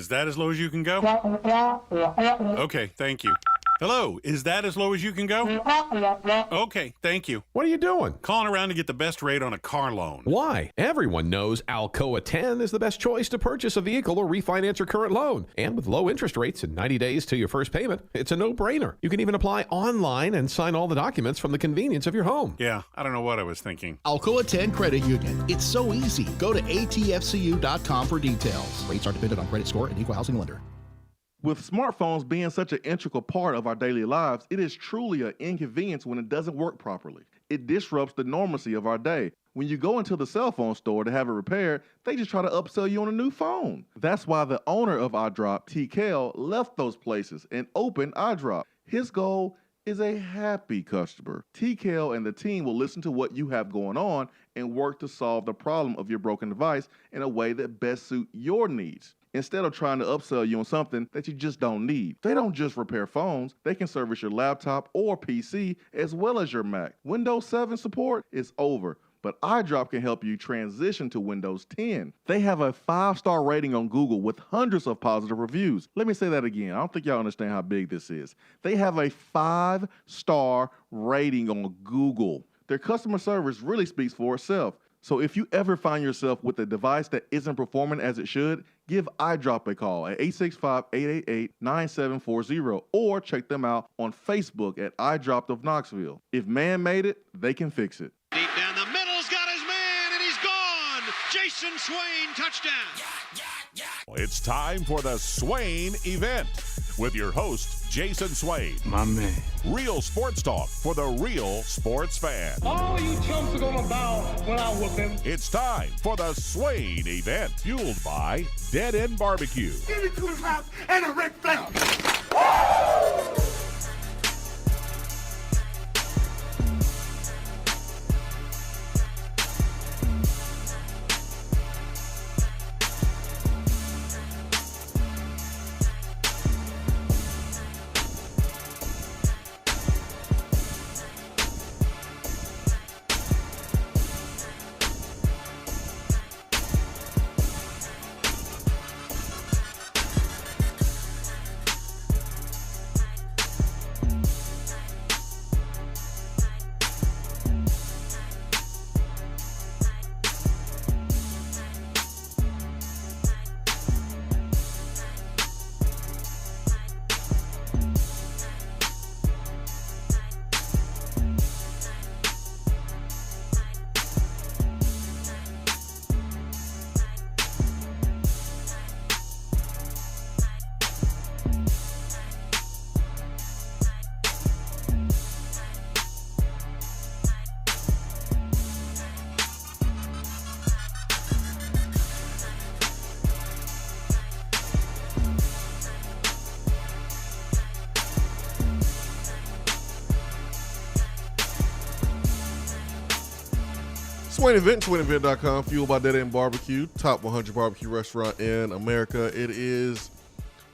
that as low as you can go? Okay, thank you. Hello, is that as low as you can go? Okay, thank you. What are you doing? Calling around to get the best rate on a car loan. Why? Everyone knows Alcoa 10 is the best choice to purchase a vehicle or refinance your current loan. And with low interest rates and 90 days to your first payment, it's a no-brainer. You can even apply online and sign all the documents from the convenience of your home. Yeah, I don't know what I was thinking. Alcoa 10 Credit Union. It's so easy. Go to atfcu.com for details. Rates are dependent on credit score and equal housing lender. With smartphones being such an integral part of our daily lives, it is truly an inconvenience when it doesn't work properly. It disrupts the normalcy of our day. When you go into the cell phone store to have it repaired, they just try to upsell you on a new phone. That's why the owner of iDrop, T. Keller, left those places and opened iDrop. His goal is a happy customer. T. Keller and the team will listen to what you have going on and work to solve the problem of your broken device in a way that best suits your needs. Instead of trying to upsell you on something that you just don't need. They don't just repair phones, they can service your laptop or PC as well as your Mac. Windows 7 support is over, but iDrop can help you transition to Windows 10. They have a 5-star rating on Google with hundreds of positive reviews. Let me say that again. I don't think y'all understand how big this is. They have a 5-star rating on Google. Their customer service really speaks for itself. So if you ever find yourself with a device that isn't performing as it should, give iDrop a call at 865-888-9740 or check them out on Facebook at iDrop of Knoxville. If man made it, they can fix it. Deep down the middle's got his man, and he's gone. Jason Swain, touchdown. It's time for the Swain Event with your host, Jason Swain. My man. Real sports talk for the real sports fan. All you chumps are gonna bow when I whoop him. It's time for the Swain Event, fueled by Dead End Barbecue. Give me 2 rounds and a Ric Flair. Swain Event, SwainEvent.com, fueled by Dead End Barbecue, top 100 barbecue restaurant in America. It is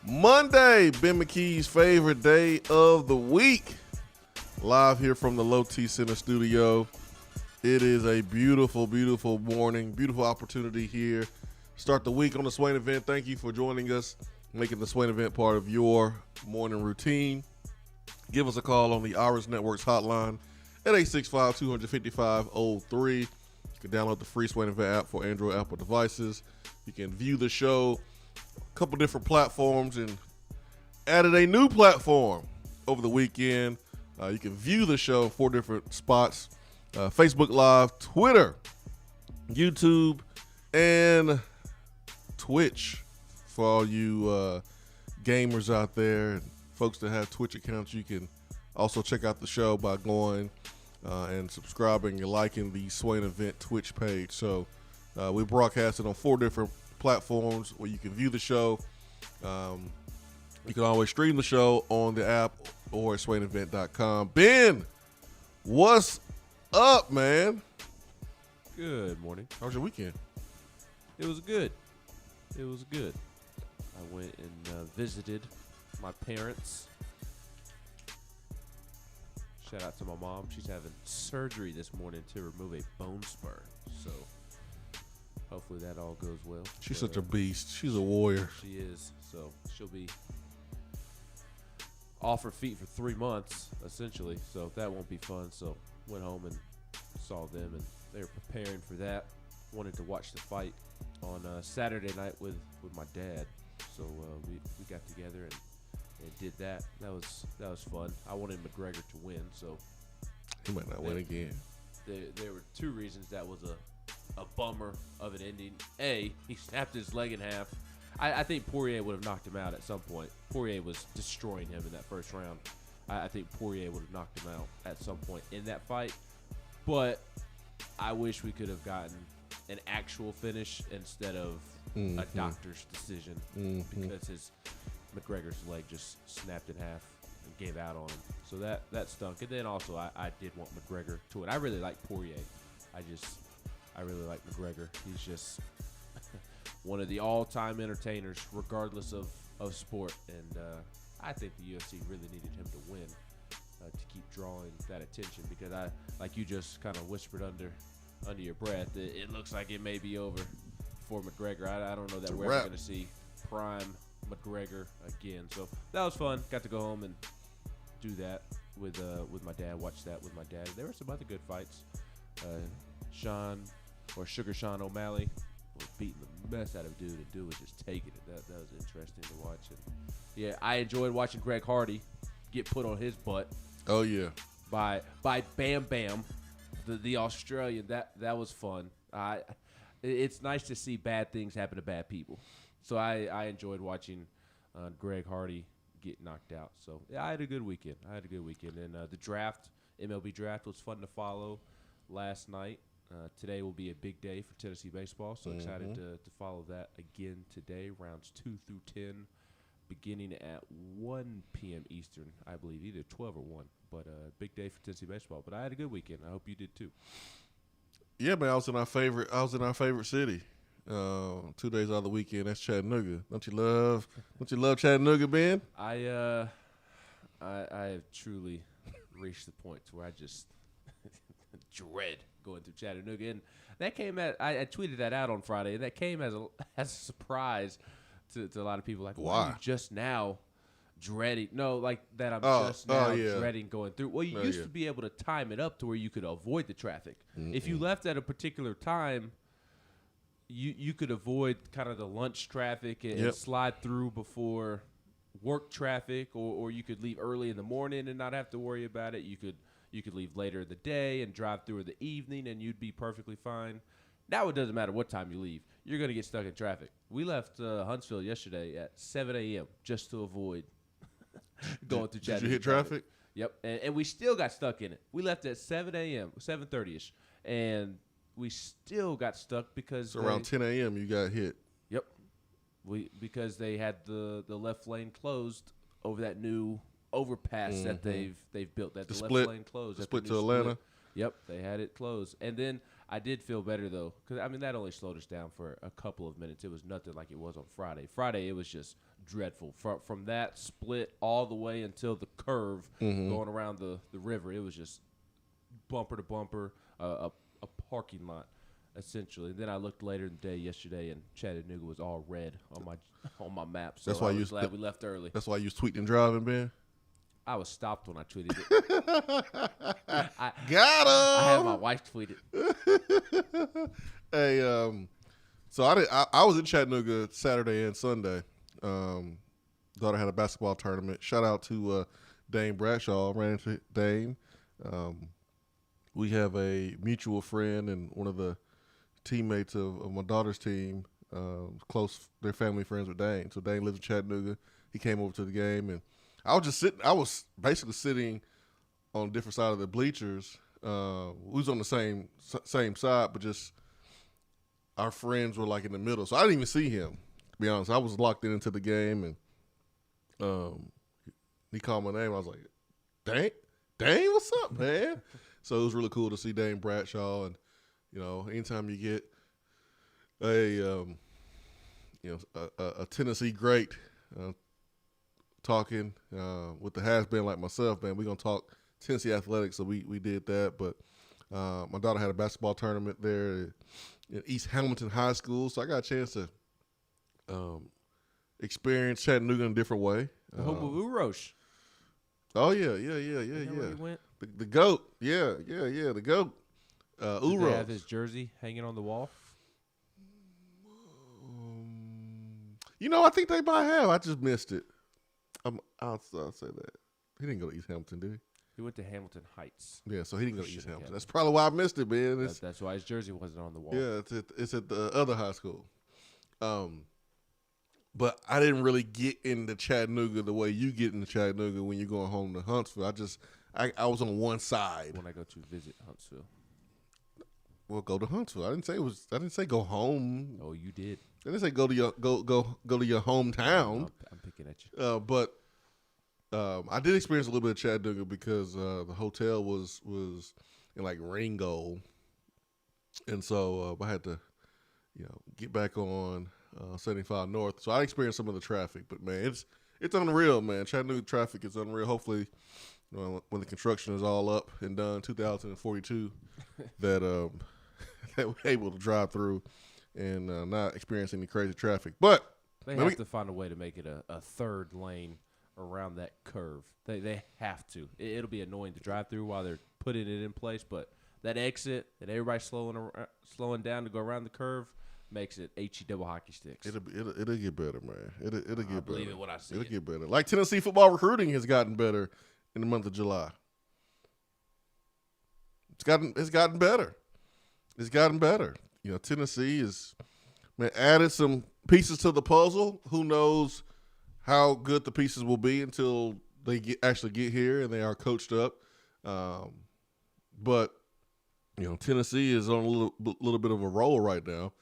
Monday, Ben McKee's favorite day of the week. Live here from the Low T Center studio. It is a beautiful, beautiful morning, beautiful opportunity here. Start the week on the Swain Event. Thank you for joining us, making the Swain Event part of your morning routine. Give us a call on the Iris Networks hotline at 865-255-03. You can download the free Swain Event app for Android, Apple devices. You can view the show a couple different platforms and added a new platform over the weekend. You can view the show in 4 different spots: Facebook Live, Twitter, YouTube, and Twitch. For all you gamers out there and folks that have Twitch accounts, you can also check out the show by going and subscribing and liking the Swain Event Twitch page. So we broadcast it on 4 different platforms where you can view the show. You can always stream the show on the app or at SwainEvent.com. Ben, what's up, man? Good morning. How was your weekend? It was good. It was good. I went and visited my parents. Shout out to my mom. She's having surgery this morning to remove a bone spur. So hopefully that all goes well. She's such a beast. She's a warrior. She is. So she'll be off her feet for 3 months, essentially. So that won't be fun. So went home and saw them, and they were preparing for that. Wanted to watch the fight on Saturday night with my dad. So we got together and did that. That was fun. I wanted McGregor to win, so he might not win again. There were 2 reasons that was a bummer of an ending. A, he snapped his leg in half. I think Poirier would have knocked him out at some point. Poirier was destroying him in that first round. I think Poirier would have knocked him out at some point in that fight. But I wish we could have gotten an actual finish instead of a doctor's decision because McGregor's leg just snapped in half and gave out on him. So that stunk. And then also I did want McGregor to win. I really like Poirier. I really like McGregor. He's just one of the all-time entertainers, regardless of sport. And I think the UFC really needed him to win to keep drawing that attention because like you just kind of whispered under your breath, it looks like it may be over for McGregor. I don't know that we're ever going to see prime McGregor again. So that was fun. Got to go home and do that with my dad. Watch that with my dad. There were some other good fights. Sugar Sean O'Malley was beating the mess out of dude, and dude was just taking it. That was interesting to watch. And yeah, I enjoyed watching Greg Hardy get put on his butt. Oh yeah, by Bam Bam, the Australian. That was fun. It's nice to see bad things happen to bad people. So I enjoyed watching Greg Hardy get knocked out. So yeah, I had a good weekend. And the draft, MLB Draft, was fun to follow last night. Today will be a big day for Tennessee baseball, so excited to follow that again today. Rounds 2 through 10, beginning at 1 p.m. Eastern, I believe, either 12 or 1. But big day for Tennessee baseball. But I had a good weekend. I hope you did too. Yeah, man, I was in our favorite city. 2 days out of the weekend. That's Chattanooga. Don't you love Chattanooga, Ben? I have truly reached the point to where I just dread going through Chattanooga, and that came at I tweeted that out on Friday, and that came as a surprise to a lot of people. Like, why are you just now dreading? No, like that I'm just now dreading going through. Well, you used to be able to time it up to where you could avoid the traffic. If you left at a particular time, you could avoid kind of the lunch traffic and slide through before work traffic, or you could leave early in the morning and not have to worry about it. You could leave later in the day and drive through in the evening, and you'd be perfectly fine. Now it doesn't matter what time you leave. You're going to get stuck in traffic. We left Huntsville yesterday at 7 a.m. just to avoid going through Chattanooga. Did you hit traffic? Yep, and we still got stuck in it. We left at 7 a.m., 7:30ish, and we still got stuck because around 10 a.m. you got hit. Yep, because they had the left lane closed over that new overpass that they've built. That the left lane closed. Split to Atlanta. Split. Yep, they had it closed. And then I did feel better though, because I mean that only slowed us down for a couple of minutes. It was nothing like it was on Friday. Friday it was just dreadful. From that split all the way until the curve going around the river, it was just bumper to bumper, a parking lot essentially. And then I looked later in the day yesterday, and Chattanooga was all red on my map. So that's why I was glad we left early. That's why you was tweeting and driving, Ben. I was stopped when I tweeted it. Got him. I had my wife tweet it. Hey, so I was in Chattanooga Saturday and Sunday. Daughter had a basketball tournament. Shout out to Dane Bradshaw. Ran into Dane. We have a mutual friend and one of the teammates of my daughter's team. Close, they're family friends with Dane. So Dane lives in Chattanooga. He came over to the game, and I was just sitting. I was basically sitting on a different side of the bleachers. We was on the same side, but just our friends were like in the middle. So I didn't even see him, to be honest. I was locked into the game, and he called my name. I was like, Dane, what's up, man? So it was really cool to see Dane Bradshaw, and anytime you get a Tennessee great talking with the has-been like myself, man, we're going to talk Tennessee athletics, so we did that. But My daughter had a basketball tournament there at East Hamilton High School, so I got a chance to experience Chattanooga in a different way. The home of Urosh. Oh yeah. Where you went? The GOAT. Yeah, the GOAT. Did Urosh. they have his jersey hanging on the wall? I think they might have. I just missed it. I'll say that. He didn't go to East Hamilton, did he? He went to Hamilton Heights. Yeah, so he didn't go to East Hamilton. That's probably why I missed it, man. That's why his jersey wasn't on the wall. Yeah, it's at the other high school. But I didn't really get into Chattanooga the way you get into Chattanooga when you're going home to Huntsville. I was on one side. When I go to visit Huntsville. Well, go to Huntsville. I didn't say go home. Oh, you did. I didn't say go to your hometown. I'm picking at you. But I did experience a little bit of Chattanooga because the hotel was in like Ringo, and so I had to get back on 75 North. So I experienced some of the traffic, but man, it's unreal, man. Chattanooga traffic is unreal. Hopefully, when the construction is all up and done, 2042, that we're able to drive through and not experience any crazy traffic. But they have to find a way to make it a third lane around that curve. They have to. It'll be annoying to drive through while they're putting it in place, but that exit and everybody slowing down to go around the curve makes it HE double hockey sticks. It'll get better, man. It'll get better. I believe it when I see It'll it. get better. Like Tennessee football recruiting has gotten better in the month of July. It's gotten better. It's gotten better. Tennessee is added some pieces to the puzzle. Who knows how good the pieces will be until they actually get here and they are coached up. But Tennessee is on a little bit of a roll right now.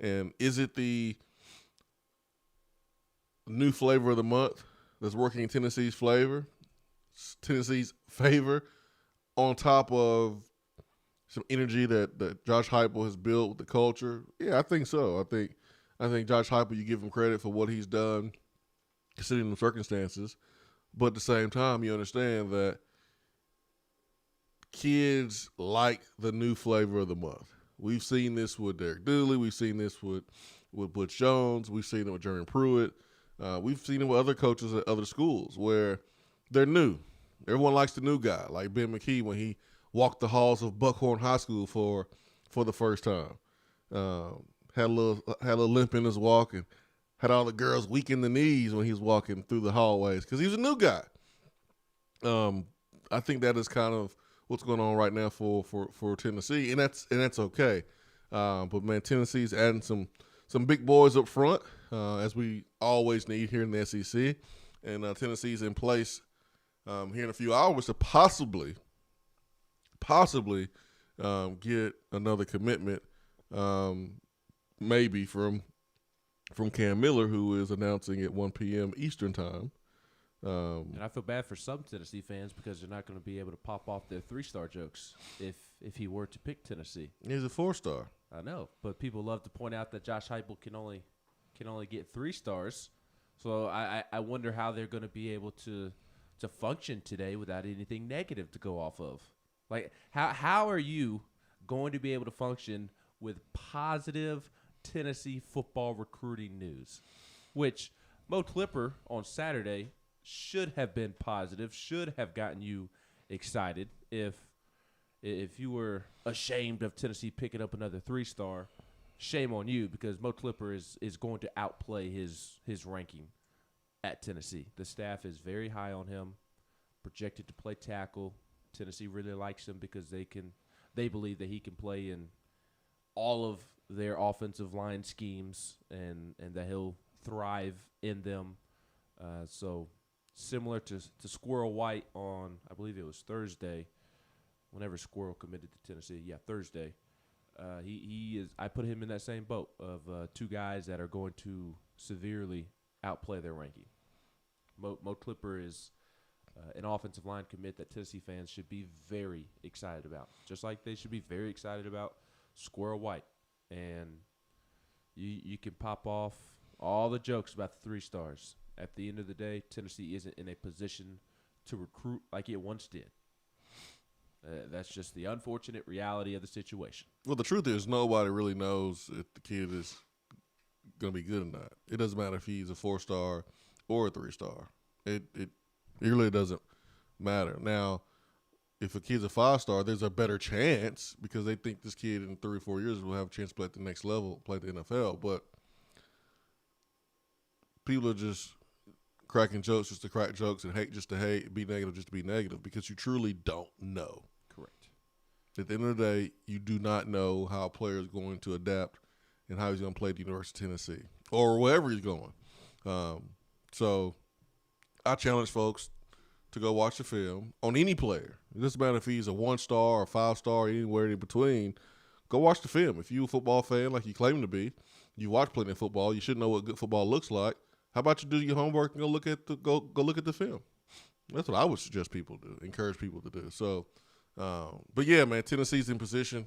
And is it the new flavor of the month that's working in Tennessee's favor on top of some energy that Josh Heupel has built with the culture? Yeah, I think so. I think Josh Heupel, you give him credit for what he's done considering the circumstances. But at the same time, you understand that kids like the new flavor of the month. We've seen this with Derek Dooley. We've seen this with Butch Jones. We've seen it with Jeremy Pruitt. We've seen it with other coaches at other schools where they're new. Everyone likes the new guy, like Ben McKee when he walked the halls of Buckhorn High School for the first time. Had a little limp in his walk and had all the girls weak in the knees when he was walking through the hallways because he was a new guy. I think that is kind of what's going on right now for Tennessee, and that's okay. But man, Tennessee's adding some big boys up front, as we always need here in the SEC, and Tennessee's in place here in a few hours to possibly get another commitment, maybe from Cam Miller, who is announcing at 1 p.m. Eastern time. And I feel bad for some Tennessee fans because they're not going to be able to pop off their 3-star jokes if he were to pick Tennessee. He's a 4-star. I know, but people love to point out that Josh Heupel can only get 3 stars. So I wonder how they're going to be able to function today without anything negative to go off of. Like how are you going to be able to function with positive Tennessee football recruiting news, which Mo Clipper on Saturday should have been positive, should have gotten you excited. If you were ashamed of Tennessee picking up another 3-star, shame on you, because Mo Clipper is going to outplay his ranking at Tennessee. The staff is very high on him, projected to play tackle. Tennessee really likes him because they believe that he can play in all of their offensive line schemes and that he'll thrive in them. So similar to Squirrel White on, I believe it was Thursday, whenever Squirrel committed to Tennessee. Yeah, Thursday. He is. I put him in that same boat of 2 guys that are going to severely outplay their ranking. Mo Clipper is an offensive line commit that Tennessee fans should be very excited about, just like they should be very excited about Squirrel White. And you can pop off all the jokes about the 3 stars. At the end of the day, Tennessee isn't in a position to recruit like it once did. That's just the unfortunate reality of the situation. Well, the truth is nobody really knows if the kid is going to be good or not. It doesn't matter if he's a 4-star or a 3-star. It really doesn't matter. Now, if a kid's a 5-star, there's a better chance because they think this kid in 3 or 4 years will have a chance to play at the next level, play the NFL. But people are just cracking jokes just to crack jokes and hate just to hate, be negative just to be negative because you truly don't know. Correct. At the end of the day, you do not know how a player is going to adapt and how he's going to play at the University of Tennessee or wherever he's going. So I challenge folks to go watch the film on any player. It doesn't matter if he's a 1-star or 5-star, anywhere in between. Go watch the film. If you're a football fan like you claim to be, you watch plenty of football, you should know what good football looks like. How about you do your homework and go look at the film? That's what I would suggest people do, encourage people to do. So, but yeah, man, Tennessee's in position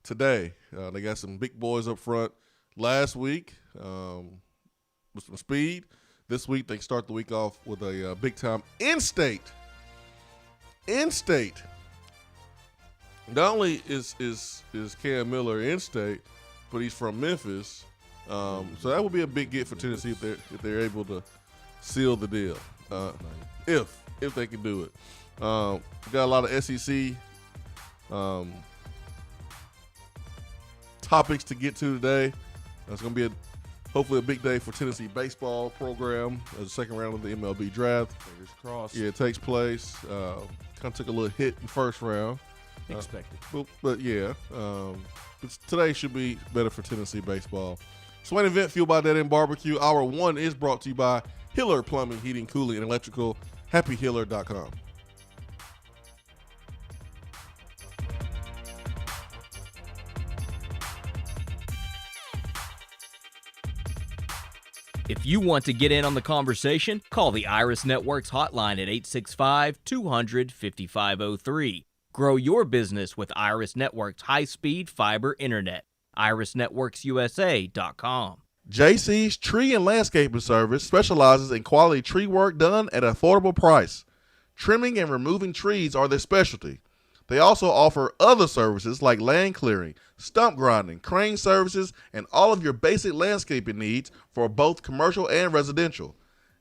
today. They got some big boys up front last week with some speed. This week they start the week off with a big-time in-state. In-state. Not only is Cam Miller in-state, but he's from Memphis. So that would be a big get for Tennessee if they're able to seal the deal. If they can do it. We got a lot of SEC topics to get to today. It's going to be hopefully a big day for Tennessee baseball program as the second round of the MLB Draft. Fingers crossed. Yeah, it takes place. Kind of took a little hit in the first round. Expected. But yeah, today should be better for Tennessee baseball. Swain Event, fueled by Dead End Barbecue. Hour 1 is brought to you by Hiller Plumbing, Heating, Cooling, and Electrical. HappyHiller.com. If you want to get in on the conversation, call the Iris Networks hotline at 865-200-5503. Grow your business with Iris Networks high-speed fiber internet. IrisNetworksUSA.com. JC's Tree and Landscaping Service specializes in quality tree work done at an affordable price. Trimming and removing trees are their specialty. They also offer other services like land clearing, stump grinding, crane services, and all of your basic landscaping needs for both commercial and residential.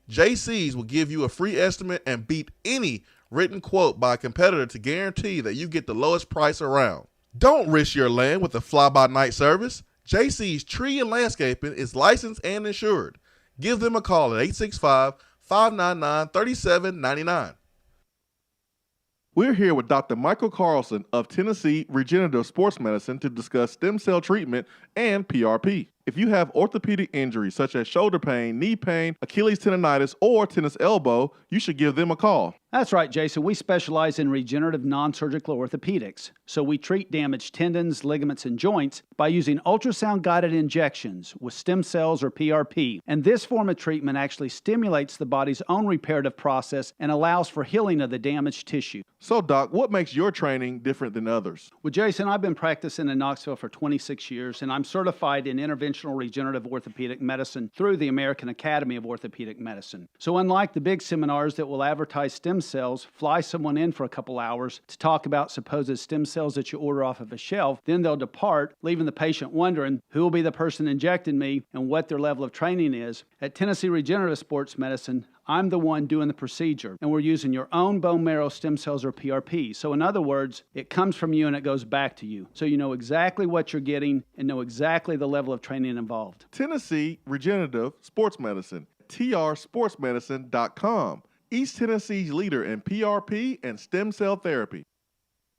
JC's will give you a free estimate and beat any written quote by a competitor to guarantee that you get the lowest price around. Don't risk your land with a fly-by-night service. JC's Tree and Landscaping is licensed and insured. Give them a call at 865-599-3799. We're here with Dr. Michael Carlson of Tennessee Regenerative Sports Medicine to discuss stem cell treatment and PRP. If you have orthopedic injuries such as shoulder pain, knee pain, Achilles tendonitis, or tennis elbow, you should give them a call. That's right, Jason. We specialize in regenerative non-surgical orthopedics. So we treat damaged tendons, ligaments, and joints by using ultrasound-guided injections with stem cells or PRP. And this form of treatment actually stimulates the body's own reparative process and allows for healing of the damaged tissue. So, Doc, what makes your training different than others? Well, Jason, I've been practicing in Knoxville for 26 years, and I'm certified in interventional regenerative orthopedic medicine through the American Academy of Orthopedic Medicine. So unlike the big seminars that will advertise stem cells, fly someone in for a couple hours to talk about supposed stem cells that you order off of a shelf, then they'll depart, leaving the patient wondering who will be the person injecting me and what their level of training is. At Tennessee Regenerative Sports Medicine, I'm the one doing the procedure, and we're using your own bone marrow stem cells or PRP. So in other words, it comes from you and it goes back to you. So you know exactly what you're getting and know exactly the level of training involved. Tennessee Regenerative Sports Medicine, trsportsmedicine.com. East Tennessee's leader in PRP and stem cell therapy.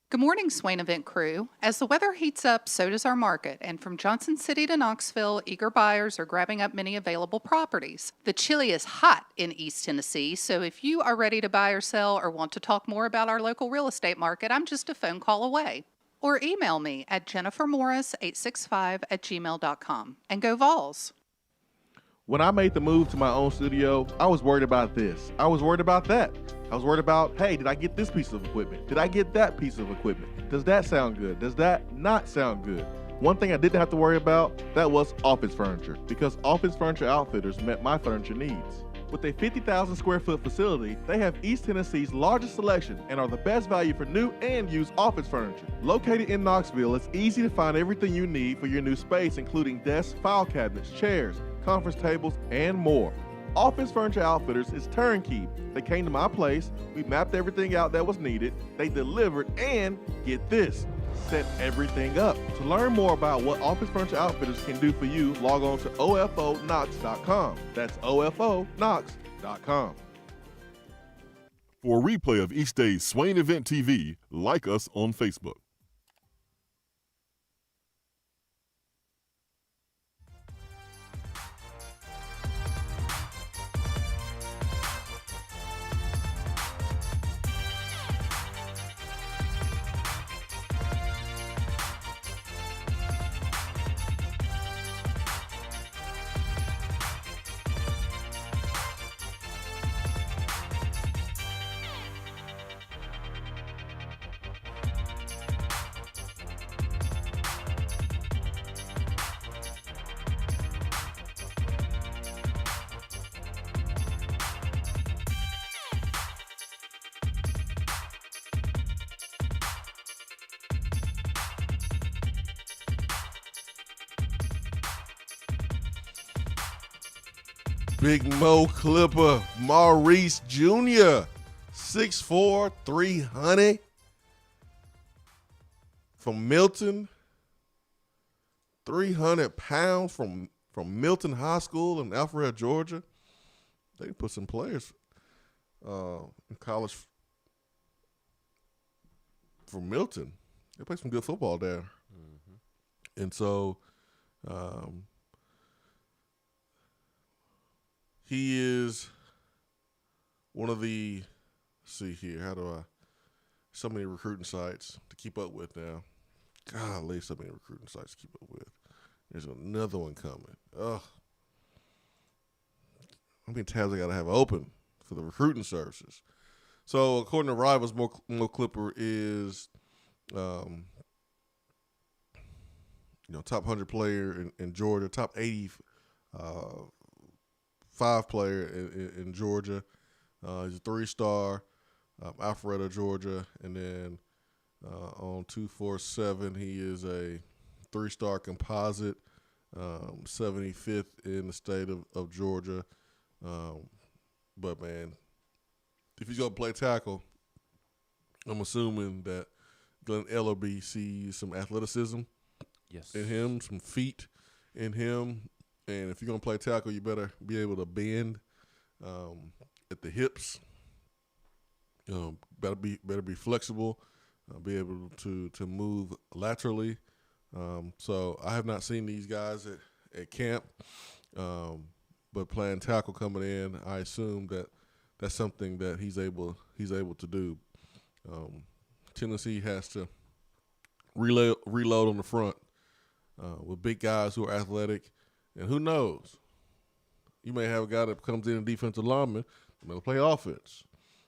Good morning, Swain Event crew. As the weather heats up, so does our market, and from Johnson City to Knoxville, eager buyers are grabbing up many available properties. The chili is hot in East Tennessee, so if you are ready to buy or sell or want to talk more about our local real estate market, I'm just a phone call away. Or email me at jennifermorris865@gmail.com. And go Vols! When I made the move to my own studio, I was worried about this. I was worried about that. I was worried about, hey, did I get this piece of equipment? Did I get that piece of equipment? Does that sound good? Does that not sound good? One thing I didn't have to worry about, that was office furniture, because Office Furniture Outfitters met my furniture needs. With a 50,000 square foot facility, they have East Tennessee's largest selection and are the best value for new and used office furniture. Located in Knoxville, it's easy to find everything you need for your new space, including desks, file cabinets, chairs, conference tables, and more. Office Furniture Outfitters is turnkey. They came to my place, we mapped everything out that was needed, they delivered, and get this, set everything up. To learn more about what Office Furniture Outfitters can do for you, log on to ofonox.com. That's ofonox.com. For a replay of each day's Swain Event TV, like us on Facebook. Big Mo Clipper, Maurice Jr., 6'4", 300, from Milton, 300 pounds from Milton High School in Alpharetta, Georgia. They put some players in college from Milton. They play some good football there. Mm-hmm. And so he is one of the, let's see here, so many recruiting sites to keep up with now. Golly, so many recruiting sites to keep up with. There's another one coming. Ugh. How many tabs I got to have open for the recruiting services? So according to Rivals, Mo Clipper is, top 100 player in Georgia, top 85 player in Georgia. He's a 3-star, Alpharetta, Georgia, and then on 247 he is a 3-star composite, 75th in the state of Georgia. But man, if he's gonna play tackle, I'm assuming that Glenn Ellerby sees some athleticism in him, some feet in him. And if you're going to play tackle, you better be able to bend at the hips. Better be flexible, be able to move laterally. So I have not seen these guys at camp, but playing tackle coming in, I assume that's something that he's able to do. Tennessee has to reload on the front with big guys who are athletic. And who knows? You may have a guy that comes in a defensive lineman and may play offense.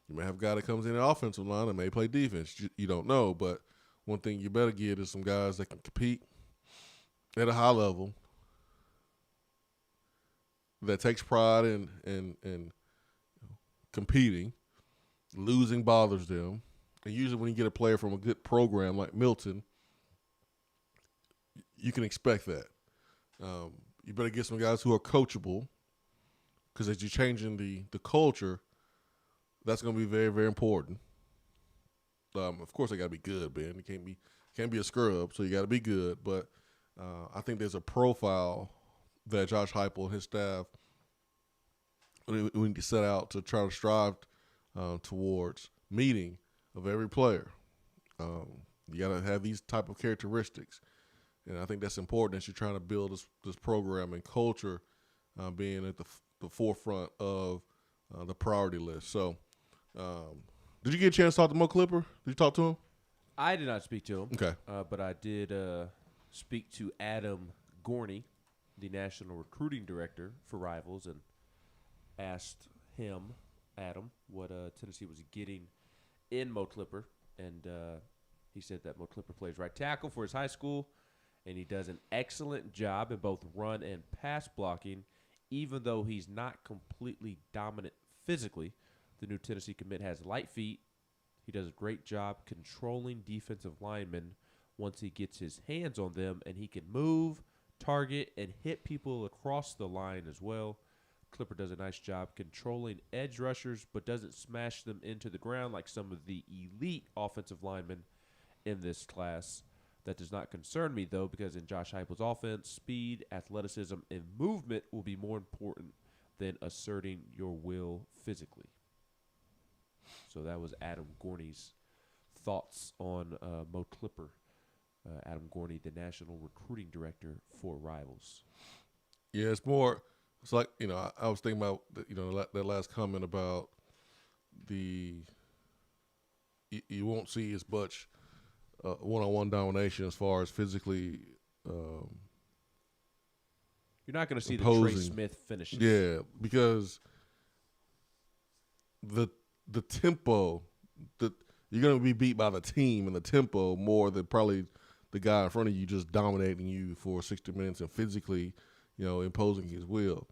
You may have a guy that comes in an offensive line and may play defense. You don't know. But one thing you better get is some guys that can compete at a high level, that takes pride in competing. Losing bothers them. And usually when you get a player from a good program like Milton, you can expect that. You better get some guys who are coachable, because as you're changing the culture, that's going to be very, very important. Of course, they got to be good, man. It can't be a scrub, so you got to be good. But I think there's a profile that Josh Heupel and his staff we need to set out to try to strive towards meeting of every player. You got to have these type of characteristics. And I think that's important as you're trying to build this program and culture, being at the forefront of the priority list. So, did you get a chance to talk to Mo Clipper? Did you talk to him? I did not speak to him. Okay. But I did speak to Adam Gorney, the National Recruiting Director for Rivals, and asked him, Adam, what Tennessee was getting in Mo Clipper. And he said that Mo Clipper plays right tackle for his high school, and he does an excellent job in both run and pass blocking, even though he's not completely dominant physically, the new Tennessee commit has light feet. He does a great job controlling defensive linemen once he gets his hands on them, and he can move, target, and hit people across the line as well. Clipper does a nice job controlling edge rushers, but doesn't smash them into the ground like some of the elite offensive linemen in this class. That does not concern me, though, because in Josh Heupel's offense, speed, athleticism, and movement will be more important than asserting your will physically. So that was Adam Gorney's thoughts on Mo Clipper. Adam Gorney, the National Recruiting Director for Rivals. Yeah, it's more – it's like, I was thinking about, that last comment about you won't see as much one-on-one domination as far as physically you're not going to see imposing. The Trey Smith finishes. Yeah, because the tempo, you're going to be beat by the team and the tempo more than probably the guy in front of you just dominating you for 60 minutes and physically imposing his will.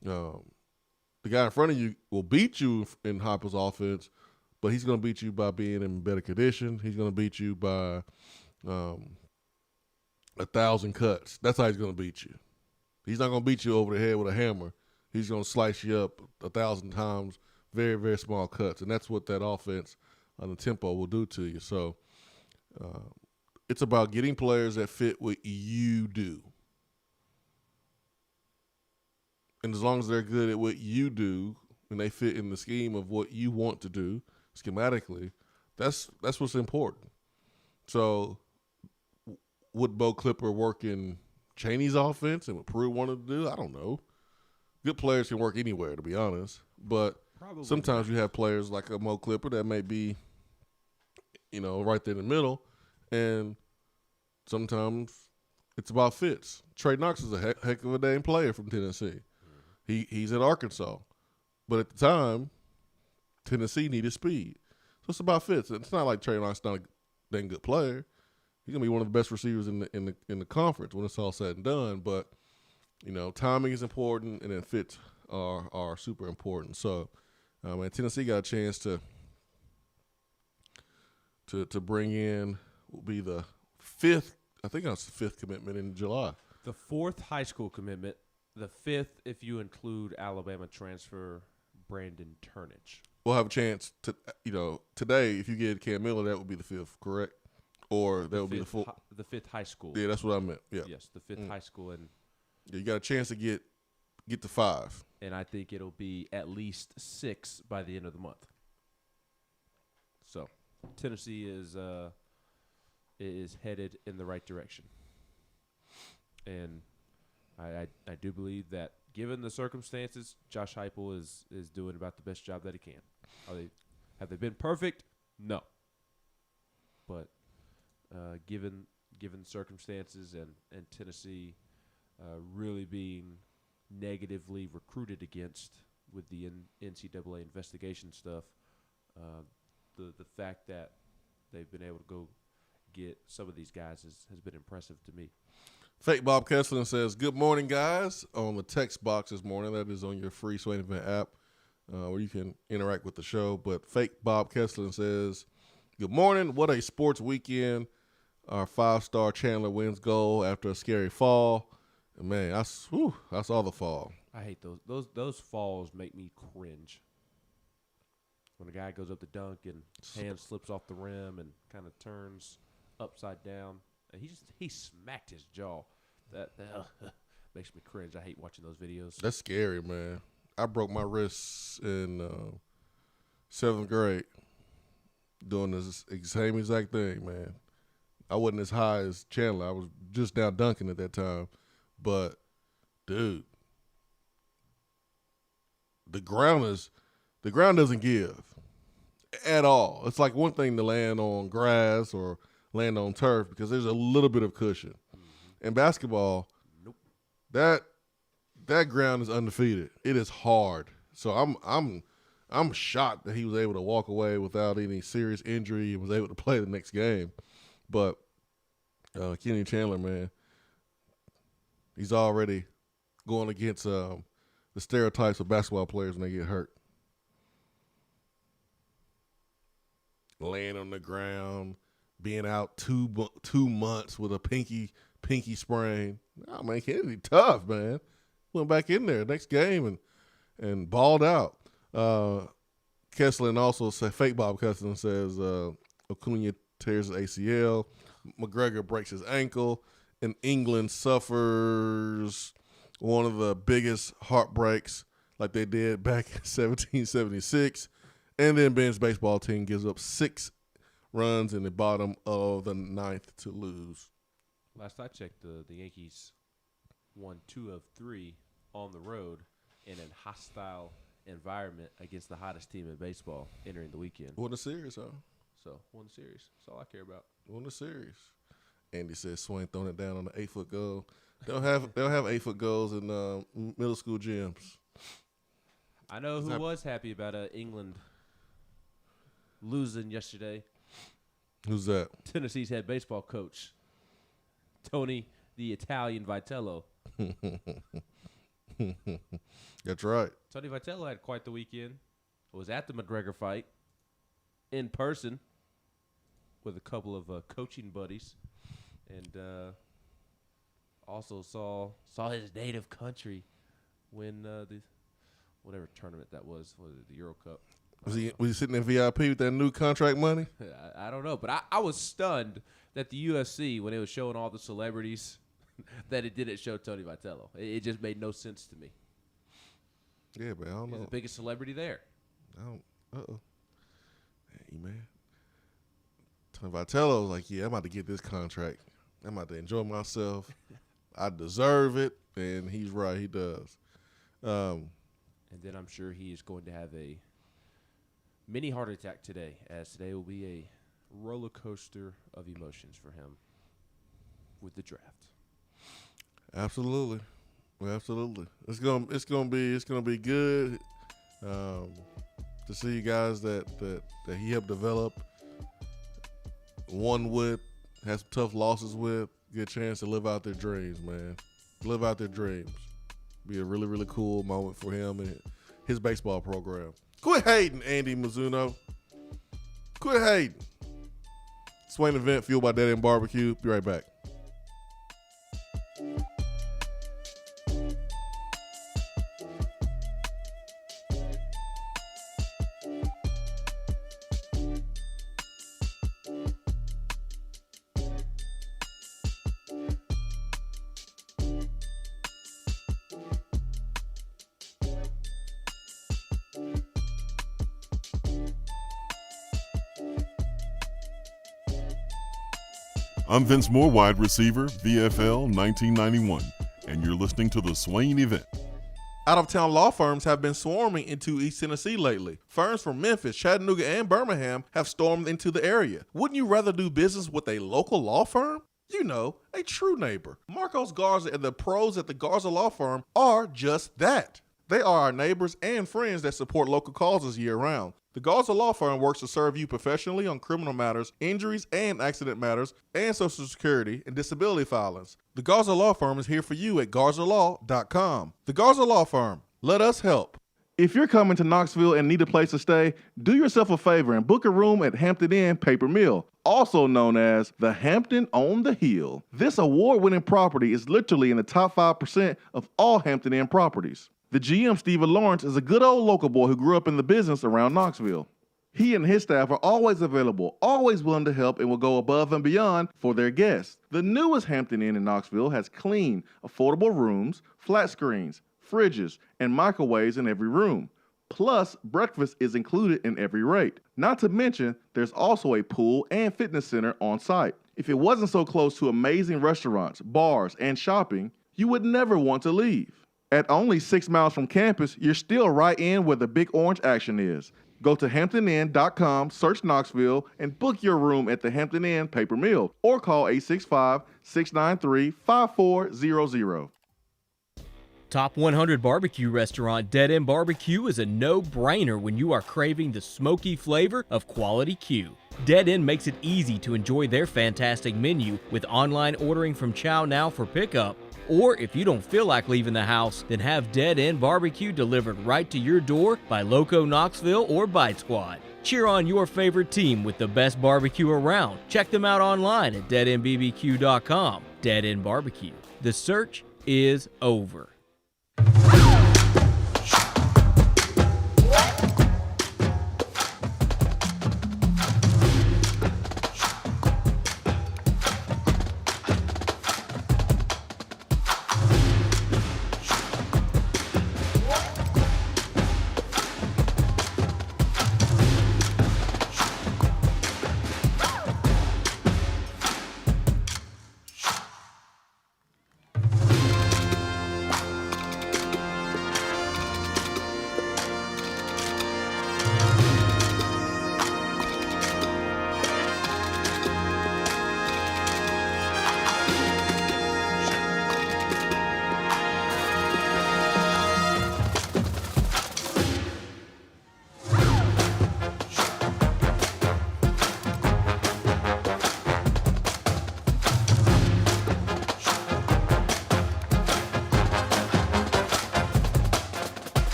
The guy in front of you will beat you in Heupel's offense, but he's going to beat you by being in better condition. He's going to beat you by 1,000 cuts. That's how he's going to beat you. He's not going to beat you over the head with a hammer. He's going to slice you up 1,000 times, very, very small cuts, and that's what that offense on the tempo will do to you. So it's about getting players that fit what you do. And as long as they're good at what you do and they fit in the scheme of what you want to do schematically, that's what's important. So would Mo Clipper work in Chaney's offense and what Pruitt wanted to do? I don't know. Good players can work anywhere, to be honest. But sometimes you have players like a Mo Clipper that may be, right there in the middle. And sometimes it's about fits. Trey Knox is a heck of a dang player from Tennessee. He's at Arkansas. But at the time, Tennessee needed speed. So it's about fits. It's not like Trey Knox is not a dang good player. He's gonna be one of the best receivers in the conference when it's all said and done. But timing is important, and then fits are super important. So, Tennessee got a chance to bring in will be the fifth. I think that's the fifth commitment in July. The fourth high school commitment. The fifth, if you include Alabama transfer Brandon Turnage. We'll have a chance to, today, if you get Cam Miller, that would be the fifth, correct? Or that would be the fourth. The fifth high school. Yeah, that's what I meant. Yeah. Yes, the fifth high school. And you got a chance to get to 5. And I think it'll be at least 6 by the end of the month. So Tennessee is headed in the right direction. And I do believe that, given the circumstances, Josh Heupel is doing about the best job that he can. Have they been perfect? No. But given circumstances and Tennessee really being negatively recruited against with the NCAA investigation stuff, the fact that they've been able to go get some of these guys has been impressive to me. Fake Bob Kessler says, "Good morning, guys," on the text box this morning. That is on your free Swain Event app where you can interact with the show. But Fake Bob Kessler says, "Good morning. What a sports weekend. Our 5-star Chandler wins goal after a scary fall." And man, I saw the fall. I hate those falls make me cringe. When a guy goes up to dunk and hand slips off the rim and kind of turns upside down. And he smacked his jaw. That makes me cringe. I hate watching those videos. That's scary, man. I broke my wrists in 7th grade doing this same exact thing, man. I wasn't as high as Chandler. I was just down dunking at that time. But, dude, the ground doesn't give at all. It's like one thing to land on grass or land on turf because there's a little bit of cushion. In basketball, nope. That ground is undefeated. It is hard. So I'm shocked that he was able to walk away without any serious injury and was able to play the next game. But Kenny Chandler, man, he's already going against the stereotypes of basketball players when they get hurt. Laying on the ground, being out two months with a pinky sprain. Oh, man, Kennedy tough, man. Went back in there next game and balled out. Kessler also said, fake Bob Kessler says Acuna tears his ACL. McGregor breaks his ankle. And England suffers one of the biggest heartbreaks like they did back in 1776. And then Ben's baseball team gives up 6 runs in the bottom of the 9th to lose. Last I checked, the Yankees won 2 of 3 on the road in a hostile environment against the hottest team in baseball entering the weekend. Won the series, huh? So, won the series. That's all I care about. Won the series. Andy says Swain throwing it down on the 8-foot goal. They'll have 8-foot goals in middle school gyms. I know who was happy about England losing yesterday. Who's that? Tennessee's head baseball coach, Tony the Italian Vitello. That's right. Tony Vitello had quite the weekend. Was at the McGregor fight in person with a couple of coaching buddies, and also saw his native country win the whatever tournament that was it the Euro Cup? Was he sitting in VIP with that new contract money? I don't know, but I was stunned that the UFC, when it was showing all the celebrities, that it didn't show Tony Vitello. It just made no sense to me. Yeah, but I don't know. He's the biggest celebrity there. Hey, man. Tony Vitello was like, yeah, I'm about to get this contract. I'm about to enjoy myself. I deserve it. And he's right. He does. And then I'm sure he is going to have a mini heart attack today, as today will be a roller coaster of emotions for him with the draft. Absolutely. It's gonna be good to see you guys that he helped develop, won with, had some tough losses with, get a chance to live out their dreams, man. Live out their dreams. Be a really, really cool moment for him and his baseball program. Quit hating, Andy Mizuno. Quit hating. Swain Event, fueled by Dead End Barbecue. Be right back. I'm Vince Moore, wide receiver, VFL 1991, and you're listening to the Swain Event. Out-of-town law firms have been swarming into East Tennessee lately. Firms from Memphis, Chattanooga, and Birmingham have stormed into the area. Wouldn't you rather do business with a local law firm? You know, a true neighbor. Marcos Garza and the pros at the Garza Law Firm are just that. They are our neighbors and friends that support local causes year-round. The Garza Law Firm works to serve you professionally on criminal matters, injuries and accident matters, and Social Security and disability filings. The Garza Law Firm is here for you at GarzaLaw.com. The Garza Law Firm. Let us help. If you're coming to Knoxville and need a place to stay, do yourself a favor and book a room at Hampton Inn Paper Mill, also known as the Hampton on the Hill. This award-winning property is literally in the top 5% of all Hampton Inn properties. The GM, Stephen Lawrence, is a good old local boy who grew up in the business around Knoxville. He and his staff are always available, always willing to help, and will go above and beyond for their guests. The newest Hampton Inn in Knoxville has clean, affordable rooms, flat screens, fridges, and microwaves in every room. Plus, breakfast is included in every rate. Not to mention, there's also a pool and fitness center on site. If it wasn't so close to amazing restaurants, bars, and shopping, you would never want to leave. At only 6 miles from campus, you're still right in where the big orange action is. Go to HamptonInn.com, search Knoxville, and book your room at the Hampton Inn Paper Mill, or call 865-693-5400. Top 100 barbecue restaurant Dead End Barbecue is a no-brainer when you are craving the smoky flavor of quality Q. Dead End makes it easy to enjoy their fantastic menu with online ordering from Chow Now for pickup, Or if you don't feel like leaving the house, then have Dead End Barbecue delivered right to your door by Loco Knoxville or Bite Squad. Cheer on your favorite team with the best barbecue around. Check them out online at deadendbbq.com. Dead End Barbecue. The search is over.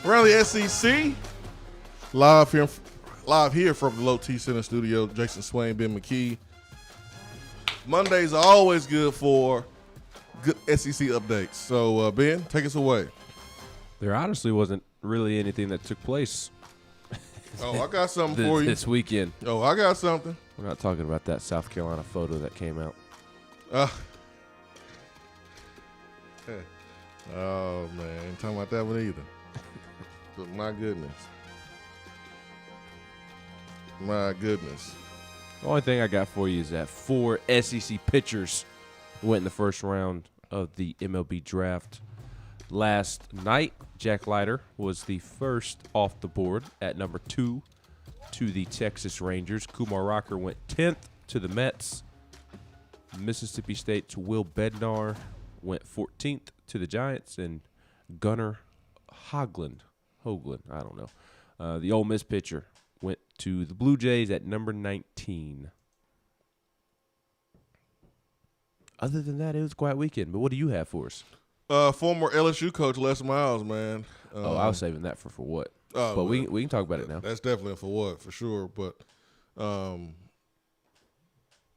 Around the SEC, live here from the Low T Center studio. Jason Swain, Ben McKee. Mondays are always good for good SEC updates. So Ben, take us away. There honestly wasn't really anything that took place. Oh, I got something for you this weekend. Oh, I got something. We're not talking about that South Carolina photo that came out. Oh man, ain't talking about that one either. But my goodness. My goodness. The only thing I got for you is that 4 SEC pitchers went in the first round of the MLB Draft. Last night, Jack Leiter was the first off the board at number 2 to the Texas Rangers. Kumar Rocker went 10th to the Mets. Mississippi State's Will Bednar went 14th to the Giants. And Gunnar Hoagland, I don't know. The Ole Miss pitcher went to the Blue Jays at number 19. Other than that, it was a quiet weekend. But what do you have for us? Former LSU coach Les Miles, man. I was saving that for what? But we can talk about it now. That's definitely for what, for sure. But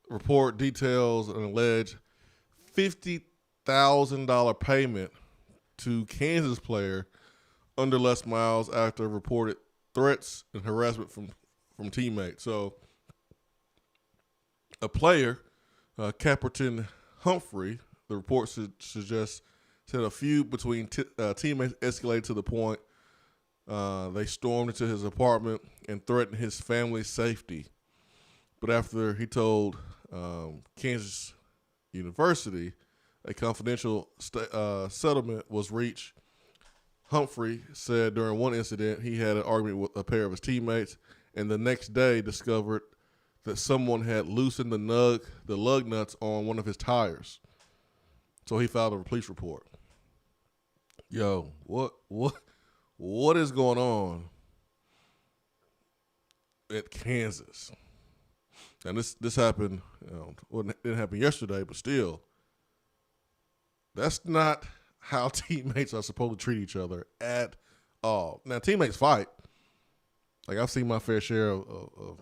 report details an alleged $50,000 payment to Kansas player under Les Miles after reported threats and harassment from teammates. So a player, Caperton Humphrey, the report suggests, said a feud between teammates escalated to the point they stormed into his apartment and threatened his family's safety. But after he told Kansas University a confidential settlement was reached, Humphrey said during one incident he had an argument with a pair of his teammates and the next day discovered that someone had loosened the lug nuts on one of his tires. So he filed a police report. Yo, what is going on at Kansas? And this happened, well, it didn't happen yesterday, but still, that's not how teammates are supposed to treat each other at all. Now, teammates fight. Like, I've seen my fair share of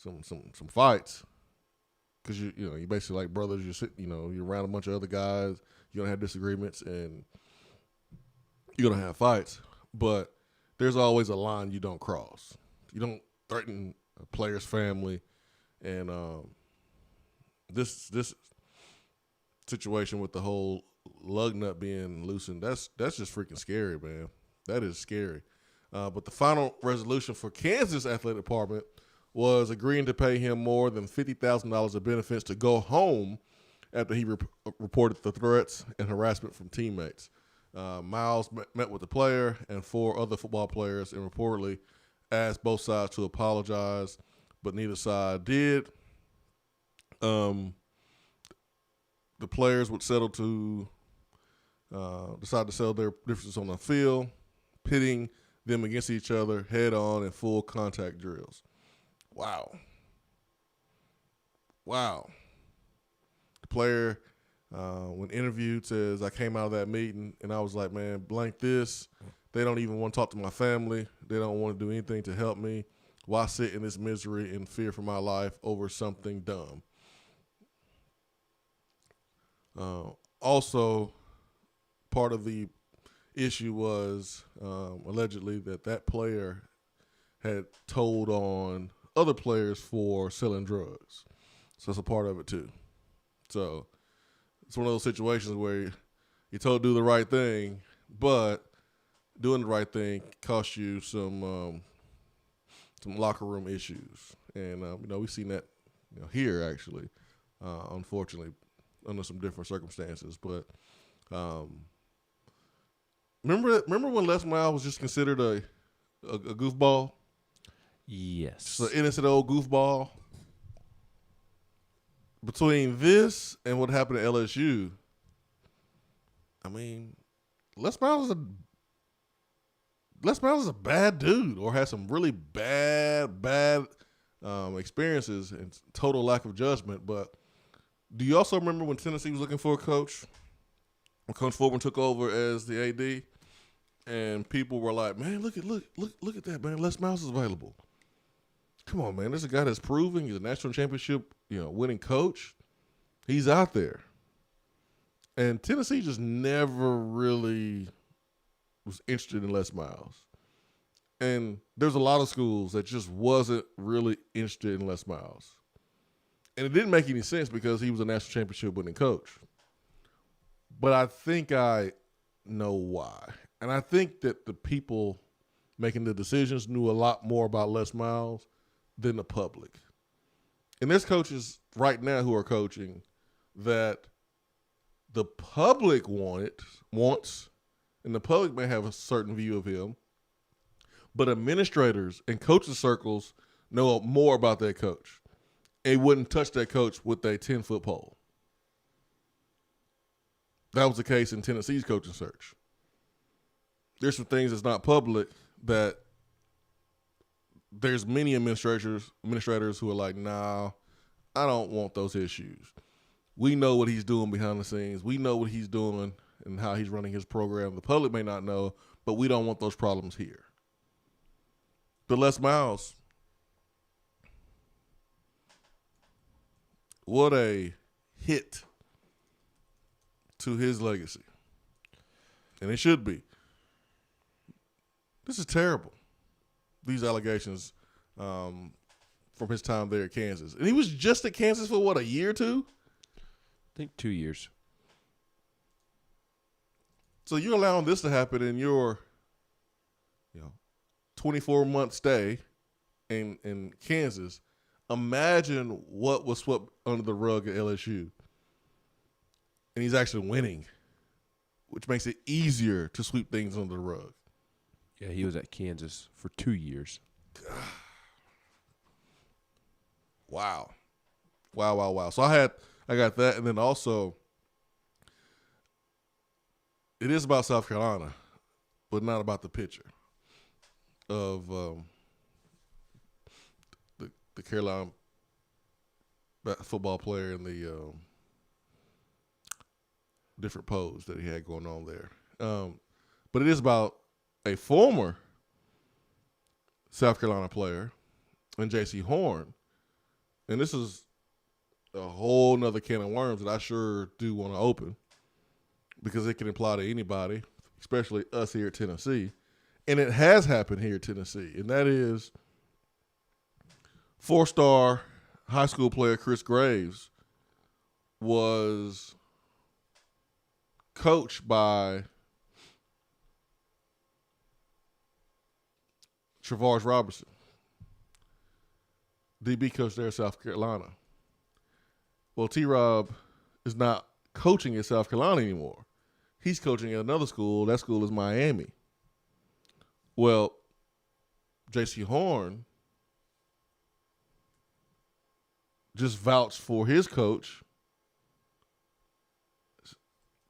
some fights, because you basically like brothers. You're around a bunch of other guys. You're gonna have disagreements and you're gonna have fights, but there's always a line you don't cross. You don't threaten a player's family, and this situation with the whole lug nut being loosened, that's just freaking scary, man. That is scary. But the final resolution for Kansas athletic department was agreeing to pay him more than $50,000 of benefits to go home after he reported the threats and harassment from teammates. Miles met with the player and 4 other football players and reportedly asked both sides to apologize, but neither side did. The players would decide to settle their differences on the field, pitting them against each other head on in full contact drills. Wow. The player, when interviewed, says, I came out of that meeting and I was like, man, blank this. They don't even want to talk to my family. They don't want to do anything to help me. Why sit in this misery and fear for my life over something dumb? Also, part of the issue was allegedly that player had told on other players for selling drugs. So that's a part of it too. So it's one of those situations where you're told to do the right thing, but doing the right thing costs you some locker room issues. And, we've seen that here actually, unfortunately, under some different circumstances. But remember when Les Miles was just considered a goofball? Yes. So innocent old goofball. Between this and what happened at LSU, I mean, Les Miles is a bad dude, or has some really bad experiences and total lack of judgment. But do you also remember when Tennessee was looking for a coach? When Coach Foreman took over as the AD, and people were like, "Man, look at that, man! Les Miles is available. Come on, man! There's a guy that's proven he's a national championship, winning coach. He's out there." And Tennessee just never really was interested in Les Miles. And there's a lot of schools that just wasn't really interested in Les Miles. And it didn't make any sense because he was a national championship winning coach. But I think I know why. And I think that the people making the decisions knew a lot more about Les Miles than the public. And there's coaches right now who are coaching that the public wants, and the public may have a certain view of him, but administrators and coaching circles know more about that coach. They wouldn't touch that coach with a 10-foot pole. That was the case in Tennessee's coaching search. There's some things that's not public that there's many administrators who are like, nah, I don't want those issues. We know what he's doing behind the scenes. We know what he's doing and how he's running his program. The public may not know, but we don't want those problems here. But Les Miles, what a hit to his legacy. And it should be. This is terrible. These allegations from his time there at Kansas. And he was just at Kansas for, a year or two? I think 2 years. So you're allowing this to happen in your 24-month stay in Kansas. Imagine what was swept under the rug at LSU. And he's actually winning, which makes it easier to sweep things under the rug. Yeah, he was at Kansas for 2 years. Wow. So I got that, and then also it is about South Carolina, but not about the pitcher of the Carolina football player and the different pose that he had going on there. But it is about a former South Carolina player and J.C. Horn, and this is a whole nother can of worms that I sure do want to open because it can apply to anybody, especially us here at Tennessee. And it has happened here at Tennessee, and that is 4-star high school player Chris Graves was coached by Travaris Robertson, DB coach there in South Carolina. Well, T-Rob is not coaching at South Carolina anymore. He's coaching at another school. That school is Miami. Well, J.C. Horn just vouched for his coach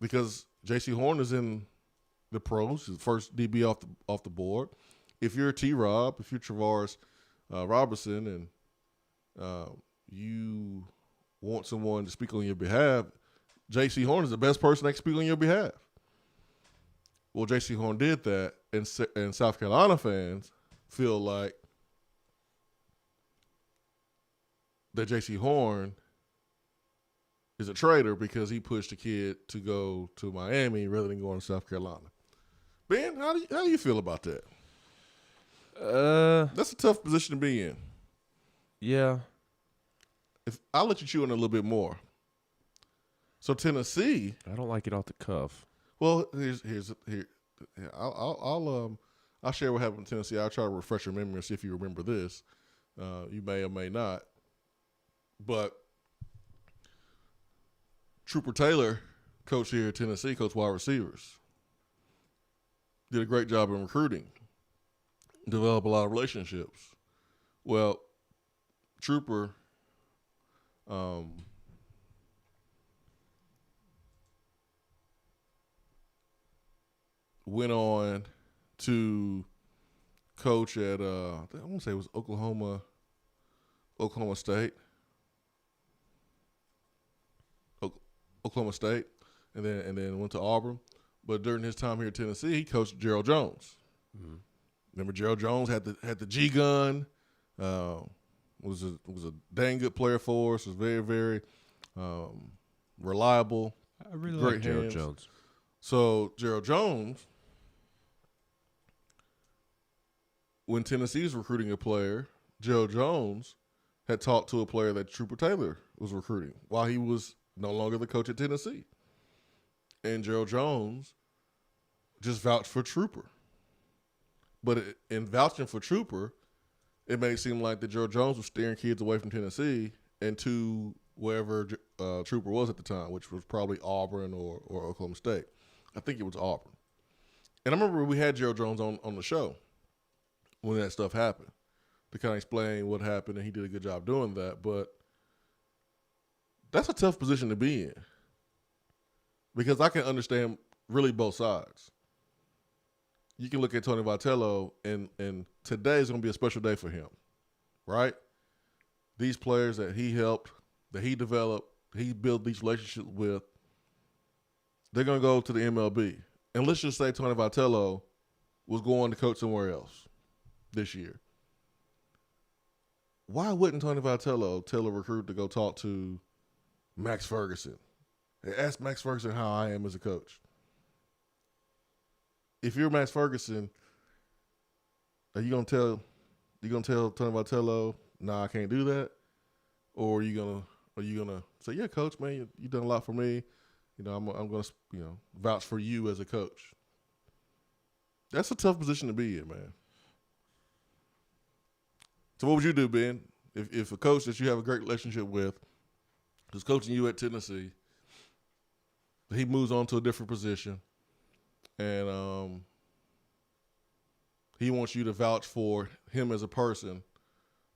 because J.C. Horn is in the pros, his first DB off the board. If you're T-Rob, if you're Travaris Robertson, and you want someone to speak on your behalf, J.C. Horn is the best person that can speak on your behalf. Well, J.C. Horn did that, and South Carolina fans feel like that J.C. Horn is a traitor because he pushed the kid to go to Miami rather than going to South Carolina. Ben, how do you feel about that? That's a tough position to be in. Yeah. If I'll let you chew on it a little bit more. So Tennessee, I don't like it off the cuff. Well, I'll share what happened in Tennessee. I'll try to refresh your memory and see if you remember this. You may or may not. But Trooper Taylor, coach here at Tennessee, coach wide receivers, did a great job in recruiting, developed a lot of relationships. Well, Trooper went on to coach at I want to say it was Oklahoma State. Oklahoma State, and then went to Auburn. But during his time here at Tennessee, he coached Gerald Jones. Mm-hmm. Remember, Gerald Jones had the G gun. Was a dang good player for us. Was very, very reliable. I really great like Gerald hands. Jones. So Gerald Jones, when Tennessee was recruiting a player, Gerald Jones had talked to a player that Trooper Taylor was recruiting while he was no longer the coach at Tennessee. And Gerald Jones just vouched for Trooper. But in vouching for Trooper, it made it seem like that Gerald Jones was steering kids away from Tennessee and to wherever Trooper was at the time, which was probably Auburn or Oklahoma State. I think it was Auburn. And I remember we had Gerald Jones on the show when that stuff happened to kind of explain what happened, and he did a good job doing that. But that's a tough position to be in because I can understand really both sides. You can look at Tony Vitello, and today is going to be a special day for him, right? These players that he helped, that he developed, he built these relationships with, they're going to go to the MLB. And let's just say Tony Vitello was going to coach somewhere else this year. Why wouldn't Tony Vitello tell a recruit to go talk to Max Ferguson? Hey, ask Max Ferguson how I am as a coach. If you're Max Ferguson, are you gonna tell Tony Vitello, nah, I can't do that? Or are you gonna say, yeah, coach, man, you done a lot for me. You know, I'm gonna vouch for you as a coach. That's a tough position to be in, man. So what would you do, Ben, if a coach that you have a great relationship with is coaching you at Tennessee, he moves on to a different position, and he wants you to vouch for him as a person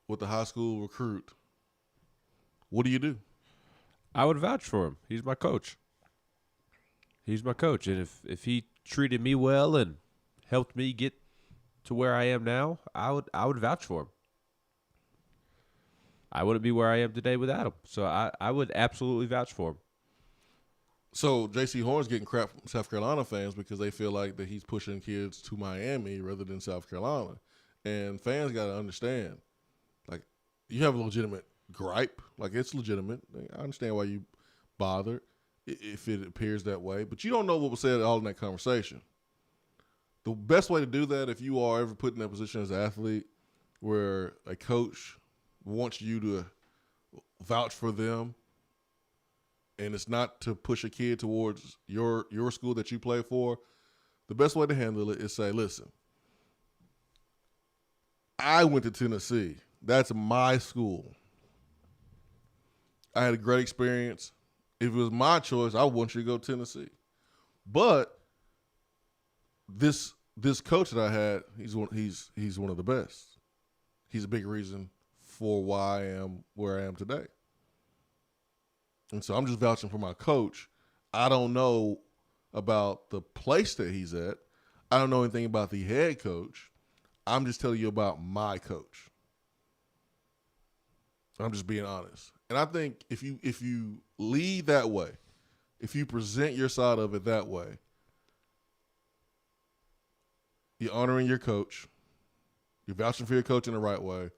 with a high school recruit? What do you do? I would vouch for him. He's my coach. He's my coach, and if he treated me well and helped me get to where I am now, I would vouch for him. I wouldn't be where I am today without him. So I would absolutely vouch for him. So J.C. Horn's getting crap from South Carolina fans because they feel like that he's pushing kids to Miami rather than South Carolina. And fans got to understand, like, you have a legitimate gripe. Like, it's legitimate. I understand why you bothered if it appears that way. But you don't know what was said all in that conversation. The best way to do that, if you are ever put in that position as an athlete where a coach wants you to vouch for them, and it's not to push a kid towards your school that you play for, the best way to handle it is say, listen, I went to Tennessee. That's my school. I had a great experience. If it was my choice, I want you to go to Tennessee. But this coach that I had, he's one of the best. He's a big reason for why I am where I am today. And so I'm just vouching for my coach. I don't know about the place that he's at. I don't know anything about the head coach. I'm just telling you about my coach. I'm just being honest. And I think if you lead that way, if you present your side of it that way, you're honoring your coach, you're vouching for your coach in the right way,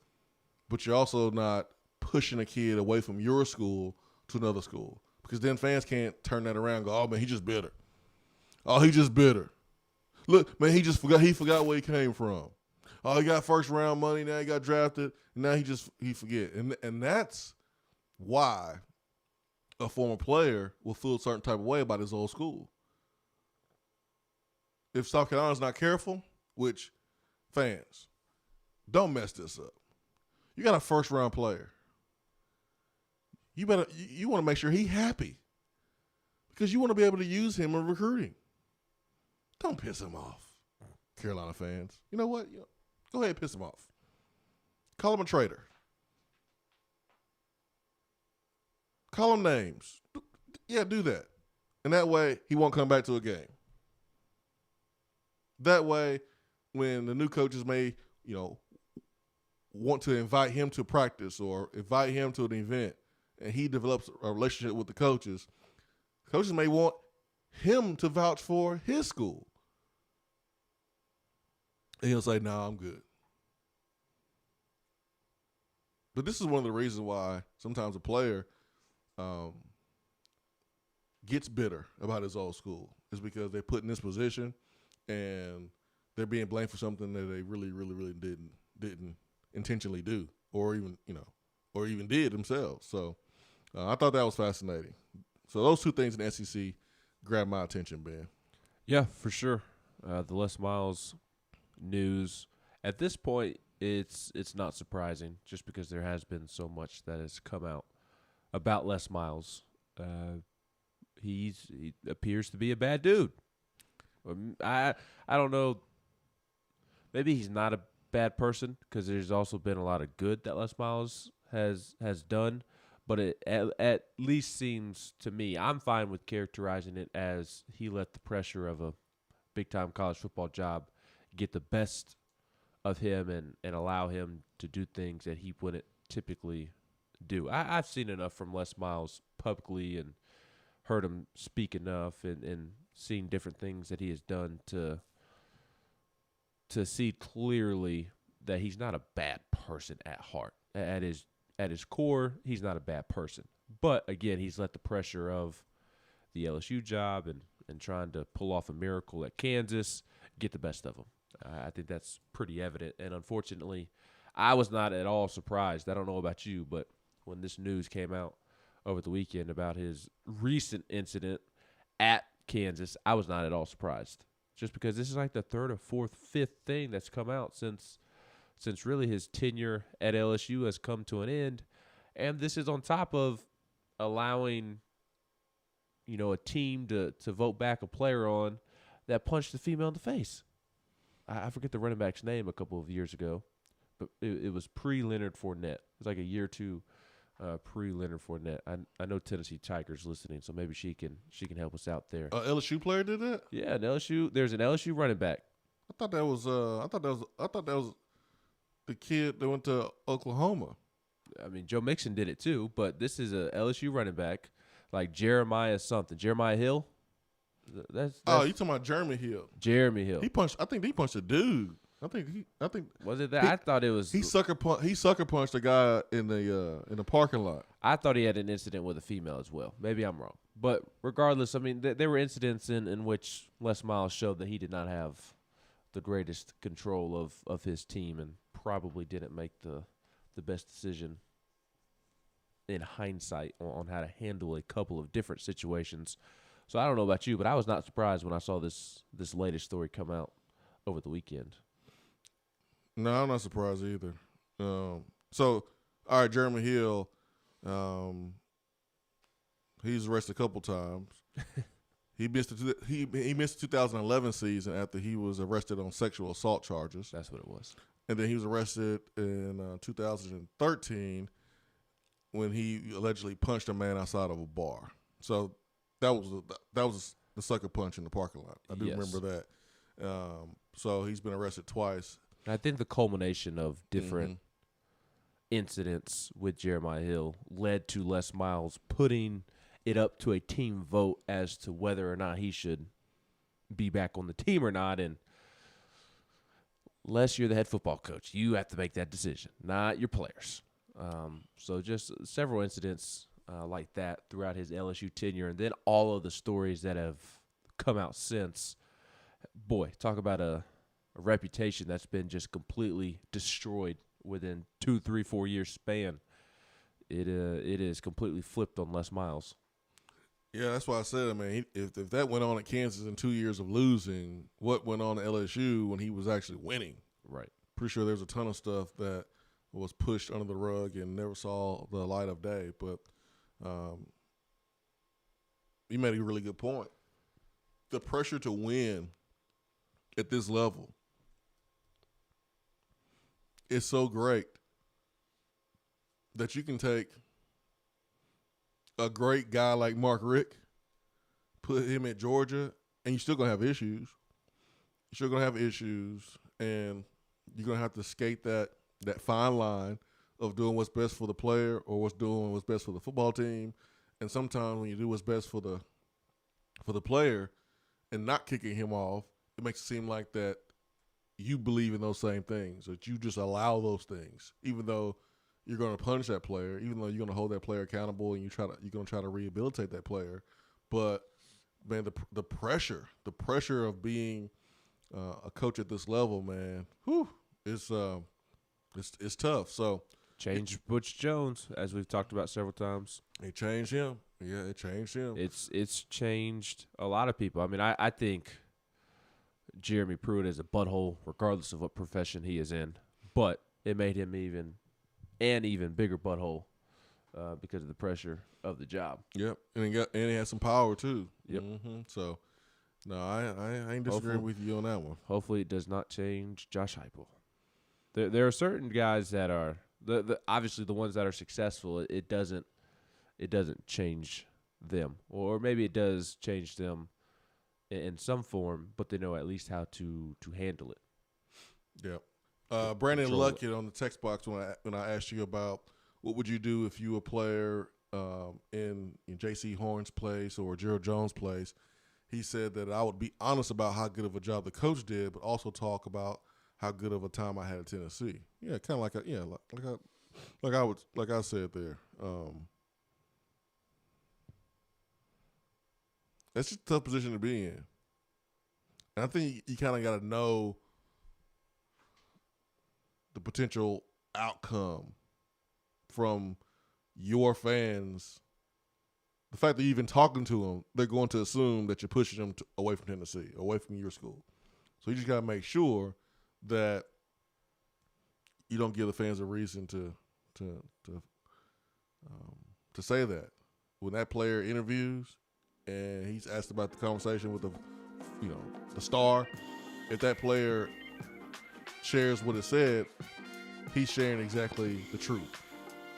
but you're also not pushing a kid away from your school to another school. Because then fans can't turn that around and go, oh, man, he just bitter. Oh, he just bitter. Look, man, he forgot where he came from. Oh, he got first round money, now he got drafted, and now he forget. And that's why a former player will feel a certain type of way about his old school. If South Carolina's not careful, which fans, don't mess this up. You got a first round player. You want to make sure he's happy because you want to be able to use him in recruiting. Don't piss him off, Carolina fans. You know what? Go ahead and piss him off. Call him a traitor. Call him names. Yeah, do that. And that way he won't come back to a game. That way, when the new coaches may, want to invite him to practice or invite him to an event, and he develops a relationship with the coaches may want him to vouch for his school. And he'll say, no, I'm good. But this is one of the reasons why sometimes a player gets bitter about his old school, is because they're put in this position and they're being blamed for something that they really, really, really didn't intentionally do, or even did themselves. So I thought that was fascinating. So those two things in the SEC grabbed my attention, Ben. Yeah, for sure. The Les Miles news at this point, it's not surprising, just because there has been so much that has come out about Les Miles. He appears to be a bad dude. I don't know. Maybe he's not a bad person, because there's also been a lot of good that Les Miles has done. But it at least seems to me, I'm fine with characterizing it as he let the pressure of a big-time college football job get the best of him and allow him to do things that he wouldn't typically do. I've seen enough from Les Miles publicly and heard him speak enough and seen different things that he has done to see clearly that he's not a bad person at heart. At his core, he's not a bad person. But, again, he's let the pressure of the LSU job and trying to pull off a miracle at Kansas get the best of him. I think that's pretty evident. And, unfortunately, I was not at all surprised. I don't know about you, but when this news came out over the weekend about his recent incident at Kansas, I was not at all surprised. Just because this is like the third or fourth, fifth thing that's come out since really his tenure at LSU has come to an end. And this is on top of allowing, a team to vote back a player on that punched the female in the face. I forget the running back's name a couple of years ago, but it was pre-Leonard Fournette. It was like a year or two pre-Leonard Fournette. I know Tennessee Tiger's listening, so maybe she can help us out there. LSU player did that? Yeah, there's an LSU running back. I thought that was the kid that went to Oklahoma. I mean, Joe Mixon did it too, but this is a LSU running back, like Jeremiah Hill. That's you talking about Jeremy Hill? Jeremy Hill. I think he punched a dude. I think was it that? I thought it was he sucker punched a guy in the parking lot. I thought he had an incident with a female as well. Maybe I'm wrong, but regardless, I mean, there were incidents in which Les Miles showed that he did not have the greatest control of his team and probably didn't make the best decision in hindsight on how to handle a couple of different situations. So I don't know about you, but I was not surprised when I saw this latest story come out over the weekend. No, I'm not surprised either. So, all right, Jeremy Hill, he's arrested a couple times. He missed the 2011 season after he was arrested on sexual assault charges. That's what it was. And then he was arrested in 2013 when he allegedly punched a man outside of a bar. So that was the sucker punch in the parking lot. I do remember that. So he's been arrested twice. I think the culmination of different incidents with Jeremiah Hill led to Les Miles putting it up to a team vote as to whether or not he should be back on the team or not. And Les, you're the head football coach. You have to make that decision, not your players. So just several incidents like that throughout his LSU tenure, and then all of the stories that have come out since. Boy, talk about a reputation that's been just completely destroyed within 2, 3, 4 years span. It is completely flipped on Les Miles. Yeah, that's why I said, I mean, if that went on at Kansas in 2 years of losing, what went on at LSU when he was actually winning? Right. Pretty sure there's a ton of stuff that was pushed under the rug and never saw the light of day. But you made a really good point. The pressure to win at this level is so great that you can take a great guy like Mark Richt, put him at Georgia, and you're still going to have issues. You're still going to have issues, and you're going to have to skate that fine line of doing what's best for the player or what's best for the football team. And sometimes when you do what's best for the player and not kicking him off, it makes it seem like that you believe in those same things, that you just allow those things, even though you're going to punish that player, even though you're going to hold that player accountable and you're going to try to rehabilitate that player. But man, the pressure of being a coach at this level, man, it's tough. So changed Butch Jones, as we've talked about several times. It changed him. Yeah, it changed him. It's changed a lot of people. I mean, I think Jeremy Pruitt is a butthole regardless of what profession he is in, but it made him even bigger butthole because of the pressure of the job. Yep, and he had some power too. Yep. So, no, I ain't disagreeing with you on that one. Hopefully, it does not change Josh Heupel. There are certain guys that are obviously the ones that are successful. It doesn't change them, or maybe it does change them in some form, but they know at least how to handle it. Yep. Brandon Luckett on the text box when I asked you about what would you do if you were a player in J.C. Horn's place or Gerald Jones' place, he said that I would be honest about how good of a job the coach did, but also talk about how good of a time I had at Tennessee. Yeah, kind of like I said there. That's just a tough position to be in. And I think you kind of got to know the potential outcome from your fans. The fact that you're even talking to them, they're going to assume that you're pushing them away from Tennessee, away from your school. So you just got to make sure that you don't give the fans a reason to say that. When that player interviews and he's asked about the conversation with the star, if that player shares what it said, he's sharing exactly the truth.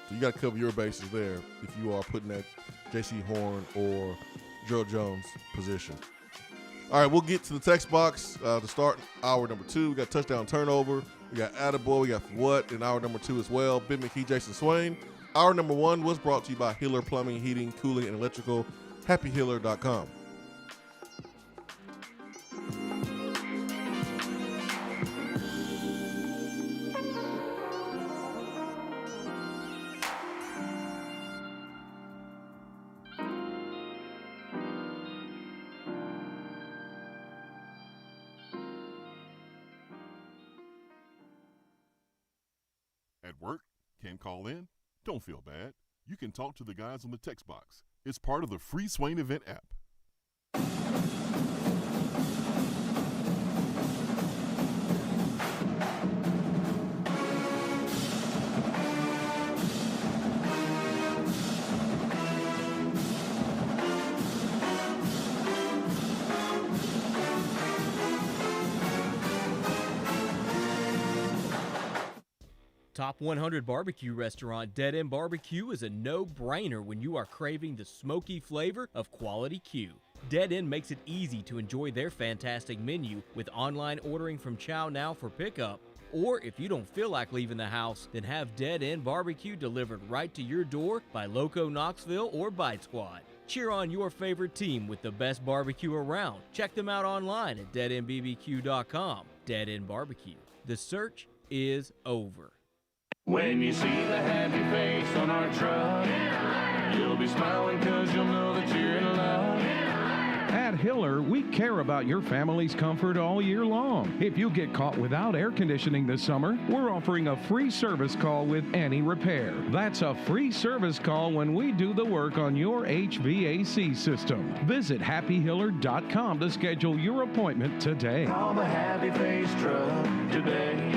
So you got to cover your bases there if you are putting that J.C. Horn or Gerald Jones position. All right, we'll get to the text box to start hour number 2. We got touchdown turnover. We got Attaboy. We got For What in hour number 2 as well. Ben McKee, Jason Swain. Hour number 1 was brought to you by Hiller Plumbing, Heating, Cooling, and Electrical. HappyHiller.com. At work? Can't call in? Don't feel bad. You can talk to the guys on the text box. It's part of the free Swain Event app. Top 100 barbecue restaurant Dead End Barbecue is a no-brainer when you are craving the smoky flavor of quality Q. Dead End makes it easy to enjoy their fantastic menu with online ordering from Chow Now for pickup. Or if you don't feel like leaving the house, then have Dead End Barbecue delivered right to your door by Loco Knoxville or Bite Squad. Cheer on your favorite team with the best barbecue around. Check them out online at deadendbbq.com. Dead End Barbecue. The search is over. When you see the happy face on our truck, you'll be smiling because you'll know that you're in love. At Hiller, we care about your family's comfort all year long. If you get caught without air conditioning this summer, we're offering a free service call with any repair. That's a free service call when we do the work on your HVAC system. Visit happyhiller.com to schedule your appointment today. Call the happy face truck today.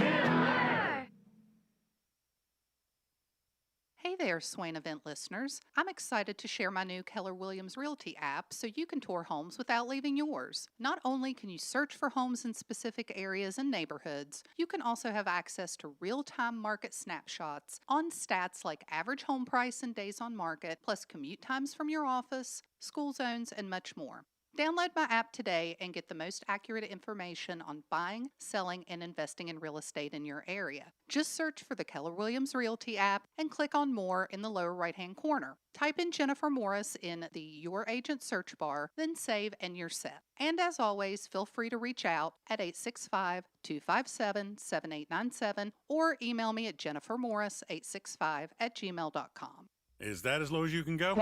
Hey there, Swain Event listeners. I'm excited to share my new Keller Williams Realty app so you can tour homes without leaving yours. Not only can you search for homes in specific areas and neighborhoods, you can also have access to real-time market snapshots on stats like average home price and days on market, plus commute times from your office, school zones, and much more. Download my app today and get the most accurate information on buying, selling, and investing in real estate in your area. Just search for the Keller Williams Realty app and click on More in the lower right-hand corner. Type in Jennifer Morris in the Your Agent search bar, then save and you're set. And as always, feel free to reach out at 865-257-7897 or email me at jennifermorris865@gmail.com. Is that as low as you can go?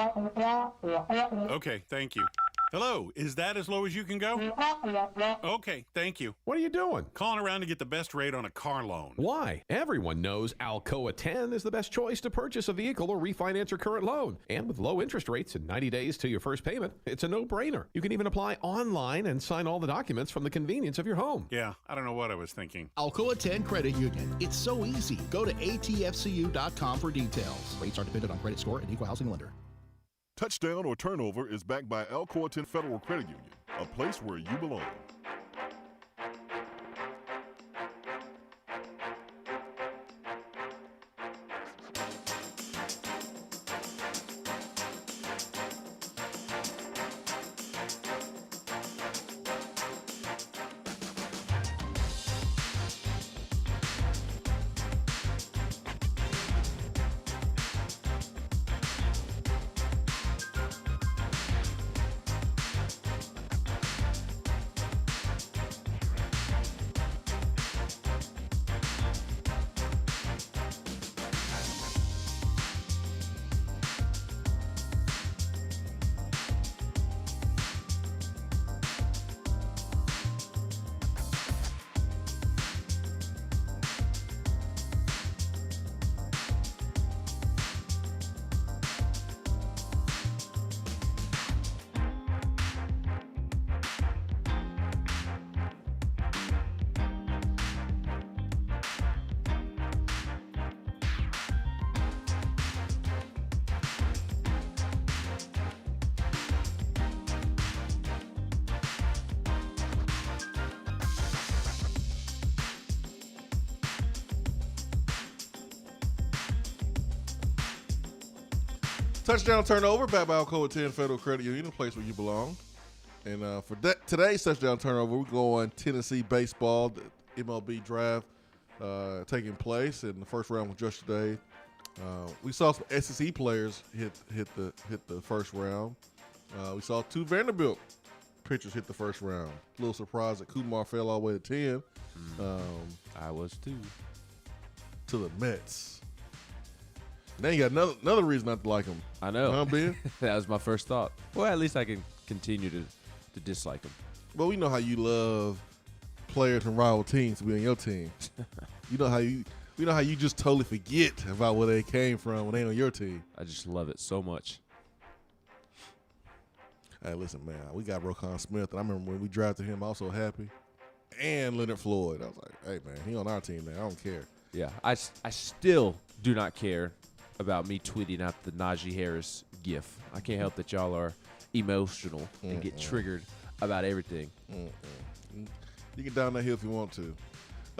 Okay, thank you. Hello, is that as low as you can go? Okay, thank you. What are you doing? Calling around to get the best rate on a car loan. Why? Everyone knows Alcoa 10 is the best choice to purchase a vehicle or refinance your current loan. And with low interest rates and 90 days to your first payment, it's a no-brainer. You can even apply online and sign all the documents from the convenience of your home. Yeah, I don't know what I was thinking. Alcoa 10 Credit Union. It's so easy. Go to atfcu.com for details. Rates are dependent on credit score and equal housing lender. Touchdown or turnover is backed by Alcoa 10 Federal Credit Union, a place where you belong. Touchdown turnover, back by Alcoa 10 Federal Credit Union, a place where you belong. And for today's touchdown turnover, we're going Tennessee baseball, the Mlb Draft taking place, and the first round was yesterday. We saw some SEC players hit the first round. We saw two Vanderbilt pitchers hit the first round. A little surprised that Kumar fell all the way to 10. I was too. To the Mets. Now you got another reason not to like him. I know. Huh, Ben? That was my first thought. Well, at least I can continue to dislike him. Well, we know how you love players from rival teams to be on your team. We You know how you just totally forget about where they came from when they on your team. I just love it so much. Hey, listen, man, we got Roquan Smith, and I remember when we drafted him, I was so happy. And Leonard Floyd. I was like, hey, man, he on our team now. I don't care. Yeah, I still do not care about me tweeting out the Najee Harris gif. I can't help that y'all are emotional and get triggered about everything. You get down that hill if you want to.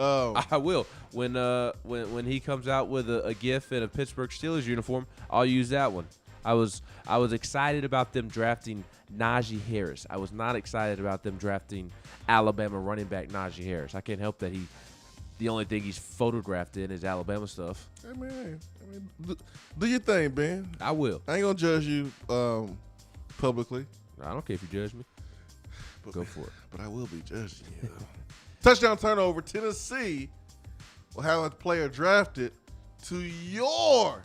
I will. When he comes out with a gif in a Pittsburgh Steelers uniform, I'll use that one. I was excited about them drafting Najee Harris. I was not excited about them drafting Alabama running back Najee Harris. I can't help that the only thing he's photographed in is Alabama stuff. Hey, man, do your thing, Ben. I will. I ain't going to judge you publicly. I don't care if you judge me. Go for it. But I will be judging you. Touchdown turnover. Tennessee will have a player drafted to your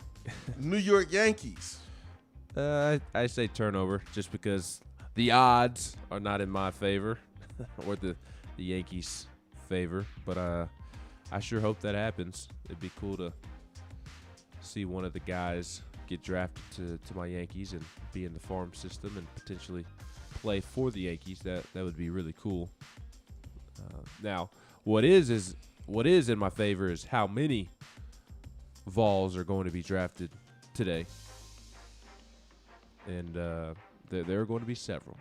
New York Yankees. I say turnover just because the odds are not in my favor or the Yankees' favor. But I sure hope that happens. It'd be cool to see one of the guys get drafted to my Yankees and be in the farm system and potentially play for the Yankees. That would be really cool. Now, what is in my favor is how many Vols are going to be drafted today. And there are going to be several.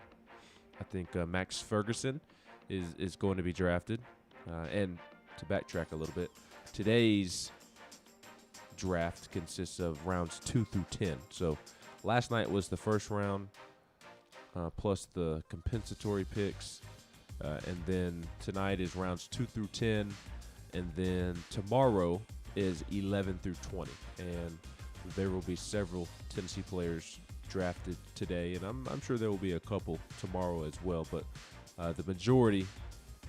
I think Max Ferguson is going to be drafted. And to backtrack a little bit, today's draft consists of rounds 2 through 10. So last night was the first round plus the compensatory picks. And then tonight is rounds 2 through 10. And then tomorrow is 11 through 20. And there will be several Tennessee players drafted today, and I'm sure there will be a couple tomorrow as well, but the majority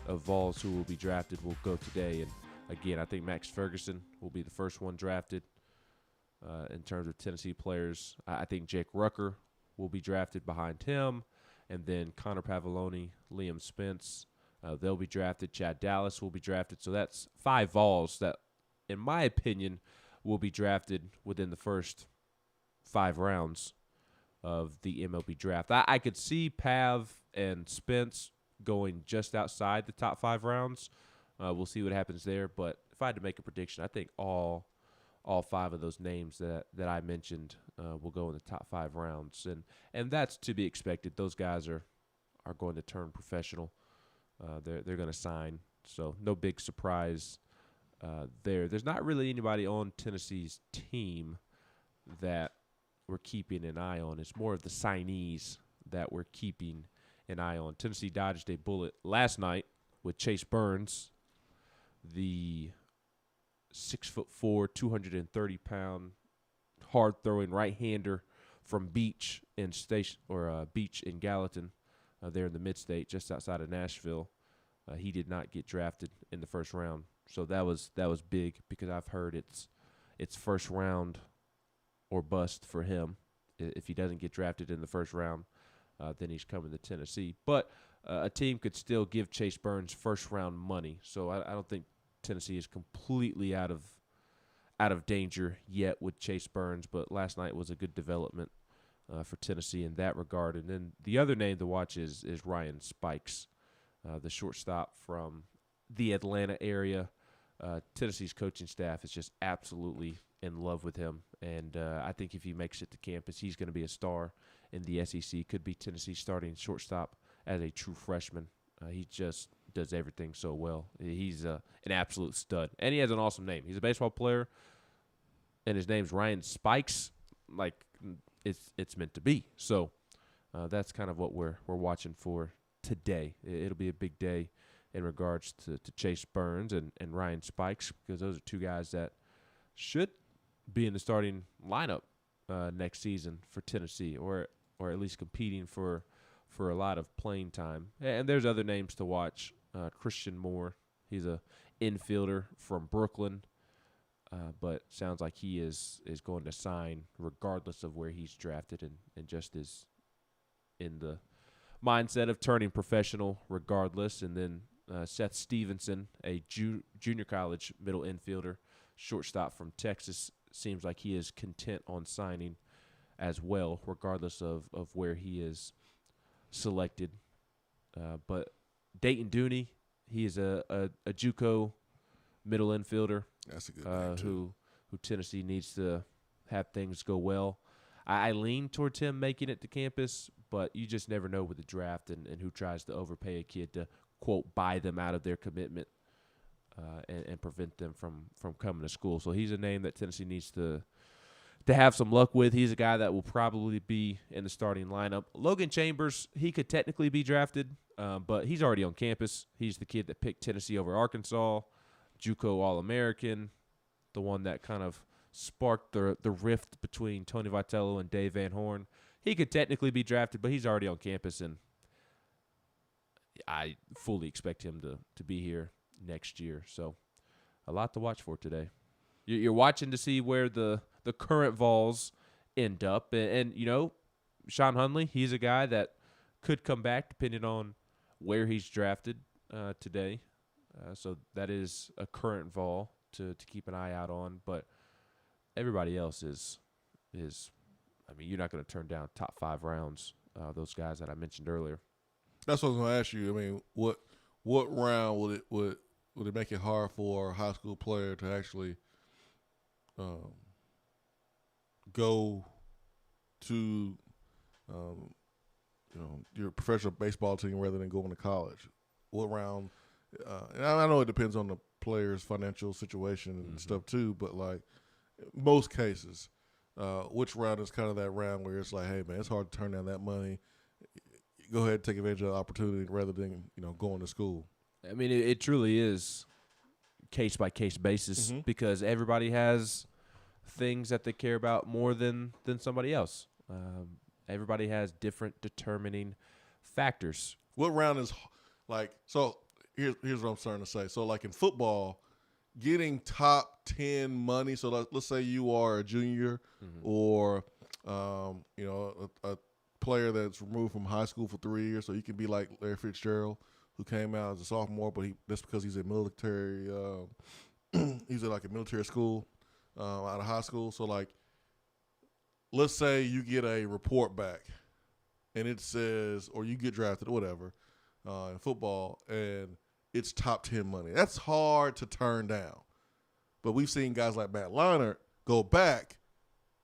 of Vols who will be drafted will go today. And again, I think Max Ferguson will be the first one drafted in terms of Tennessee players. I think Jake Rucker will be drafted behind him, and then Connor Pavoloni, Liam Spence, they'll be drafted. Chad Dallas will be drafted. So that's 5 Vols that, in my opinion, will be drafted within the first 5 rounds of the MLB draft. I could see Pav and Spence going just outside the top 5 rounds. We'll see what happens there. But if I had to make a prediction, I think all 5 of those names that I mentioned will go in the top 5 rounds. And that's to be expected. Those guys are going to turn professional. They're going to sign. So no big surprise there. There's not really anybody on Tennessee's team that we're keeping an eye on. It's more of the signees that we're keeping an eye on. Tennessee dodged a bullet last night with Chase Burns, the 6'4", 230-pound, hard-throwing right-hander from Beach in Gallatin, there in the Mid-State, just outside of Nashville. He did not get drafted in the first round, so that was big because I've heard it's first round or bust for him. If he doesn't get drafted in the first round, then he's coming to Tennessee. But a team could still give Chase Burns first-round money, so I don't think Tennessee is completely out of danger yet with Chase Burns. But last night was a good development for Tennessee in that regard. And then the other name to watch is Ryan Spikes, the shortstop from the Atlanta area. Tennessee's coaching staff is just absolutely in love with him, and I think if he makes it to campus, he's going to be a star in the SEC. Could be Tennessee's starting shortstop as a true freshman. He just does everything so well. He's an absolute stud, and he has an awesome name. He's a baseball player, and his name's Ryan Spikes. Like it's meant to be. So that's kind of what we're watching for today. It'll be a big day in regards to Chase Burns and Ryan Spikes, because those are 2 guys that should be in the starting lineup next season for Tennessee, or at least competing for a lot of playing time. And there's other names to watch. Christian Moore, he's a infielder from Brooklyn, but sounds like he is going to sign regardless of where he's drafted, and just is in the mindset of turning professional regardless. And then Seth Stevenson, a junior college middle infielder, shortstop from Texas, seems like he is content on signing as well, regardless of where he is selected. But Dayton Dooney, he is a JUCO middle infielder. That's a good name too. Who Tennessee needs to have things go well. I lean towards him making it to campus, but you just never know with the draft and who tries to overpay a kid to, quote, buy them out of their commitment and prevent them from coming to school. So he's a name that Tennessee needs to have some luck with. He's a guy that will probably be in the starting lineup. Logan Chambers, he could technically be drafted, but he's already on campus. He's the kid that picked Tennessee over Arkansas, JUCO All-American, the one that kind of sparked the rift between Tony Vitello and Dave Van Horn. He could technically be drafted, but he's already on campus, and I fully expect him to be here next year. So a lot to watch for today. You're watching to see where the current Vols end up. And, you know, Sean Hunley, he's a guy that could come back depending on where he's drafted today. So that is a current Vol to keep an eye out on. But everybody else is I mean, you're not going to turn down top 5 rounds, those guys that I mentioned earlier. That's what I was going to ask you. I mean, what round would it make it hard for a high school player to actually go to your professional baseball team rather than going to college? What round? And I know it depends on the player's financial situation and stuff too, but like most cases, which round is kind of that round where it's like, hey man, it's hard to turn down that money. Go ahead and take advantage of the opportunity rather than going to school. I mean, it truly is case-by-case basis because everybody has things that they care about more than somebody else. Everybody has different determining factors. What round is like – so here's what I'm starting to say. So like in football, getting top 10 money – so let's say you are a junior or a player that's removed from high school for 3 years, so you can be like Larry Fitzgerald, who came out as a sophomore, but that's because he's a military. He's at like a military school out of high school. So like, let's say you get a report back, and it says, or you get drafted or whatever in football, and it's top 10 money. That's hard to turn down. But we've seen guys like Matt Leinart go back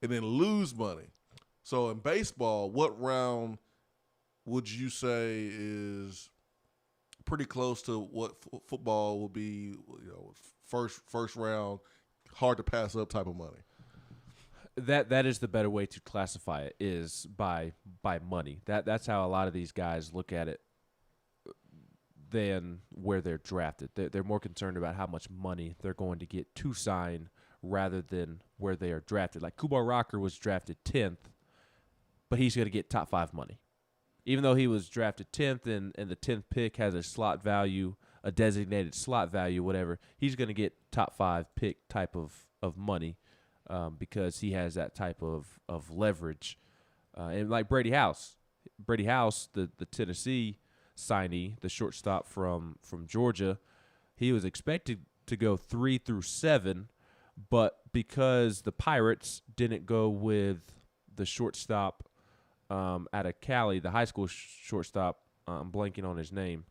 and then lose money. So in baseball, what round would you say is pretty close to what football will be, first round, hard to pass up type of money? That is the better way to classify it, is by money. That's how a lot of these guys look at it than where they're drafted. They're more concerned about how much money they're going to get to sign rather than where they are drafted. Like Kubar Rocker was drafted 10th, but he's going to get top 5 money. Even though he was drafted 10th and the 10th pick has a slot value, a designated slot value, whatever, he's going to get top 5 pick type of money because he has that type of leverage. And like Brady House, the Tennessee signee, the shortstop from Georgia, he was expected to go 3 through 7, but because the Pirates didn't go with the shortstop out of Cali, the high school shortstop, I'm blanking on his name.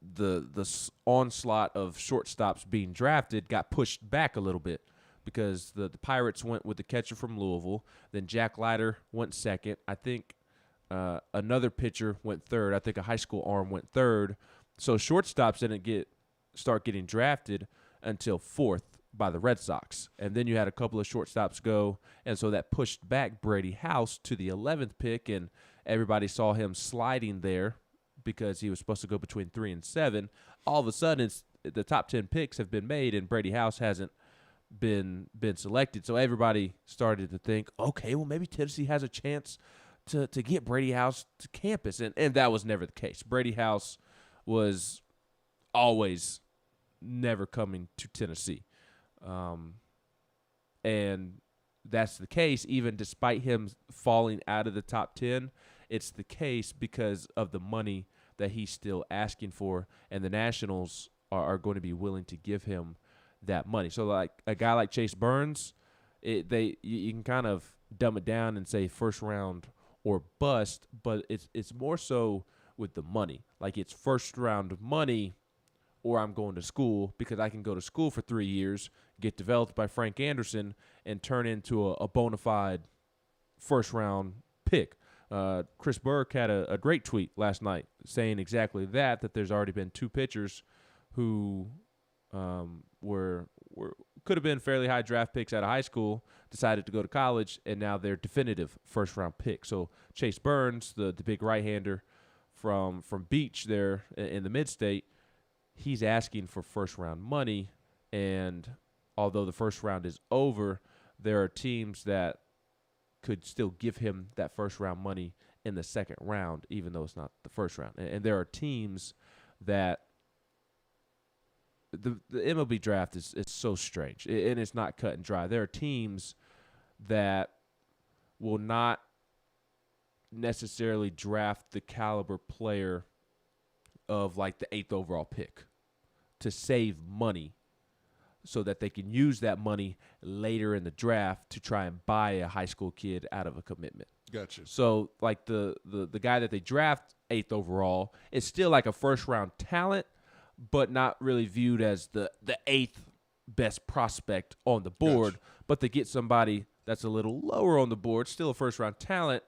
The onslaught of shortstops being drafted got pushed back a little bit because the Pirates went with the catcher from Louisville. Then Jack Leiter went second. I think another pitcher went third. I think a high school arm went third. So shortstops didn't start getting drafted until 4th by the Red Sox. And then you had a couple of shortstops go, and so that pushed back Brady House to the 11th pick, and everybody saw him sliding there because he was supposed to go between 3 and 7. All of a sudden, the top 10 picks have been made, and Brady House hasn't been selected. So everybody started to think, okay, well, maybe Tennessee has a chance to get Brady House to campus, and that was never the case. Brady House was always never coming to Tennessee. And that's the case even despite him falling out of the top 10. It's the case because of the money that he's still asking for, and the Nationals are going to be willing to give him that money. So like a guy like Chase Burns, you can kind of dumb it down and say first round or bust, but it's more so with the money. Like it's first round money, or I'm going to school, because I can go to school for 3 years, get developed by Frank Anderson, and turn into a bona fide first round pick. Chris Burke had a great tweet last night saying exactly that there's already been 2 pitchers who could have been fairly high draft picks out of high school, decided to go to college, and now they're definitive first-round picks. So Chase Burns, the big right-hander from Beach there in the mid-state, he's asking for first-round money, and although the first round is over, there are teams that could still give him that first-round money in the second round, even though it's not the first round. And there are teams that the MLB draft is so strange, and it's not cut and dry. There are teams that will not necessarily draft the caliber player of like the 8th overall pick to save money so that they can use that money later in the draft to try and buy a high school kid out of a commitment. Gotcha. So like the guy that they draft 8th overall is still like a first round talent, but not really viewed as the 8th best prospect on the board. Gotcha. But they get somebody that's a little lower on the board, still a first round talent,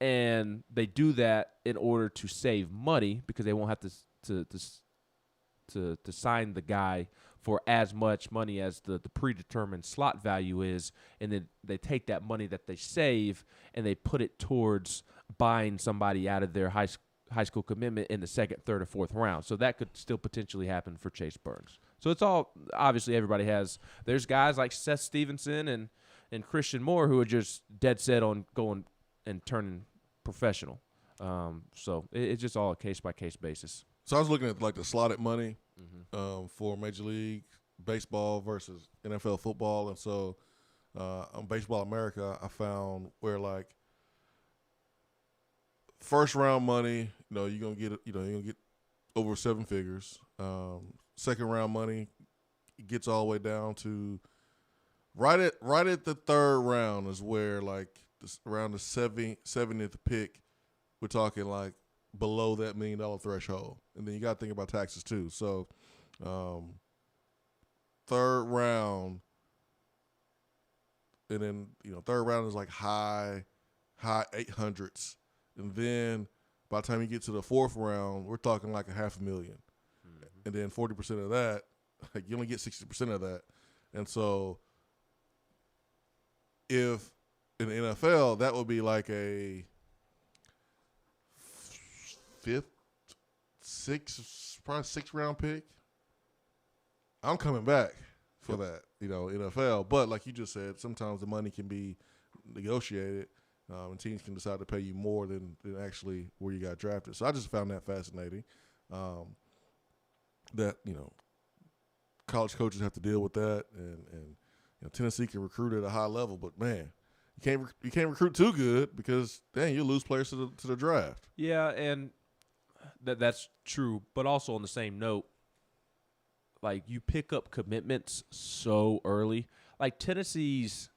and they do that in order to save money because they won't have to sign the guy for as much money as the predetermined slot value is, and then they take that money that they save and they put it towards buying somebody out of their high school commitment in the 2nd, 3rd, or 4th round. So that could still potentially happen for Chase Burns. So it's all, obviously everybody has, there's guys like Seth Stevenson and Christian Moore who are just dead set on going and turning professional. So it's just all a case-by-case basis. So I was looking at like the slotted money for Major League Baseball versus NFL football, and so on Baseball America, I found where like first round money, you're gonna get over 7 figures. Second round money gets all the way down to right at the 3rd round is where like around the 70th pick, we're talking like below that $1 million threshold. And then you got to think about taxes too. So 3rd round, and then 3rd round is like high 800s. And then by the time you get to the 4th round, we're talking like $500,000. And then 40% of that, like you only get 60% of that. And so if in the NFL, that would be like a 5th, 6th, probably 6th round pick. I'm coming back for that, NFL. But like you just said, sometimes the money can be negotiated, and teams can decide to pay you more than actually where you got drafted. So I just found that fascinating. That college coaches have to deal with that, and Tennessee can recruit at a high level, but man, you can't recruit too good because you lose players to the draft. Yeah, and that's true. But also on the same note, like you pick up commitments so early. Like Tennessee's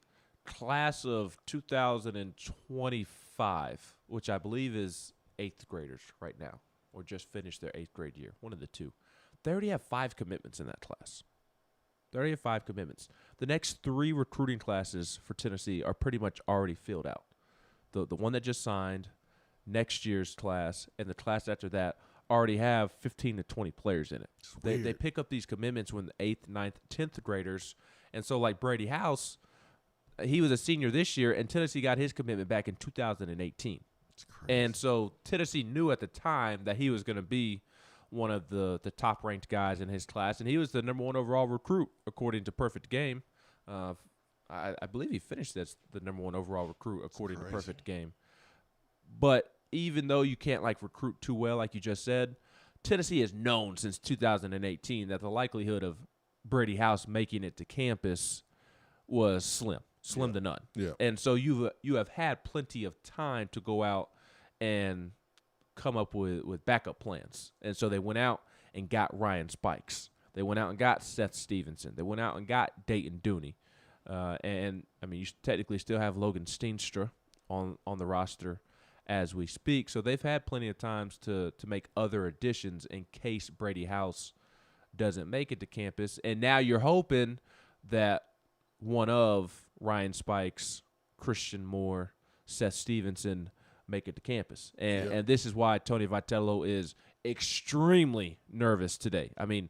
class of 2025, which I believe is 8th graders right now, or just finished their 8th grade year, one of the two. They already have 5 commitments in that class. They already have 5 commitments. The next 3 recruiting classes for Tennessee are pretty much already filled out. The one that just signed, next year's class, and the class after that already have 15 to 20 players in it. They pick up these commitments when the 8th, 9th, 10th graders. And so like Brady House, he was a senior this year, and Tennessee got his commitment back in 2018. That's crazy. And so Tennessee knew at the time that he was going to be one of the top-ranked guys in his class, and he was the number 1 overall recruit, according to Perfect Game. I believe he finished as the number 1 overall recruit, according to Perfect Game. But even though you can't, like, recruit too well, like you just said, Tennessee has known since 2018 that the likelihood of Brady House making it to campus was slim to none. Yeah. And so you have had plenty of time to go out and come up with backup plans. And so they went out and got Ryan Spikes. They went out and got Seth Stevenson. They went out and got Dayton Dooney. And I mean, you technically still have Logan Steenstra on the roster as we speak. So they've had plenty of times to make other additions in case Brady House doesn't make it to campus. And now you're hoping that one of Ryan Spikes, Christian Moore, Seth Stevenson make it to campus. And this is why Tony Vitello is extremely nervous today. I mean,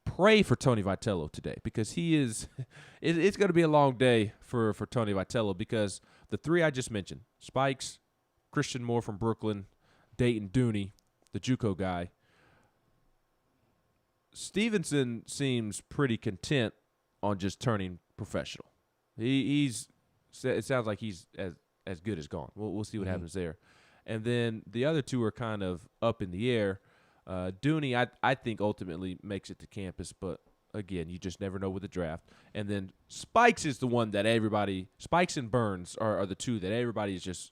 pray for Tony Vitello today because he is – it's going to be a long day for Tony Vitello because the three I just mentioned, Spikes, Christian Moore from Brooklyn, Dayton Dooney, the JUCO guy, Stevenson seems pretty content on just turning professional. It sounds like he's as good as gone. We'll see what happens there. And then the other two are kind of up in the air. Dooney, I think, ultimately makes it to campus, but, again, you just never know with the draft. And then Spikes is the one that Spikes and Burns are the two that everybody is just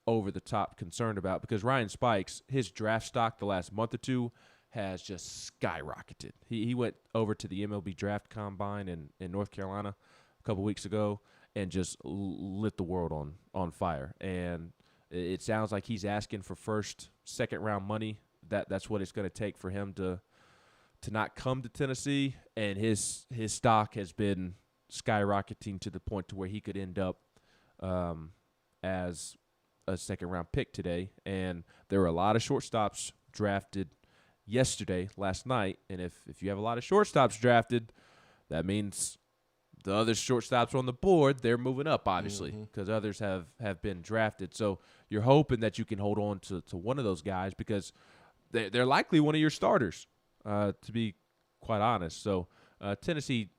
over the top concerned about because Ryan Spikes, his draft stock the last month or two has just skyrocketed. He went over to the Mlb Draft Combine in North Carolina a couple weeks ago and just lit the world on fire. And it sounds like he's asking for first, second-round money. That's what it's going to take for him to not come to Tennessee. And his stock has been skyrocketing to the point to where he could end up as a second-round pick today. And there were a lot of shortstops drafted last night. And if you have a lot of shortstops drafted, that means the other shortstops on the board, they're moving up, obviously, because others have been drafted. So you're hoping that you can hold on to one of those guys because they're likely one of your starters, to be quite honest. So Tennessee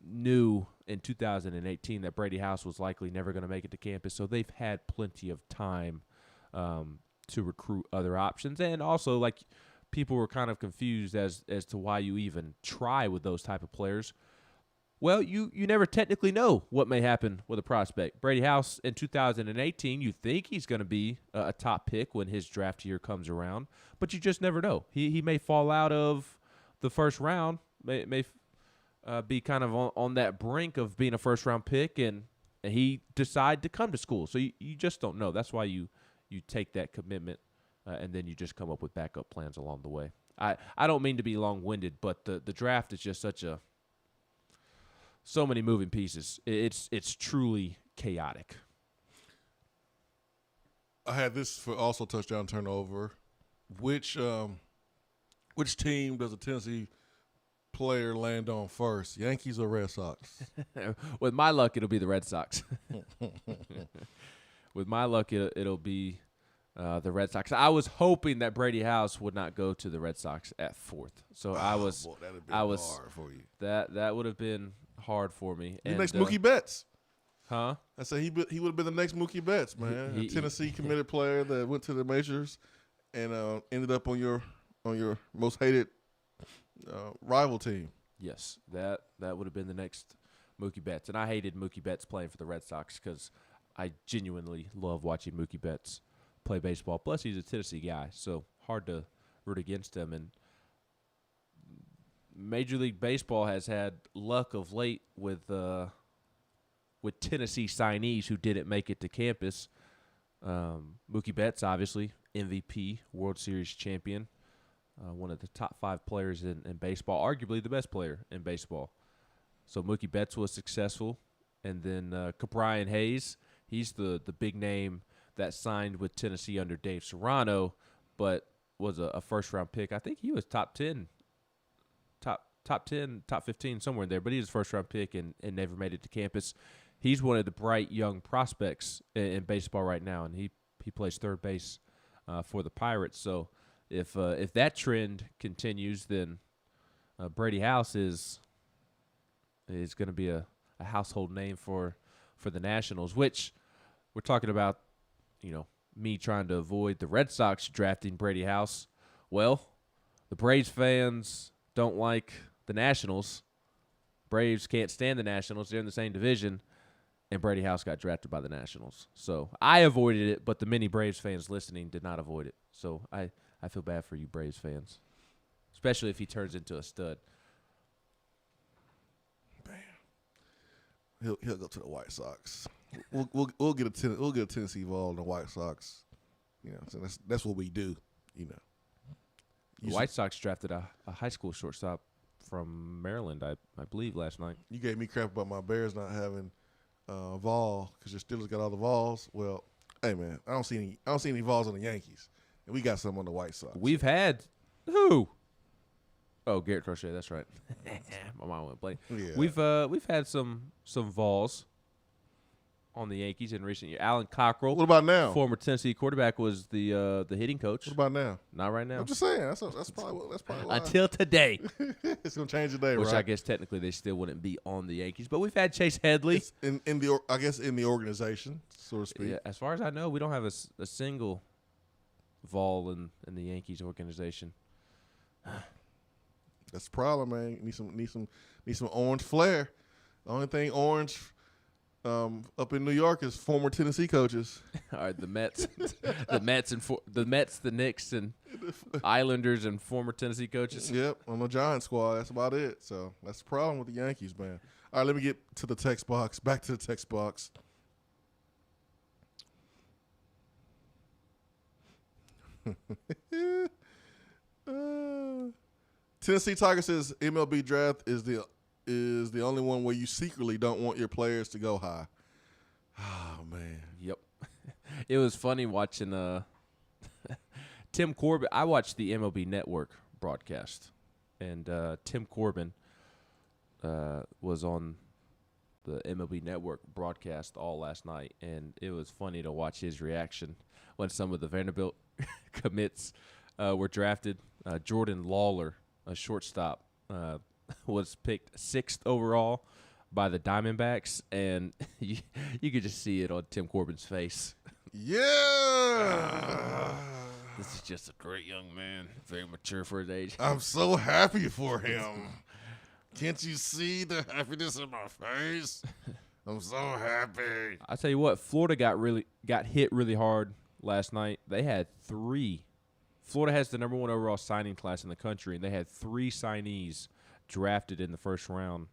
knew in 2018 that Brady House was likely never going to make it to campus, so they've had plenty of time to recruit other options. And also, like, people were kind of confused as to why you even try with those type of players. Well, you never technically know what may happen with a prospect. Brady House in 2018, you think he's going to be a top pick when his draft year comes around, but you just never know. He may fall out of the first round, may be kind of on that brink of being a first-round pick, and he decide to come to school. So you just don't know. That's why you take that commitment, and then you just come up with backup plans along the way. I don't mean to be long-winded, but the draft is just so many moving pieces. It's truly chaotic. I had this for also touchdown turnover. Which team does a Tennessee player land on first, Yankees or Red Sox? With my luck, it'll be the Red Sox. With my luck, it'll be the Red Sox. I was hoping that Brady House would not go to the Red Sox at fourth. So boy, that'd been hard for you. That would have been hard for me. The next Mookie Betts. Huh? I said he would have been the next Mookie Betts, man. A Tennessee committed player that went to the majors and ended up on your most hated rival team. Yes, that would have been the next Mookie Betts. And I hated Mookie Betts playing for the Red Sox because I genuinely love watching Mookie Betts play baseball. Plus, he's a Tennessee guy, so hard to root against him. And Major League Baseball has had luck of late with Tennessee signees who didn't make it to campus. Mookie Betts, obviously, MVP, World Series champion, one of the top 5 players in baseball, arguably the best player in baseball. So Mookie Betts was successful. And then Cabrian Hayes, he's the big name that signed with Tennessee under Dave Serrano, but was a first-round pick. I think he was top 10, top 15, somewhere in there, but he was a first-round pick and never made it to campus. He's one of the bright young prospects in baseball right now, and he plays third base for the Pirates. So if that trend continues, then Brady House is going to be a household name for the Nationals, which we're talking about, me trying to avoid the Red Sox drafting Brady House. Well, the Braves fans don't like the Nationals. Braves can't stand the Nationals. They're in the same division, and Brady House got drafted by the Nationals. So I avoided it, but the many Braves fans listening did not avoid it. So I feel bad for you Braves fans, especially if he turns into a stud. He'll go to the White Sox. We'll get a Tennessee Vol in the White Sox. You know, so that's what we do. You know, The White Sox drafted a high school shortstop from Maryland, I believe, last night. You gave me crap about my Bears not having Vol because your Steelers got all the Vols. Well, hey man, I don't see any Vols on the Yankees, and we got some on the White Sox. We've had who? Oh, Garrett Crochet. That's right. My mom went play. Yeah. We've had some Vols on the Yankees in recent years. Alan Cockrell. What about now? Former Tennessee quarterback was the hitting coach. What about now? Not right now. I'm just saying that's probably why. Until today. It's gonna change today, Which right? I guess technically they still wouldn't be on the Yankees, but we've had Chase Headley. It's in the organization, so to speak. Yeah, as far as I know, we don't have a single Vol in the Yankees organization. That's the problem, man. Need some orange flair. The only thing orange up in New York is former Tennessee coaches. All right, the Mets, the Knicks, and Islanders, and former Tennessee coaches. Yep, on the Giant squad. That's about it. So that's the problem with the Yankees, man. All right, let me get to the text box. Back to the text box. Tennessee Tiger says MLB Draft is the only one where you secretly don't want your players to go high. Oh man. Yep. It was funny watching Tim Corbin. I watched the MLB Network broadcast, and Tim Corbin was on the MLB Network broadcast all last night, and it was funny to watch his reaction when some of the Vanderbilt commits were drafted. Jordan Lawler, a shortstop, was picked 6th overall by the Diamondbacks, and you could just see it on Tim Corbin's face. Yeah. This is just a great young man, very mature for his age. I'm so happy for him. Can't you see the happiness in my face? I'm so happy. I tell you what, Florida got hit really hard last night. They had 3. Florida has the number 1 overall signing class in the country, and they had 3 signees drafted in the first round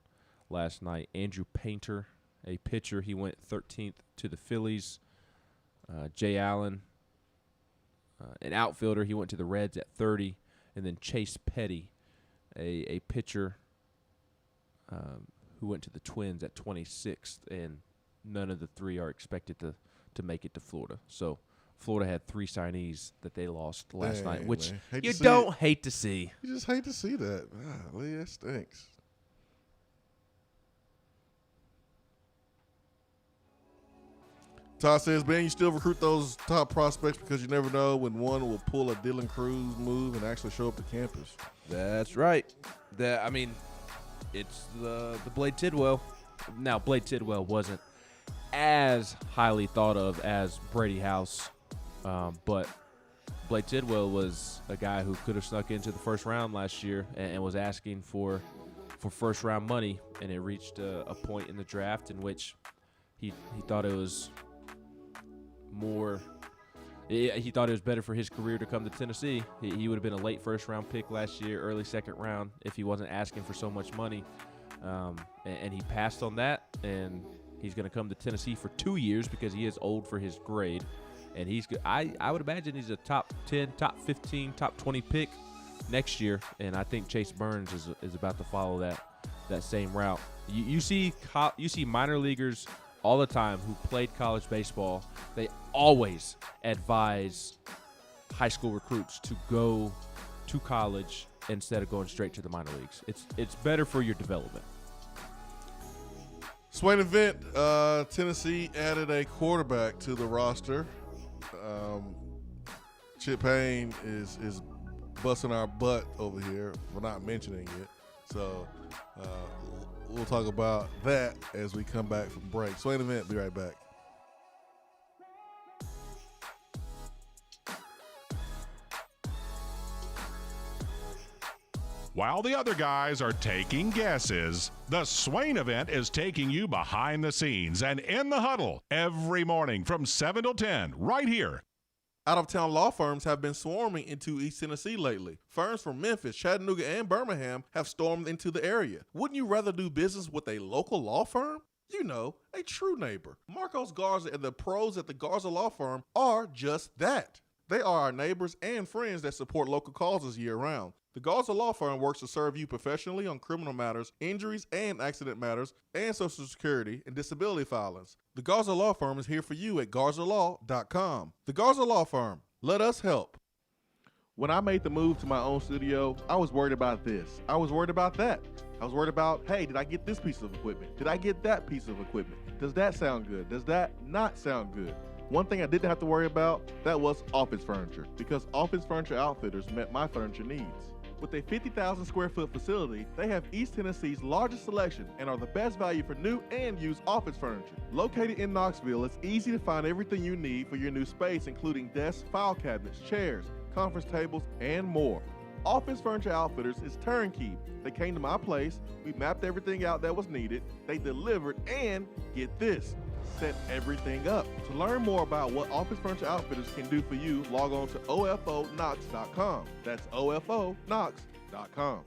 last night. Andrew Painter, a pitcher, he went 13th to the Phillies. Jay Allen, an outfielder, he went to the Reds at 30. And then Chase Petty, a pitcher who went to the Twins at 26th. And none of the 3 are expected to make it to Florida. So Florida had 3 signees that they lost last night, which you don't hate to see. You just hate to see that. Golly, that stinks. Todd says, Ben, you still recruit those top prospects because you never know when one will pull a Dylan Cruz move and actually show up to campus. That's right. It's the Blade Tidwell. Now, Blade Tidwell wasn't as highly thought of as Brady House, but Blade Tidwell was a guy who could have snuck into the first round last year and was asking for first round money, and it reached a point in the draft in which he thought it was more. He thought it was better for his career to come to Tennessee. He would have been a late first-round pick last year, early second round, if he wasn't asking for so much money. And he passed on that, and he's going to come to Tennessee for 2 years because he is old for his grade. And he's good. I would imagine he's a top 10, top 15, top 20 pick next year. And I think Chase Burns is about to follow that same route. You see minor leaguers all the time who played college baseball. They always advise high school recruits to go to college instead of going straight to the minor leagues. It's better for your development. Swain Event, Tennessee added a quarterback to the roster. Chip Payne is busting our butt over here for not mentioning it. So we'll talk about that as we come back from break. Swain Event, be right back. While the other guys are taking guesses, the Swain Event is taking you behind the scenes and in the huddle every morning from 7 till 10 right here. Out-of-town law firms have been swarming into East Tennessee lately. Firms from Memphis, Chattanooga, and Birmingham have stormed into the area. Wouldn't you rather do business with a local law firm? You know, a true neighbor. Marcos Garza and the pros at the Garza Law Firm are just that. They are our neighbors and friends that support local causes year-round. The Garza Law Firm works to serve you professionally on criminal matters, injuries and accident matters, and Social Security and disability filings. The Garza Law Firm is here for you at garzalaw.com. The Garza Law Firm. Let us help. When I made the move to my own studio, I was worried about this. I was worried about that. I was worried about, hey, did I get this piece of equipment? Did I get that piece of equipment? Does that sound good? Does that not sound good? One thing I didn't have to worry about, that was office furniture, because Office Furniture Outfitters met my furniture needs. With a 50,000 square foot facility, they have East Tennessee's largest selection and are the best value for new and used office furniture. Located in Knoxville, it's easy to find everything you need for your new space, including desks, file cabinets, chairs, conference tables, and more. Office Furniture Outfitters is turnkey. They came to my place, we mapped everything out that was needed, they delivered, and get this, set everything up. To learn more about what Office Furniture Outfitters can do for you, log on to ofonox.com. That's ofonox.com.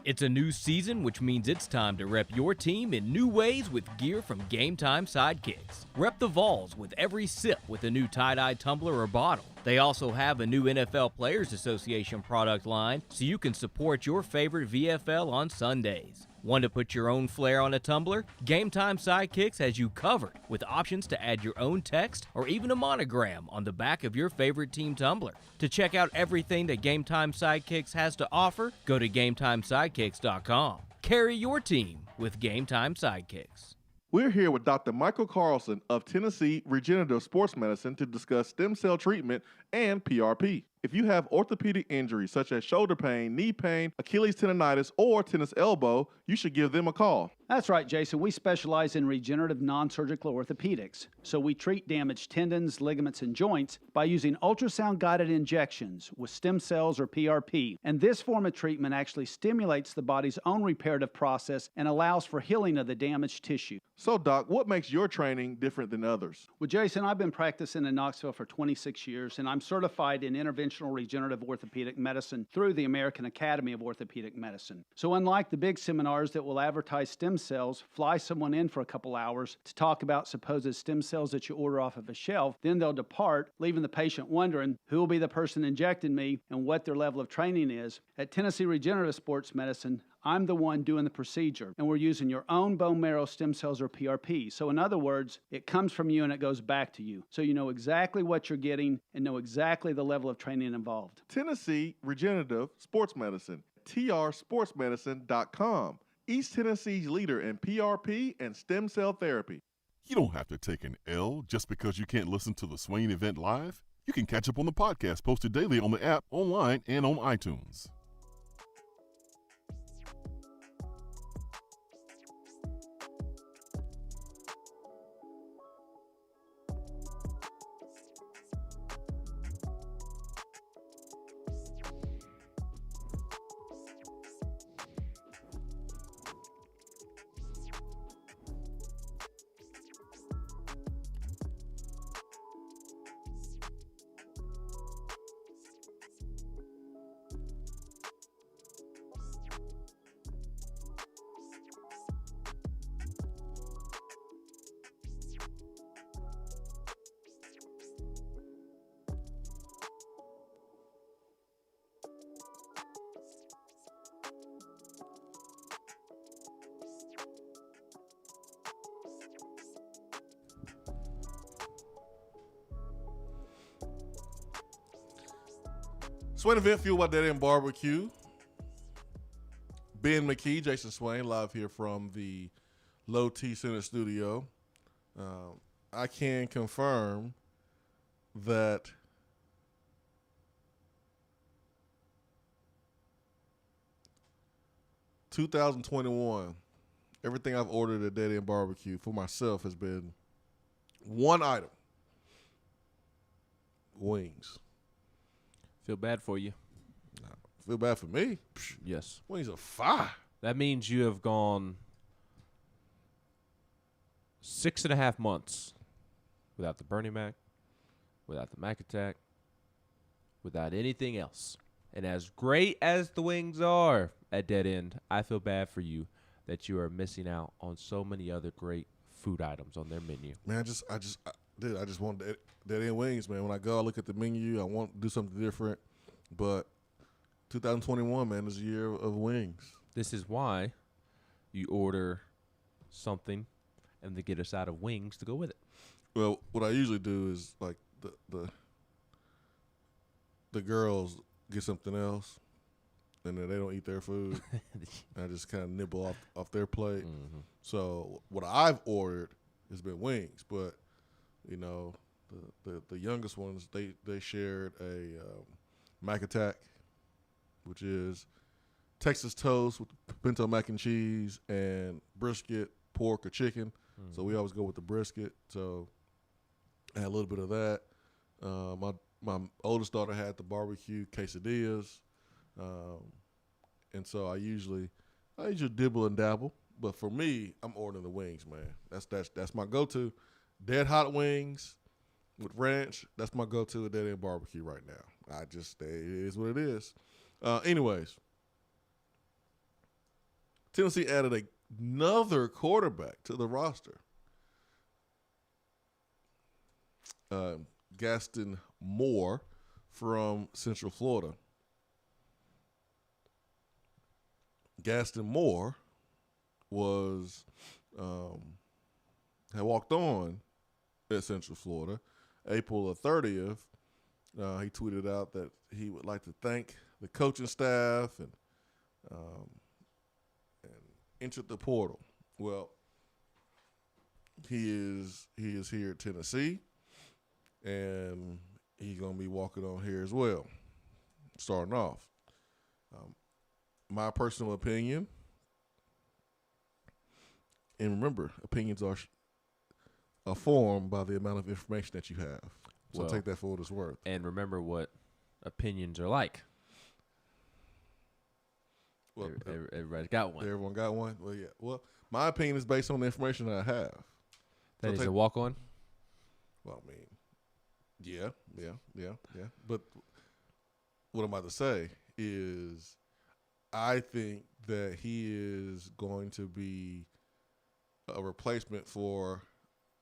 It's a new season, which means it's time to rep your team in new ways with gear from Game Time Sidekicks. Rep the Vols with every sip with a new tie-dye tumbler or bottle. They also have a new NFL Players Association product line, so you can support your favorite VFL on Sundays. Want to put your own flair on a tumbler? Game Time Sidekicks has you covered with options to add your own text or even a monogram on the back of your favorite team tumbler. To check out everything that Game Time Sidekicks has to offer, go to GameTimeSidekicks.com. Carry your team with Game Time Sidekicks. We're here with Dr. Michael Carlson of Tennessee Regenerative Sports Medicine to discuss stem cell treatment and PRP. If you have orthopedic injuries such as shoulder pain, knee pain, Achilles tendonitis, or tennis elbow, you should give them a call. That's right, Jason. We specialize in regenerative non-surgical orthopedics. So we treat damaged tendons, ligaments, and joints by using ultrasound-guided injections with stem cells or PRP. And this form of treatment actually stimulates the body's own reparative process and allows for healing of the damaged tissue. So, Doc, what makes your training different than others? Well, Jason, I've been practicing in Knoxville for 26 years, and I'm certified in interventional regenerative orthopedic medicine through the American Academy of Orthopedic Medicine. So unlike the big seminars that will advertise stem cells, fly someone in for a couple hours to talk about supposed stem cells that you order off of a shelf, then they'll depart, leaving the patient wondering who will be the person injecting me and what their level of training is. At Tennessee Regenerative Sports Medicine, I'm the one doing the procedure, and we're using your own bone marrow stem cells or PRP. So in other words, it comes from you and it goes back to you. So you know exactly what you're getting and know exactly the level of training involved. Tennessee Regenerative Sports Medicine, trsportsmedicine.com. East Tennessee's leader in PRP and stem cell therapy. You don't have to take an L just because you can't listen to the Swain Event live. You can catch up on the podcast posted daily on the app, online, and on iTunes. Swain Event fueled by Dead End Barbecue. Ben McKee, Jason Swain, live here from the Low T Center studio. I can confirm that (2021), everything I've ordered at Dead End Barbecue for myself has been one item: wings. Feel bad for you. No, feel bad for me? Psh, yes. Wings are fire. That means you have gone 6.5 months without the Bernie Mac, without the Mac Attack, without anything else. And as great as the wings are at Dead End, I feel bad for you. that you are missing out on so many other great food items on their menu. Man, I just want dead end wings, man. When I go, I look at the menu. I want to do something different. But 2021, man, is a year of wings. This is why you order something and they get a side of wings to go with it. Well, what I usually do is like the girls get something else, and then they don't eat their food. I just kind of nibble off their plate. Mm-hmm. So what I've ordered has been wings, but the youngest ones they shared a Mac Attack, which is Texas toast with pinto mac and cheese and brisket, pork or chicken. Mm-hmm. So we always go with the brisket. So I had a little bit of that. My oldest daughter had the barbecue quesadillas, and so I usually dibble and dabble. But for me, I'm ordering the wings, man. That's my go-to. Dead hot wings with ranch. That's my go-to at Dead End Barbecue right now. It is what it is. Anyways, Tennessee added another quarterback to the roster. Gaston Moore from Central Florida. Gaston Moore had walked on at Central Florida. April 30th, he tweeted out that he would like to thank the coaching staff and entered the portal. Well, he is here at Tennessee, and he's going to be walking on here as well, starting off. My personal opinion, and remember, opinions are formed by the amount of information that you have. So take that for what it's worth. And remember what opinions are like. Well, everybody's got one. Everyone got one? Well, yeah. Well, my opinion is based on the information that I have. That is a walk-on? Well, I mean, yeah. But what I'm about to say is I think that he is going to be a replacement for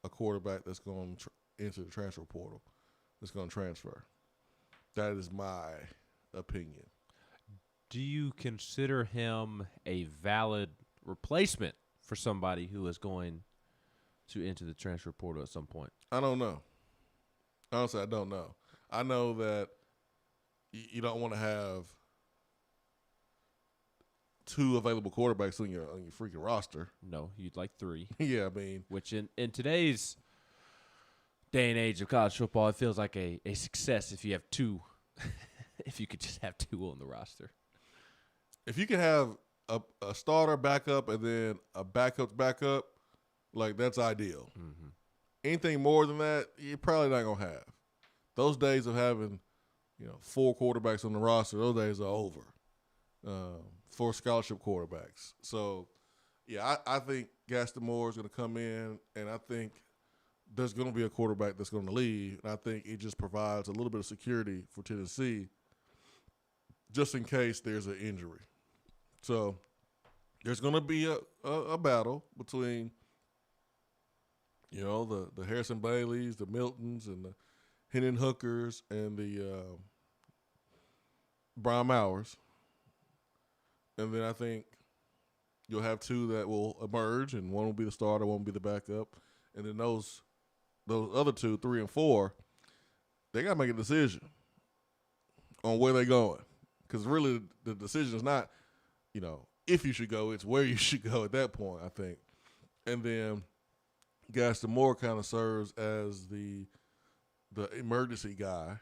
a quarterback that's going into the transfer portal, that's going to transfer. That is my opinion. Do you consider him a valid replacement for somebody who is going to enter the transfer portal at some point? I don't know. Honestly, I don't know. I know that you don't want to have two available quarterbacks on your freaking roster. No, you'd like three. Yeah, I mean. Which in today's day and age of college football, it feels like a success if you have two. If you could just have two on the roster. If you can have a starter backup and then a backup's backup, like that's ideal. Mm-hmm. Anything more than that, you're probably not going to have. Those days of having, four quarterbacks on the roster, those days are over. For scholarship quarterbacks. So, yeah, I think Gaston Moore is going to come in, and I think there's going to be a quarterback that's going to leave, and I think it just provides a little bit of security for Tennessee just in case there's an injury. So, there's going to be a battle between, the Harrison Baileys, the Miltons, and the Hendon Hookers, and the Brian Mowers. And then I think you'll have two that will emerge, and one will be the starter, one will be the backup. And then those other two, 3 and 4, they got to make a decision on where they're going. Because really the decision is not, if you should go, it's where you should go at that point, I think. And then Gaston Moore kind of serves as the emergency guy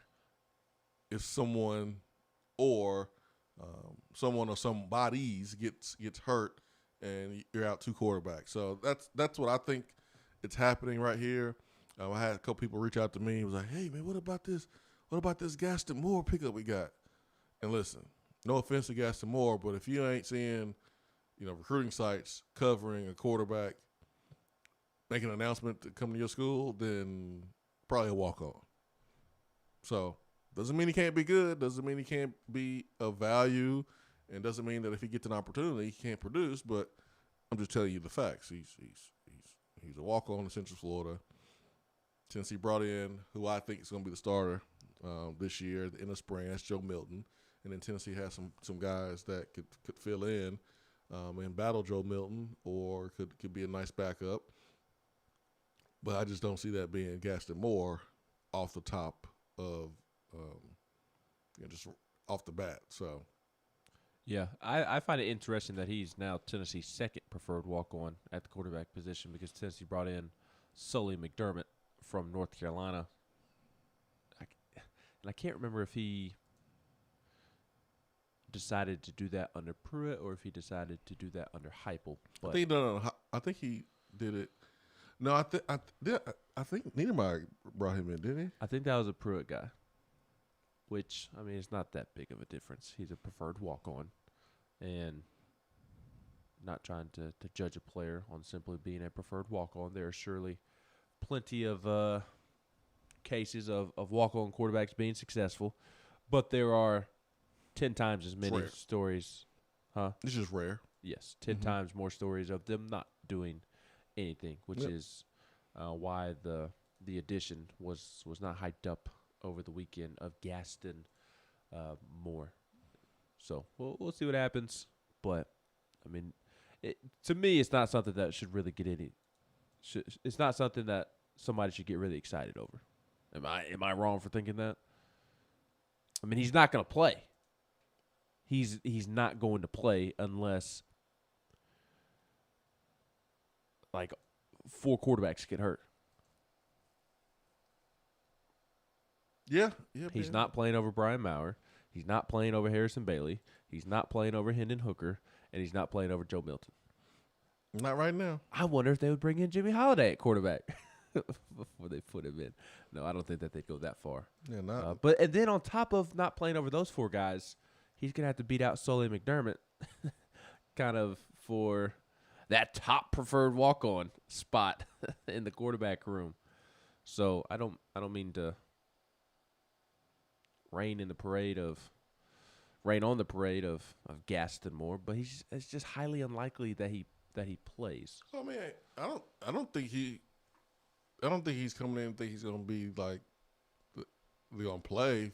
if someone or somebody's gets hurt and you're out two quarterbacks. So that's what I think it's happening right here. I had a couple people reach out to me. It was like, hey, man, what about this Gaston Moore pickup we got? And listen, no offense to Gaston Moore, but if you ain't seeing, recruiting sites covering a quarterback making an announcement to come to your school, then probably a walk-on. So doesn't mean he can't be good, doesn't mean he can't be of value, and doesn't mean that if he gets an opportunity, he can't produce. But I'm just telling you the facts. He's a walk-on in Central Florida. Tennessee brought in who I think is going to be the starter this year in the spring. That's Joe Milton. And then Tennessee has some guys that could fill in and battle Joe Milton or could be a nice backup. But I just don't see that being Gaston Moore off the top of just off the bat. So, yeah, I find it interesting that he's now Tennessee's second preferred walk-on at the quarterback position because Tennessee brought in Sully McDermott from North Carolina. And I can't remember if he decided to do that under Pruitt or if he decided to do that under Heupel. But I think he did it. No, I think Niedermeyer brought him in, didn't he? I think that was a Pruitt guy, which, I mean, it's not that big of a difference. He's a preferred walk-on and not trying to judge a player on simply being a preferred walk-on. There are surely plenty of cases of walk-on quarterbacks being successful, but there are 10 times as many stories. Huh? It's just rare. Yes, 10 times more stories of them not doing anything, which is why the addition was not hyped up over the weekend of Gaston Moore. So we'll see what happens. But, I mean, to me, it's not something that should really get any. It's not something that somebody should get really excited over. Am I wrong for thinking that? I mean, he's not going to play. He's not going to play unless like 4 quarterbacks get hurt. Yeah. He's not playing over Brian Maurer. He's not playing over Harrison Bailey. He's not playing over Hendon Hooker, and he's not playing over Joe Milton. Not right now. I wonder if they would bring in Jimmy Holiday at quarterback before they put him in. No, I don't think that they'd go that far. Yeah, not. And then on top of not playing over those 4 guys, he's gonna have to beat out Sully McDermott, kind of for that top preferred walk-on spot in the quarterback room. So I don't mean to rain on the parade of Gaston Moore, but it's just highly unlikely that he plays. I mean, I don't think he's coming in and think he's going to be like they're going to play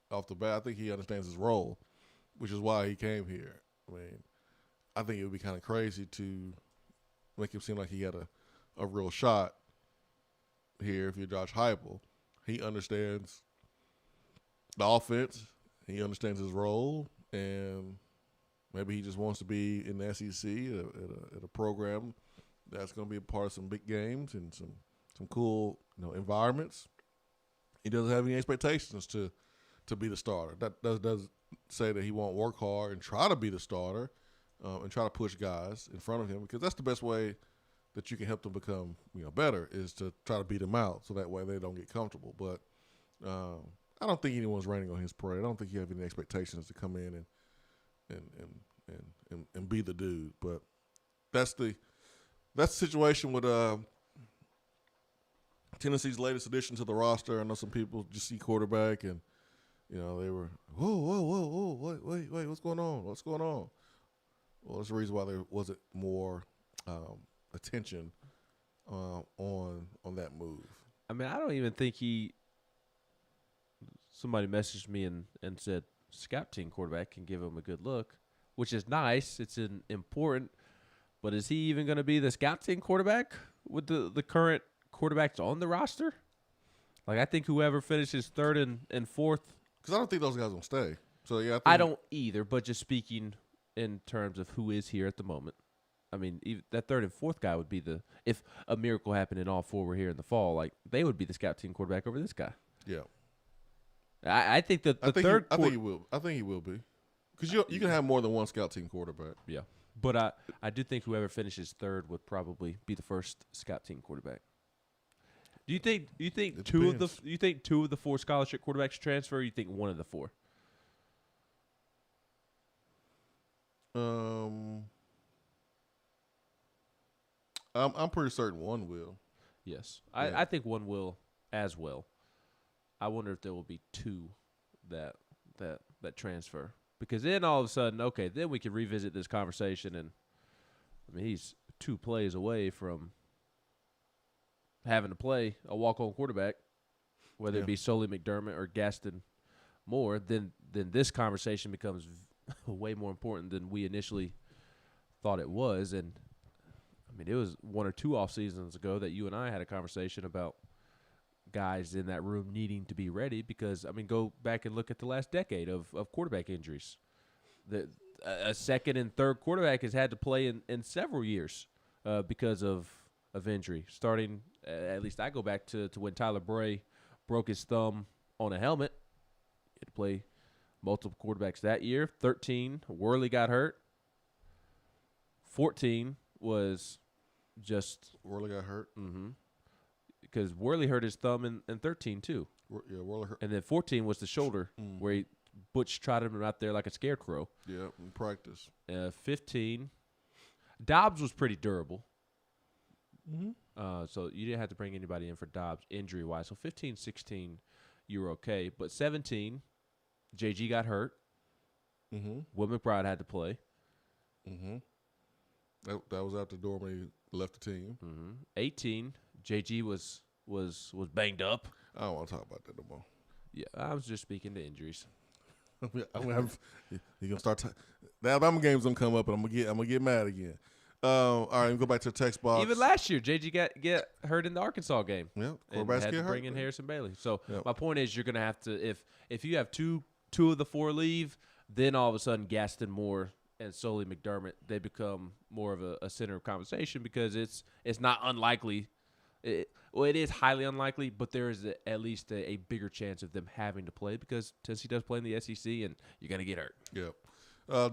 off the bat. I think he understands his role, which is why he came here. I mean, I think it would be kind of crazy to make him seem like he had a real shot here if you're Josh Heupel. He understands the offense. He understands his role, and maybe he just wants to be in the SEC at a program that's going to be a part of some big games and some cool environments. He doesn't have any expectations to be the starter. That doesn't say that he won't work hard and try to be the starter and try to push guys in front of him, because that's the best way that you can help them become better, is to try to beat them out so that way they don't get comfortable. But I don't think anyone's raining on his parade. I don't think you have any expectations to come in and be the dude. But that's the situation with Tennessee's latest addition to the roster. I know some people just see quarterback and they were whoa, wait, what's going on? Well, that's the reason why there wasn't more attention on that move. I mean, I don't even think somebody messaged me and said scout team quarterback can give him a good look, which is nice. It's important. But is he even going to be the scout team quarterback with the current quarterbacks on the roster? Like, I think whoever finishes 3rd and 4th. Because I don't think those guys will stay. So yeah, I don't either. But just speaking in terms of who is here at the moment, I mean, that 3rd and 4th guy would be if a miracle happened and all 4 were here in the fall, like they would be the scout team quarterback over this guy. Yeah. I think that I think he will. I think he will be, because you can have more than one scout team quarterback. Yeah, but I do think whoever finishes 3rd would probably be the first scout team quarterback. Do you think two of the 4 scholarship quarterbacks transfer? Or you think one of the 4? I'm pretty certain one will. Yes, Yeah. I think one will as well. I wonder if there will be 2 that transfer, because then all of a sudden, okay, then we can revisit this conversation. And I mean, he's 2 plays away from having to play a walk-on quarterback, whether it be solely McDermott or Gaston Moore, then this conversation becomes way more important than we initially thought it was. And, I mean, it was 1 or 2 off seasons ago that you and I had a conversation about guys in that room needing to be ready because, I mean, go back and look at the last decade of quarterback injuries. A second and third quarterback has had to play in several years because of injury. Starting, at least I go back to when Tyler Bray broke his thumb on a helmet. He had to play multiple quarterbacks that year. 13, Worley got hurt. 14 was just Worley got hurt. Mm-hmm. Because Worley hurt his thumb in 13 too. Yeah, Worley hurt. And then 14 was the shoulder where Butch trotted him out there like a scarecrow. Yeah, in practice. 15, Dobbs was pretty durable. Mm-hmm. So you didn't have to bring anybody in for Dobbs injury-wise. So 15, 16, you were okay. But 17, JG got hurt. Mm-hmm. Will McBride had to play. Mm-hmm. That was out the door when he left the team. 18, JG was banged up. I don't want to talk about that no more. Yeah, I was just speaking to injuries. You're gonna start. The Alabama game's gonna come up, and I'm gonna get mad again. All right, let me go back to the text box. Even last year, JG get hurt in the Arkansas game. Yeah, and quarterbacks had get to hurt. bring in Harrison Bailey. So Yep. my point is, you're gonna have to if you have two of the 4 leave, then all of a sudden Gaston Moore and solely McDermott, they become more of a center of conversation because it's not unlikely. It is highly unlikely, but there is at least a bigger chance of them having to play because Tennessee does play in the SEC, and you're going to get hurt. Yep.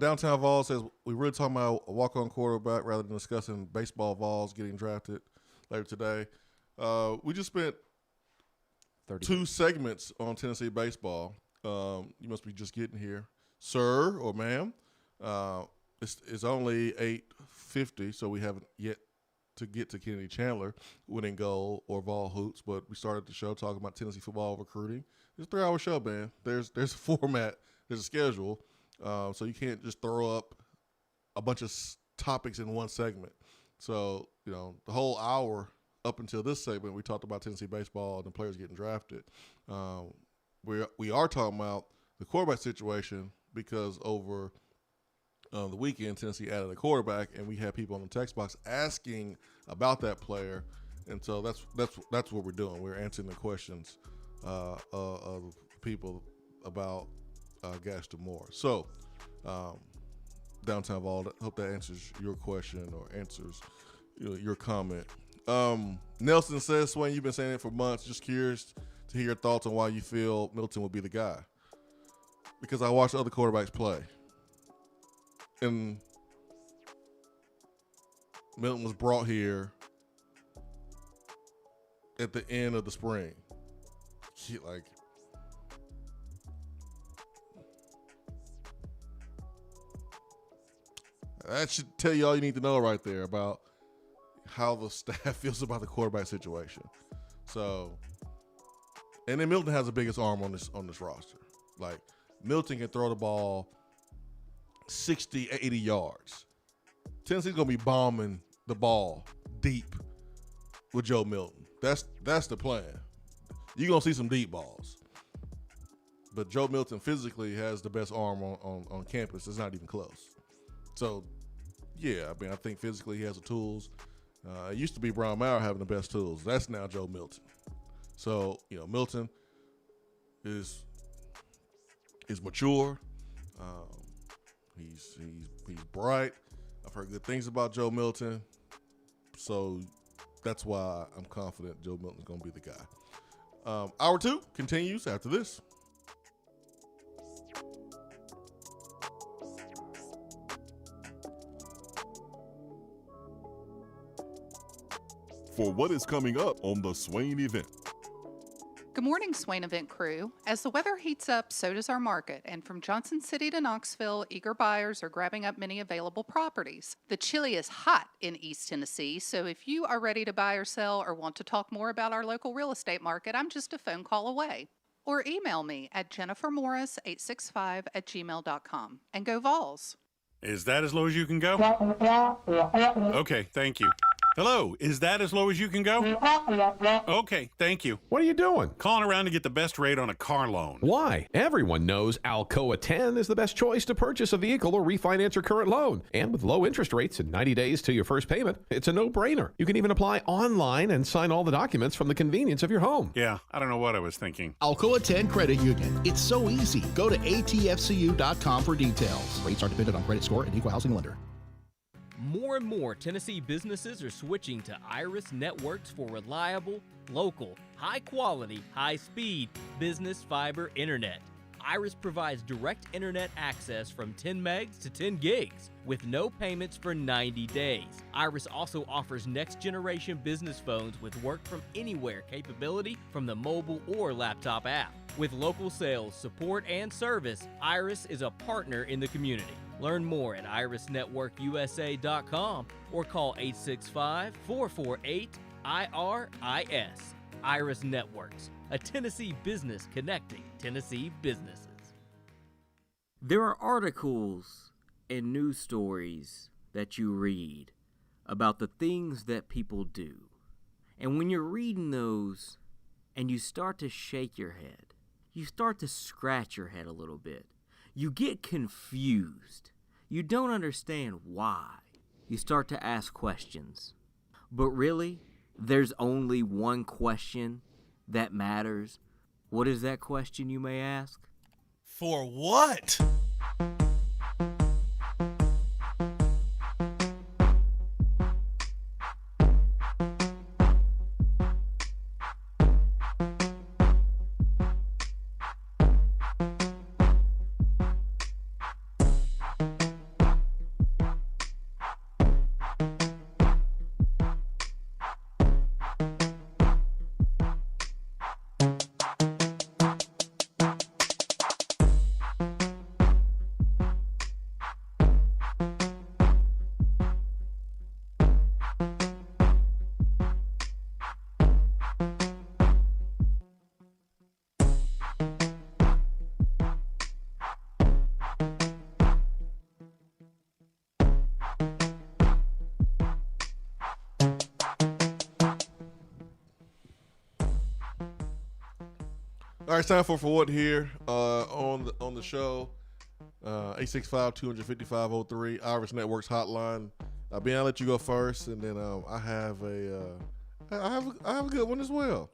Downtown Vols says, we really talking about a walk-on quarterback rather than discussing baseball Vols getting drafted later today. We just spent 2 segments on Tennessee baseball. You must be just getting here, sir or ma'am. It's only 8:50, so we haven't yet to get to Kennedy Chandler winning goal or Vol hoops, but we started the show talking about Tennessee football recruiting. It's a 3-hour show, man. There's a format, there's a schedule, so you can't just throw up a bunch of topics in one segment. So, the whole hour up until this segment, we talked about Tennessee baseball and the players getting drafted. We are talking about the quarterback situation because over the weekend, Tennessee added a quarterback, and we had people on the text box asking about that player, and so that's what we're doing. We're answering the questions of people about Gaston Moore. So, Downtown Vol, hope that answers your question or answers your comment. Nelson says, Swain, you've been saying it for months. Just curious to hear your thoughts on why you feel Milton would be the guy. Because I watched other quarterbacks play. And Milton was brought here at the end of the spring. That should tell you all you need to know right there about how the staff feels about the quarterback situation. So, and then Milton has the biggest arm on this roster. Like, Milton can throw the ball 60, 80 yards. Tennessee's going to be bombing the ball deep with Joe Milton. That's the plan. You're going to see some deep balls. But Joe Milton physically has the best arm on campus. It's not even close. So, yeah, I think physically he has the tools. It used to be Brown Maurer having the best tools. That's now Joe Milton. So, Milton is mature. He's bright. I've heard good things about Joe Milton. So that's why I'm confident Joe Milton's going to be the guy. Hour 2 continues after this. For what is coming up on the Swain Event. Good morning, Swain Event crew. As the weather heats up, so does our market, and from Johnson City to Knoxville, eager buyers are grabbing up many available properties. The chili is hot in East Tennessee, so if you are ready to buy or sell or want to talk more about our local real estate market, I'm just a phone call away. Or email me at jennifermorris865@gmail.com. And go Vols! Is that as low as you can go? Okay, thank you. Hello, is that as low as you can go? Okay, thank you. What are you doing? Calling around to get the best rate on a car loan. Why? Everyone knows Alcoa 10 is the best choice to purchase a vehicle or refinance your current loan. And with low interest rates and 90 days to your first payment, it's a no-brainer. You can even apply online and sign all the documents from the convenience of your home. Yeah, I don't know what I was thinking. Alcoa 10 Credit Union. It's so easy. Go to atfcu.com for details. Rates are dependent on credit score and equal housing lender. More and more Tennessee businesses are switching to Iris Networks for reliable, local, high-quality, high-speed business fiber internet. Iris provides direct internet access from 10 megs to 10 gigs with no payments for 90 days. Iris also offers next-generation business phones with work-from-anywhere capability from the mobile or laptop app. With local sales, support, and service, Iris is a partner in the community. Learn more at irisnetworkusa.com or call 865-448-IRIS. Iris Networks, a Tennessee business connecting Tennessee businesses. There are articles and news stories that you read about the things that people do. And when you're reading those and you start to shake your head, you start to scratch your head a little bit. You get confused. You don't understand why. You start to ask questions. But really, there's only one question that matters. What is that question, you may ask? For what? All right, it's time for what here on the show. 865-255-03 Iris Networks hotline. Ben, I'll let you go first, and then I have a good one as well.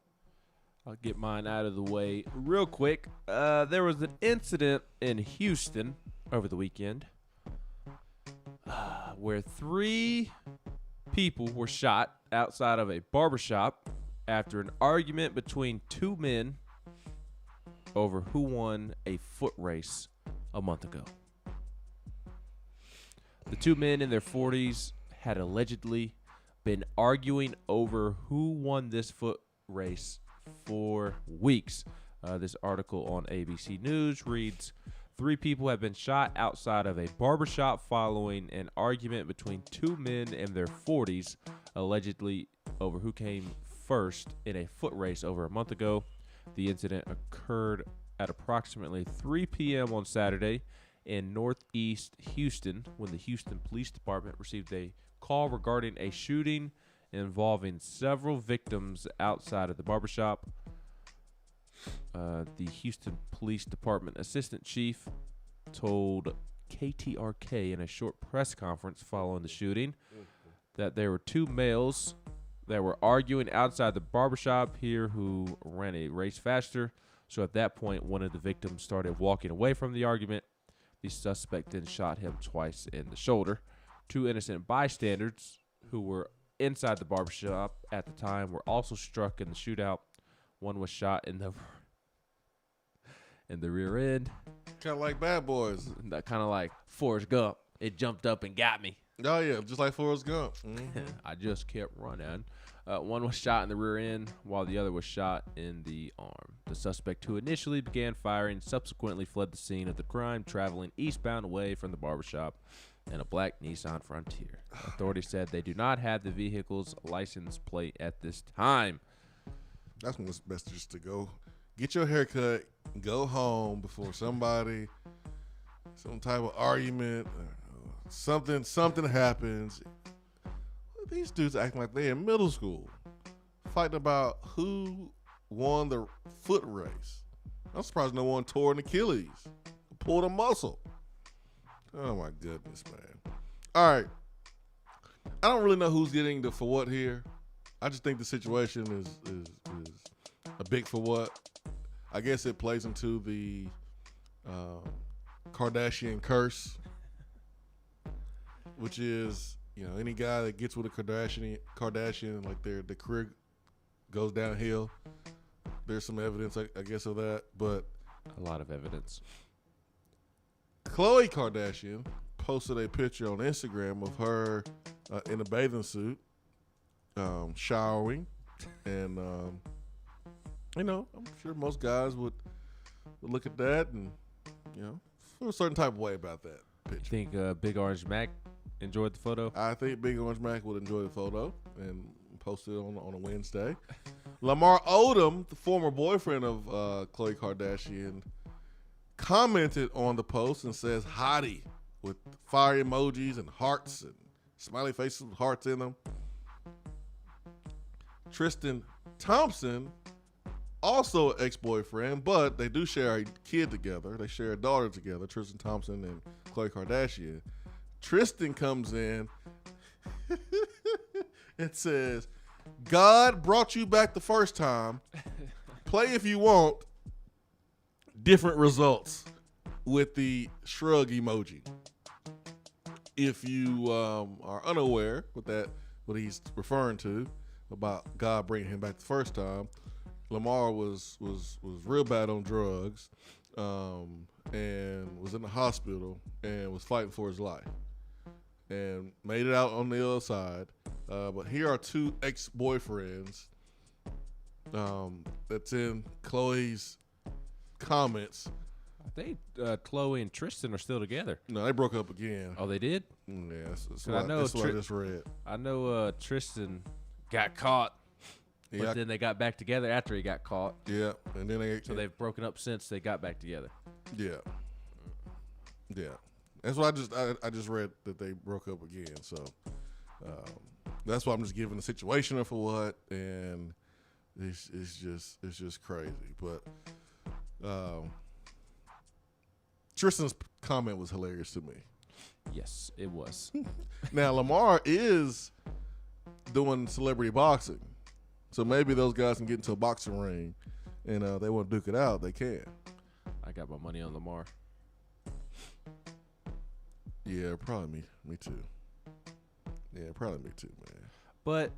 I'll get mine out of the way real quick. There was an incident in Houston over the weekend where 3 people were shot outside of a barbershop after an argument between 2 men over who won a foot race a month ago. The 2 men in their 40s had allegedly been arguing over who won this foot race for weeks. This article on ABC News reads, 3 people have been shot outside of a barbershop following an argument between 2 men in their 40s, allegedly over who came first in a foot race over a month ago. The incident occurred at approximately 3 p.m. on Saturday in northeast Houston when the Houston Police Department received a call regarding a shooting involving several victims outside of the barbershop. The Houston Police Department Assistant Chief told KTRK in a short press conference following the shooting that there were 2 males that were arguing outside the barbershop here who ran a race faster. So at that point, one of the victims started walking away from the argument. The suspect then shot him twice in the shoulder. 2 innocent bystanders who were inside the barbershop at the time were also struck in the shootout. One was shot in the rear end. Kind of like Bad Boys. Kind of like Forrest Gump. It jumped up and got me. Oh, yeah, just like Forrest Gump. Mm-hmm. I just kept running. One was shot in the rear end, while the other was shot in the arm. The suspect, who initially began firing, subsequently fled the scene of the crime, traveling eastbound away from the barbershop in a black Nissan Frontier. Authorities said they do not have the vehicle's license plate at this time. That's when it's best just to go get your haircut, go home before some type of argument. Something happens. These dudes acting like they're in middle school, fighting about who won the foot race. I'm surprised no one tore an Achilles, pulled a muscle. Oh my goodness, man. All right. I don't really know who's getting the for what here. I just think the situation is a big for what. I guess it plays into the Kardashian curse, which is, any guy that gets with a Kardashian, like their career goes downhill. There's some evidence, I guess, of that, but a lot of evidence. Khloe Kardashian posted a picture on Instagram of her in a bathing suit, showering, and I'm sure most guys would look at that and feel a certain type of way about that picture. Think Big Orange Mac enjoyed the photo? I think Big Orange Mac would enjoy the photo and post it on a Wednesday. Lamar Odom, the former boyfriend of Khloe Kardashian, commented on the post and says hottie with fire emojis and hearts and smiley faces with hearts in them. Tristan Thompson, also an ex-boyfriend, but they do share a kid together. They share a daughter together, Tristan Thompson and Khloe Kardashian. Tristan comes in and says, God brought you back the first time. Play if you want. Different results with the shrug emoji. If you are unaware what he's referring to about God bringing him back the first time, Lamar was real bad on drugs and was in the hospital and was fighting for his life and made it out on the other side. But here are two ex-boyfriends that's in Khloe's comments. I think Khloe and Tristan are still together. No, they broke up again. Oh, they did? Yeah, that's what I just read. I know Tristan got caught, but then they got back together after he got caught. Yeah, and then they've broken up since they got back together. Yeah. That's what I just read, that they broke up again. So that's why I'm just giving the situation for what, and it's just crazy. But Tristan's comment was hilarious to me. Yes, it was. Now Lamar is doing celebrity boxing, so maybe those guys can get into a boxing ring, and they want to duke it out. They can. I got my money on Lamar. Yeah, probably me too. Yeah, probably me too, man. But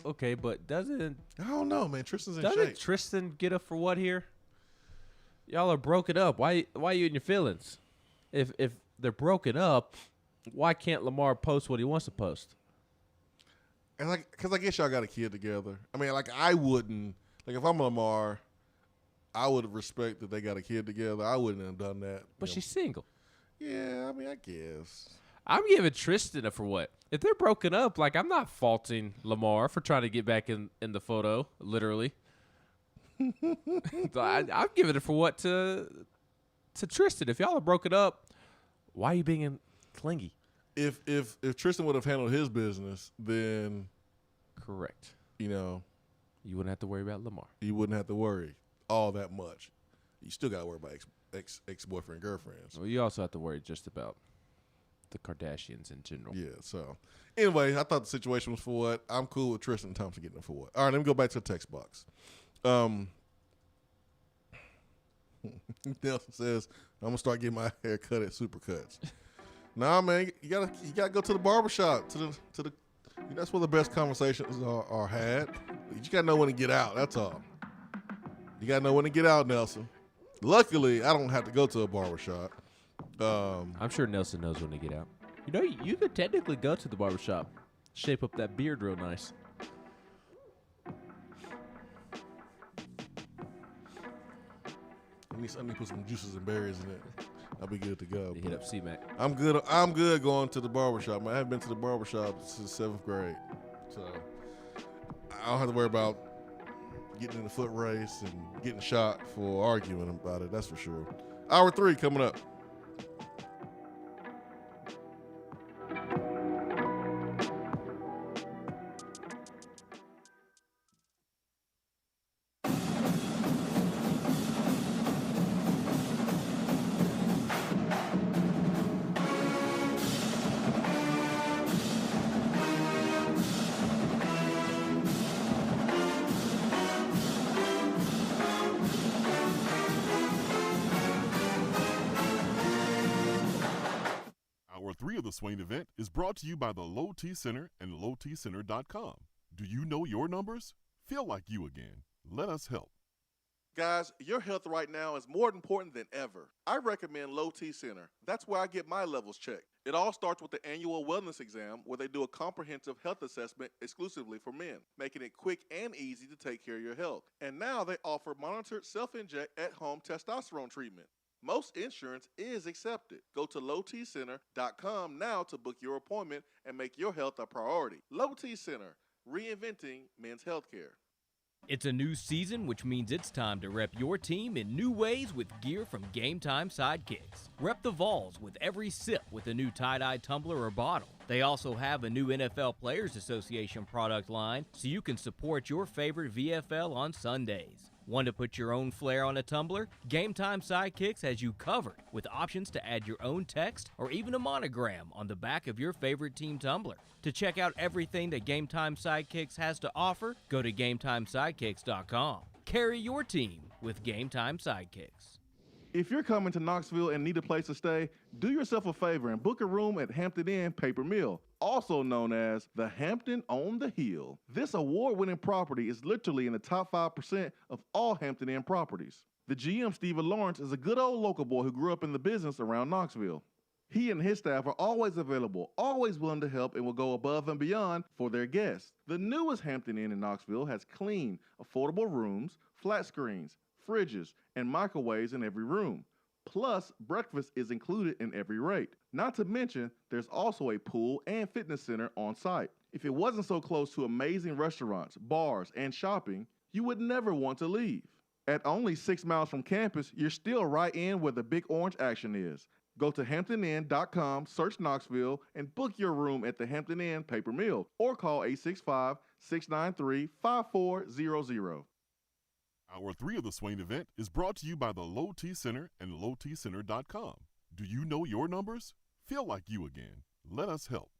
okay, but I don't know, man. Tristan's in doesn't shape. Tristan get a for what here? Y'all are broken up. Why are you in your feelings? If they're broken up, why can't Lamar post what he wants to post? And because I guess y'all got a kid together. I mean, I wouldn't, if I'm Lamar, I would respect that they got a kid together. I wouldn't have done that. But she's single. Yeah, I mean, I guess. I'm giving Tristan a for what. If they're broken up, I'm not faulting Lamar for trying to get back in the photo, literally. I'm giving it for what to Tristan. If y'all are broken up, why are you being clingy? If Tristan would have handled his business, then correct. You wouldn't have to worry about Lamar. You wouldn't have to worry all that much. You still got to worry about ex-boyfriend, girlfriends. Well, you also have to worry just about the Kardashians in general. Yeah, so anyway, I thought the situation was for what. I'm cool with Tristan Thompson getting it for what. All right, let me go back to the text box. Nelson says, I'm going to start getting my hair cut at Supercuts. Nah, man, you gotta go to the barbershop. To the that's where the best conversations are had. You just gotta know when to get out. That's all. You gotta know when to get out, Nelson. Luckily, I don't have to go to a barbershop. I'm sure Nelson knows when to get out. You could technically go to the barbershop, shape up that beard real nice. I need to put some juices and berries in it. I'll be good to go. Hit up C-Mac. I'm good going to the barbershop. I haven't been to the barbershop since 7th grade. So I don't have to worry about getting in the foot race and getting shot for arguing about it. That's for sure. Hour 3 coming up. Swain Event is brought to you by the Low T Center and lowtcenter.com. Do you know your numbers? Feel like you again. Let us help. Guys, your health right now is more important than ever. I recommend Low T Center. That's where I get my levels checked. It all starts with the annual wellness exam where they do a comprehensive health assessment exclusively for men, making it quick and easy to take care of your health. And now they offer monitored self-inject at-home testosterone treatment. Most insurance is accepted. Go to lowtcenter.com now to book your appointment and make your health a priority. Low T Center, reinventing men's healthcare. It's a new season, which means it's time to rep your team in new ways with gear from Game Time Sidekicks. Rep the Vols with every sip with a new tie-dye tumbler or bottle. They also have a new NFL Players Association product line, so you can support your favorite VFL on Sundays. Want to put your own flair on a tumbler? Game Time Sidekicks has you covered with options to add your own text or even a monogram on the back of your favorite team tumbler. To check out everything that Game Time Sidekicks has to offer, go to GameTimeSidekicks.com. Carry your team with Game Time Sidekicks. If you're coming to Knoxville and need a place to stay, do yourself a favor and book a room at Hampton Inn Paper Mill, also known as the Hampton on the Hill. This award-winning property is literally in the top 5% of all Hampton Inn properties. The GM, Stephen Lawrence, is a good old local boy who grew up in the business around Knoxville. He and his staff are always available, always willing to help, and will go above and beyond for their guests. The newest Hampton Inn in Knoxville has clean, affordable rooms, flat screens, fridges, and microwaves in every room. Plus, breakfast is included in every rate. Not to mention, there's also a pool and fitness center on site. If it wasn't so close to amazing restaurants, bars, and shopping, you would never want to leave. At only 6 miles from campus, you're still right in where the big orange action is. Go to HamptonInn.com, search Knoxville, and book your room at the Hampton Inn Paper Mill, or call 865-693-5400. Hour 3 of the Swain Event is brought to you by the Low T Center and lowtcenter.com. Do you know your numbers? Feel like you again. Let us help.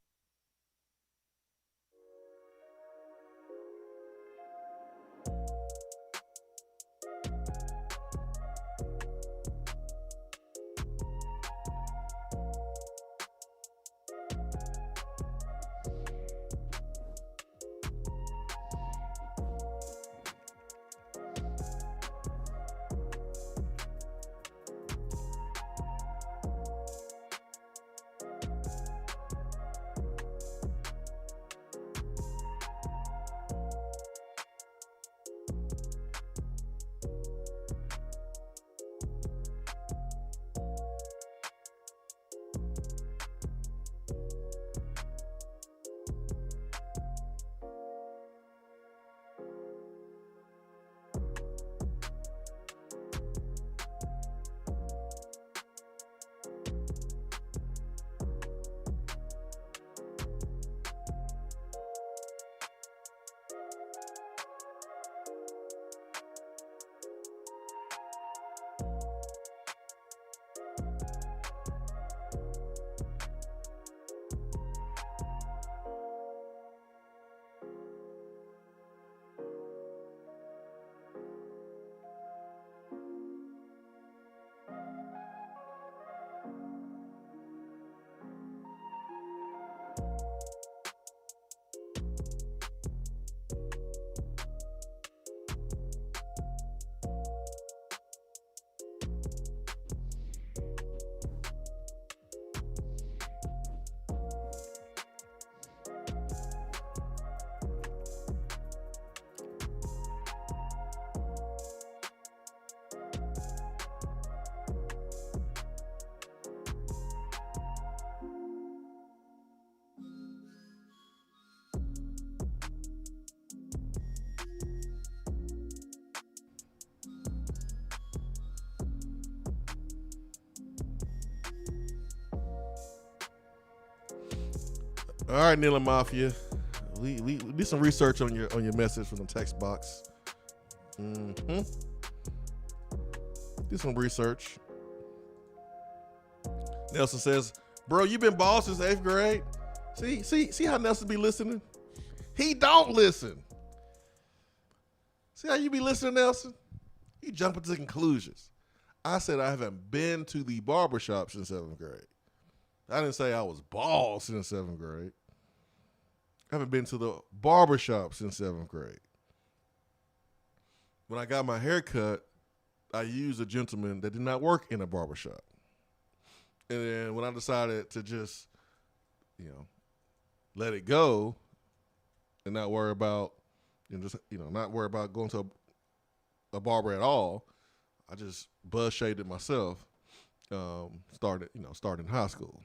All right, Nila Mafia. We did some research on your message from the text box. Did some research. Nelson says, "Bro, you been bald since 8th grade." See how Nelson be listening? He don't listen. See how you be listening, Nelson? He jumping to conclusions. I said I haven't been to the barbershop since 7th grade. I didn't say I was bald since 7th grade. I haven't been to the barbershop since 7th grade. When I got my hair cut, I used a gentleman that did not work in a barbershop. And then when I decided to just, let it go and not worry about, not worry about going to a barber at all, I just buzz shaded myself. Started in high school.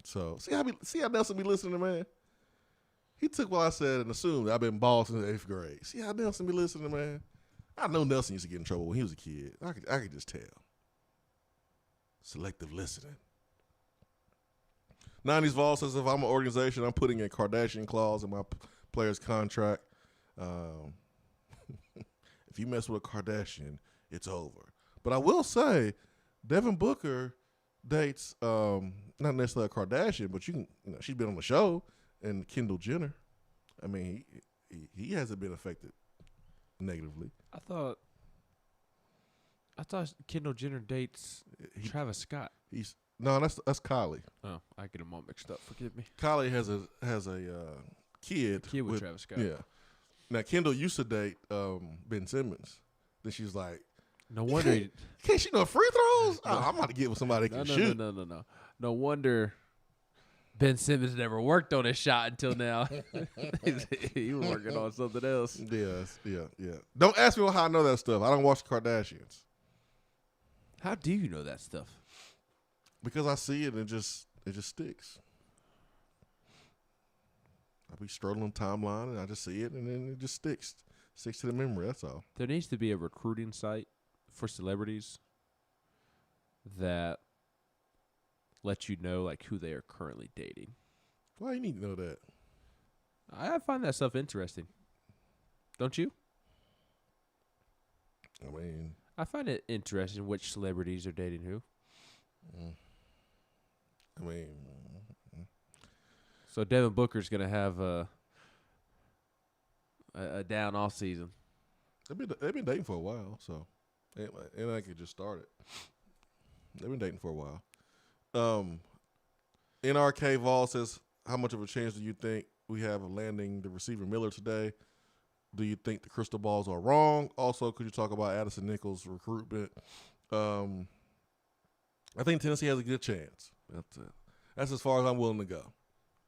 So see how Nelson be listening, man. He took what I said and assumed that I've been bald since 8th grade. See how Nelson be listening, man. I know Nelson used to get in trouble when he was a kid. I could just tell. Selective listening. 90s Vol says if I'm an organization, I'm putting a Kardashian clause in my player's contract. If you mess with a Kardashian, it's over. But I will say, Devin Booker dates not necessarily a Kardashian, but she's been on the show, and Kendall Jenner. I mean, he hasn't been affected negatively. I thought Kendall Jenner dates Travis Scott. That's Kylie. Oh, I get them all mixed up. Forgive me. Kylie has a kid with Travis Scott. Yeah. Now Kendall used to date Ben Simmons. Then she's like, no wonder can't she know free throws? Oh, I'm about to get with somebody that can shoot. No. No wonder Ben Simmons never worked on his shot until now. He was working on something else. Yes, yeah. Don't ask me how I know that stuff. I don't watch the Kardashians. How do you know that stuff? Because I see it and it just sticks. I be strolling timeline and I just see it and then it just sticks to the memory. That's all. There needs to be a recruiting site for celebrities that let you know like who they are currently dating. Why you need to know that? I find that stuff interesting. Don't you? I mean, I find it interesting which celebrities are dating who. I mean, so Devin Booker's gonna have a down off season. They've been dating for a while, so and I could just start it. They've been dating for a while. NRK Vol says, how much of a chance do you think we have of landing the receiver Miller today? Do you think the crystal balls are wrong? Also, could you talk about Addison Nichols' recruitment? I think Tennessee has a good chance. That's as far as I'm willing to go.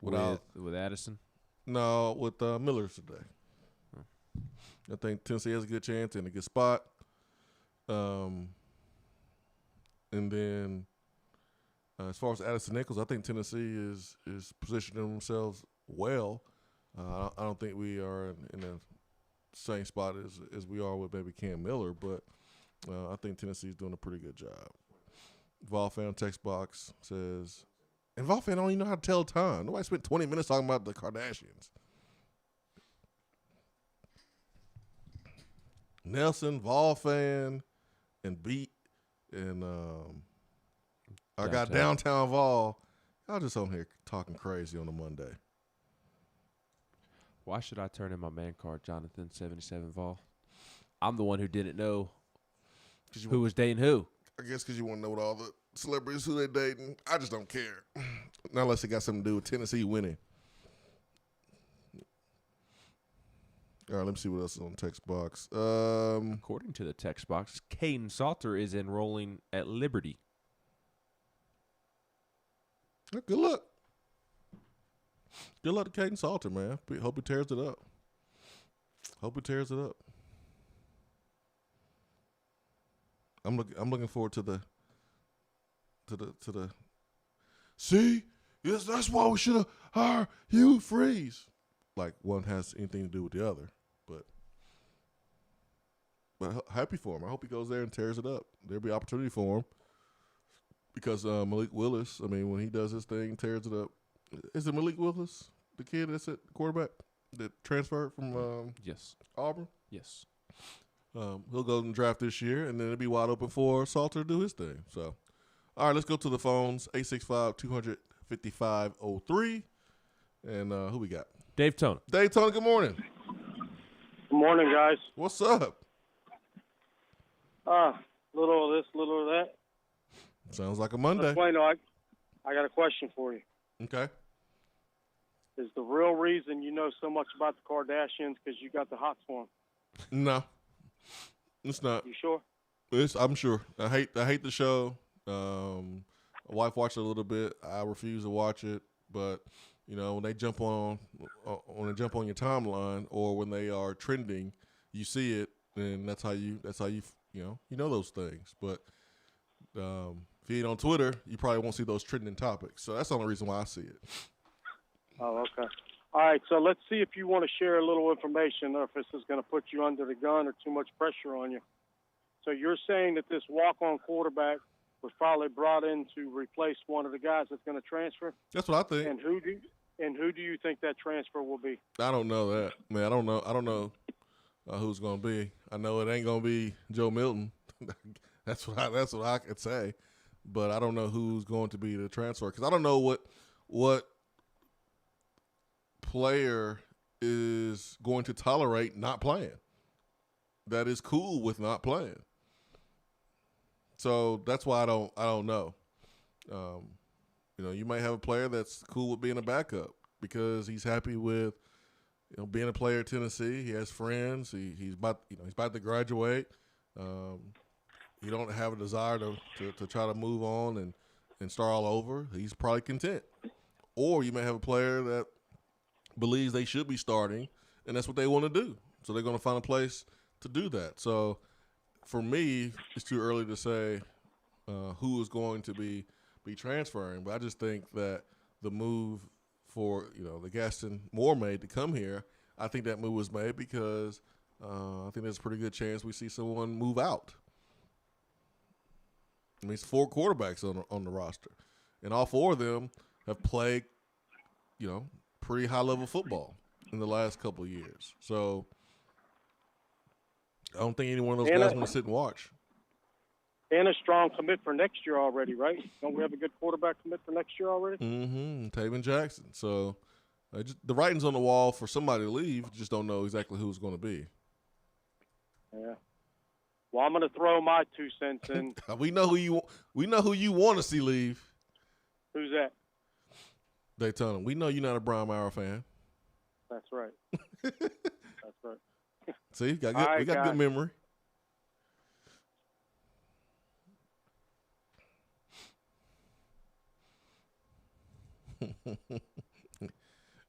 With Addison? No, with Miller today. I think Tennessee has a good chance in a good spot. And then as far as Addison Nichols, I think Tennessee is positioning themselves well. I don't think we are in the same spot as we are with maybe Cam Miller, but I think Tennessee is doing a pretty good job. Volfan text box says, and Volfan don't even know how to tell time. Nobody spent 20 minutes talking about the Kardashians. Nelson, Volfan, and Beat, and I got Downtown Vol. Y'all just on here talking crazy on a Monday. Why should I turn in my man card, Jonathan 77 Vol? I'm the one who didn't know who was dating who. I guess because you want to know what all the celebrities who they dating. I just don't care. Not unless it got something to do with Tennessee winning. All right, let me see what else is on the text box. According to the text box, Caden Salter is enrolling at Liberty. Good luck. Good luck to Caden Salter, man. Hope he tears it up. I'm looking forward to the. See, yes, that's why we should have hired Hugh Freeze. Like one has anything to do with the other, but happy for him. I hope he goes there and tears it up. There'll be opportunity for him because Malik Willis. I mean, when he does his thing, tears it up. Is it Malik Willis, the kid that's at quarterback that transferred from yes Auburn? Yes. He'll go and draft this year, and then it'll be wide open for Salter to do his thing. So, all right, let's go to the phones, 865-255-03. And who we got? Dave Tona. Dave Tona, good morning. Good morning, guys. What's up? Little of this, little of that. Sounds like a Monday. Swain, I I got a question for you. Okay. Is the real reason you know so much about the Kardashians because you got the hots for them? No, it's not. You sure? I'm sure. I hate the show. My wife watched it a little bit. I refuse to watch it, but when they jump on your timeline or when they are trending, you see it, and that's how you know those things. But if you ain't on Twitter, you probably won't see those trending topics. So that's the only reason why I see it. Oh, okay. All right, so let's see if you want to share a little information or if this is going to put you under the gun or too much pressure on you. So you're saying that this walk-on quarterback was probably brought in to replace one of the guys that's going to transfer? That's what I think. And who do you think that transfer will be? I don't know that, man. I don't know who's going to be. I know it ain't going to be Joe Milton. That's what I could say. But I don't know who's going to be the transfer because I don't know what player is going to tolerate not playing. That is cool with not playing. So that's why I don't know. You might have a player that's cool with being a backup because he's happy with being a player at Tennessee. He has friends. He's about to graduate. He don't have a desire to try to move on and start all over. He's probably content. Or you may have a player that believes they should be starting, and that's what they want to do. So they're going to find a place to do that. So for me, it's too early to say who is going to be transferring. But I just think that the move for the Gaston Moore made to come here, I think that move was made because I think there's a pretty good chance we see someone move out. I mean, it's 4 quarterbacks on the roster, and all 4 of them have played, pretty high-level football in the last couple of years. So I don't think any one of those guys want to sit and watch. And a strong commit for next year already, right? Don't we have a good quarterback commit for next year already? Mm-hmm. Taven Jackson. So the writing's on the wall for somebody to leave. Just don't know exactly who's going to be. Yeah. Well, I'm going to throw my 2 cents in. We know who you want to see leave. Who's that? Daytona. We know you're not a Brian Maurer fan. That's right. That's right. See, we got good memory.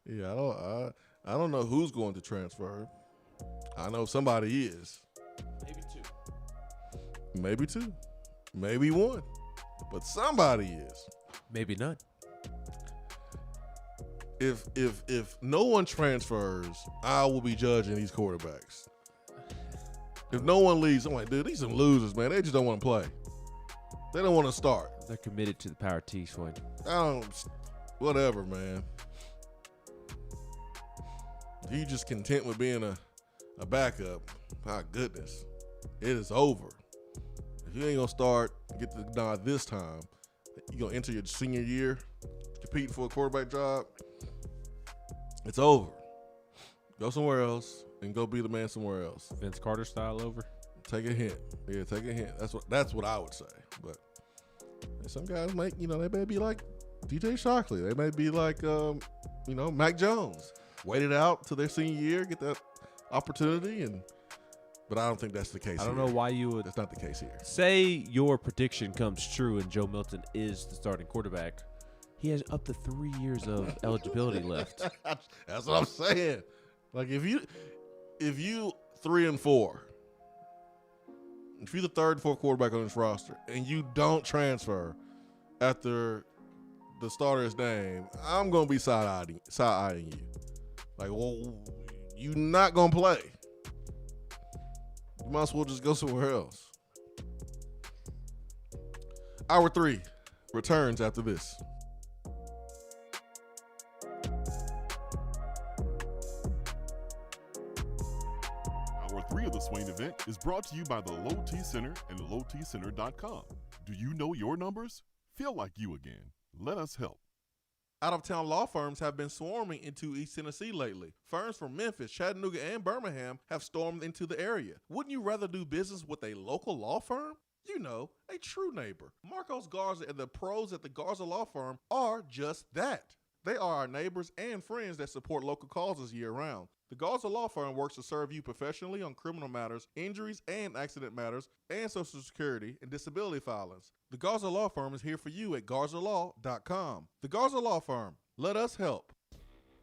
Yeah, I don't know who's going to transfer. I know somebody is. Maybe two. Maybe 1. But somebody is. Maybe none. If no one transfers, I will be judging these quarterbacks. If no one leaves, I'm like, dude, these some losers, man. They just don't want to play. They don't want to start. They're committed to the power T, Swain. Whatever, man. If you just content with being a backup, my goodness, it is over. If you ain't going to start, get the nod this time, you're going to enter your senior year competing for a quarterback job, it's over. Go somewhere else and go be the man somewhere else. Vince Carter style over. Take a hint. Yeah, take a hint. That's what I would say. But some guys they may be like DJ Shockley. They may be like Mac Jones. Wait it out till their senior year, get that opportunity, but I don't think that's the case. I don't know why you would. That's not the case here. Say your prediction comes true and Joe Milton is the starting quarterback. He has up to 3 years of eligibility left. That's what I'm saying. Like if you 3-4, if you're the 3rd and 4th quarterback on this roster and you don't transfer after the starter's name, I'm gonna be side-eyeing you. Like, well, you're not gonna play. You might as well just go somewhere else. Hour 3 returns after this. Hour 3 of the Swain Event is brought to you by the Low T Center and lowtcenter.com. Do you know your numbers? Feel like you again. Let us help. Out-of-town law firms have been swarming into East Tennessee lately. Firms from Memphis, Chattanooga, and Birmingham have stormed into the area. Wouldn't you rather do business with a local law firm? You know, a true neighbor. Marcos Garza and the pros at the Garza Law Firm are just that. They are our neighbors and friends that support local causes year-round. The Garza Law Firm works to serve you professionally on criminal matters, injuries and accident matters, and Social Security and disability filings. The Garza Law Firm is here for you at garzalaw.com. The Garza Law Firm. Let us help.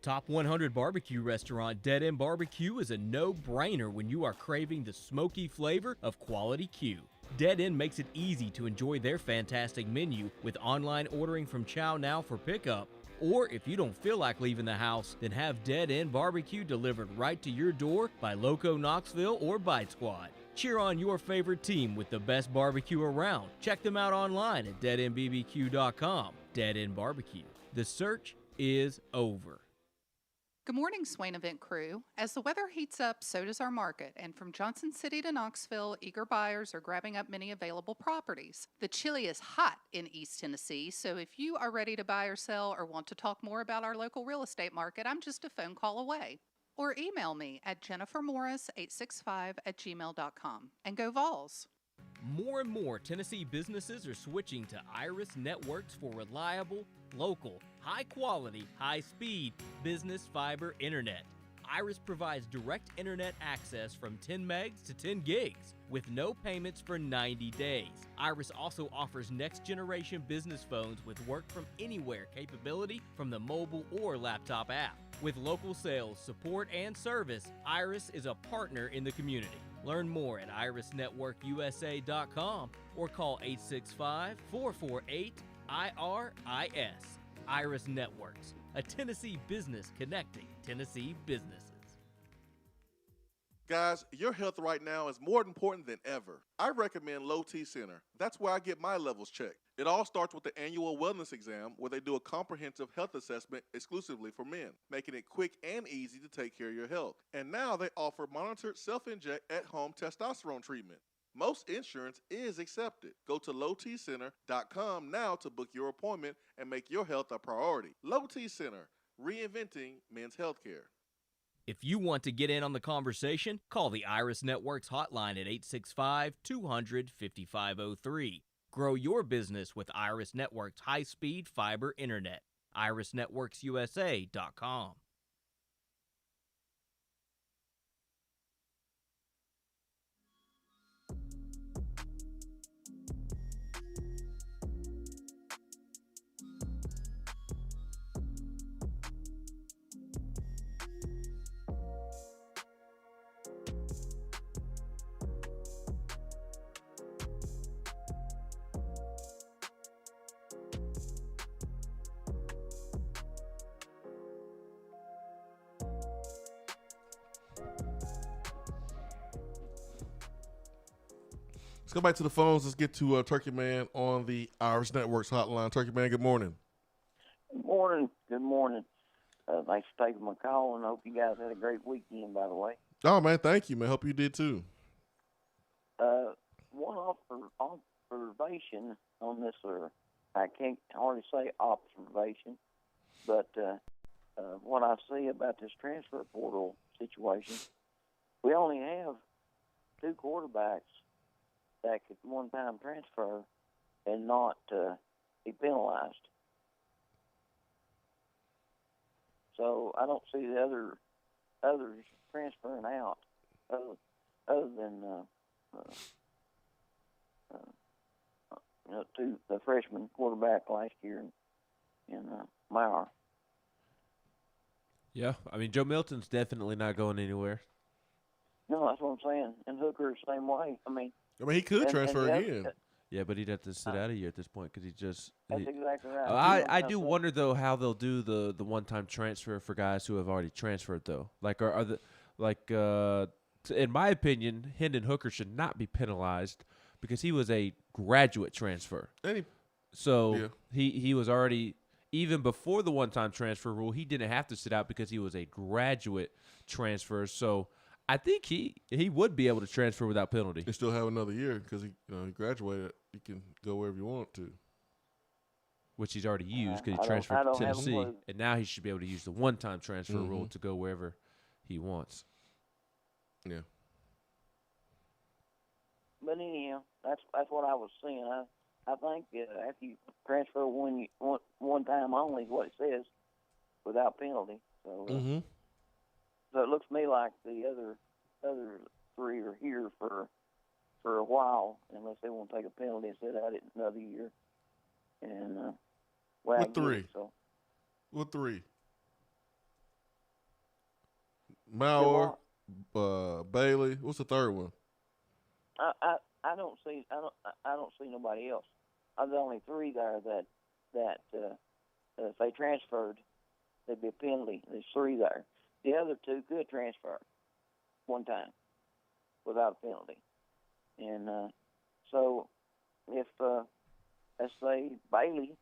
Top 100 barbecue restaurant Dead End Barbecue is a no-brainer when you are craving the smoky flavor of quality Q. Dead End makes it easy to enjoy their fantastic menu with online ordering from Chow Now for pickup. Or if you don't feel like leaving the house, then have Dead End Barbecue delivered right to your door by Loco Knoxville or Bite Squad. Cheer on your favorite team with the best barbecue around. Check them out online at deadendbbq.com. Dead End Barbecue. The search is over. Good morning, Swain Event crew. As the weather heats up, so does our market, and from Johnson City to Knoxville, eager buyers are grabbing up many available properties. The chili is hot in East Tennessee, so if you are ready to buy or sell or want to talk more about our local real estate market, I'm just a phone call away. Or email me at jennifermorris865@gmail.com. And go Vols! More and more Tennessee businesses are switching to Iris Networks for reliable, local, high-quality, high-speed business fiber internet. Iris provides direct internet access from 10 megs to 10 gigs with no payments for 90 days. Iris also offers next-generation business phones with work-from-anywhere capability from the mobile or laptop app. With local sales, support, and service, Iris is a partner in the community. Learn more at irisnetworkusa.com or call 865-448-IRIS. Iris Networks, a Tennessee business connecting Tennessee businesses. Guys, your health right now is more important than ever. I recommend Low T Center. That's where I get my levels checked. It all starts with the annual wellness exam where they do a comprehensive health assessment exclusively for men, making it quick and easy to take care of your health. And now they offer monitored self-inject at-home testosterone treatment. Most insurance is accepted. Go to lowtcenter.com now to book your appointment and make your health a priority. Low T Center, reinventing men's healthcare. If you want to get in on the conversation, call the Iris Networks hotline at 865-200-5503. Grow your business with Iris Networks high-speed fiber internet. irisnetworksusa.com. Let's go back to the phones. Let's get to Turkey Man on the Iris Networks hotline. Turkey Man, good morning. Good morning. Good morning. Thanks for taking my call, and I hope you guys had a great weekend, by the way. Oh, man, thank you, man. Hope you did, too. One observation on this, or I can't hardly say observation, but what I see about this transfer portal situation, we only have 2 quarterbacks that could one-time transfer and not be penalized. So I don't see the others transferring out other than to the freshman quarterback last year in Maurer. Yeah, I mean, Joe Milton's definitely not going anywhere. No, that's what I'm saying. And Hooker's the same way. I mean, he could transfer again. Yeah, but he'd have to sit out a year at this point because That's exactly right. I do wonder though how they'll do the one-time transfer for guys who have already transferred though. Like in my opinion, Hendon Hooker should not be penalized because he was a graduate transfer. He was already, even before the one-time transfer rule, he didn't have to sit out because he was a graduate transfer. So I think he would be able to transfer without penalty. He still have another year because he graduated. He can go wherever you want to. Which he's already used because he transferred to Tennessee. And now he should be able to use the one-time transfer rule to go wherever he wants. Yeah. But anyhow, that's what I was saying. I think after you transfer one time only is what it says, without penalty. So so it looks to me like the other three are here for a while, unless they want to take a penalty and sit out it another year. And what three? What three? Mauer, Bailey. What's the third one? I don't see nobody else. The only three there that if they transferred, there'd be a penalty. There's three there. The other two could transfer one time without a penalty. And so if let's say Bailey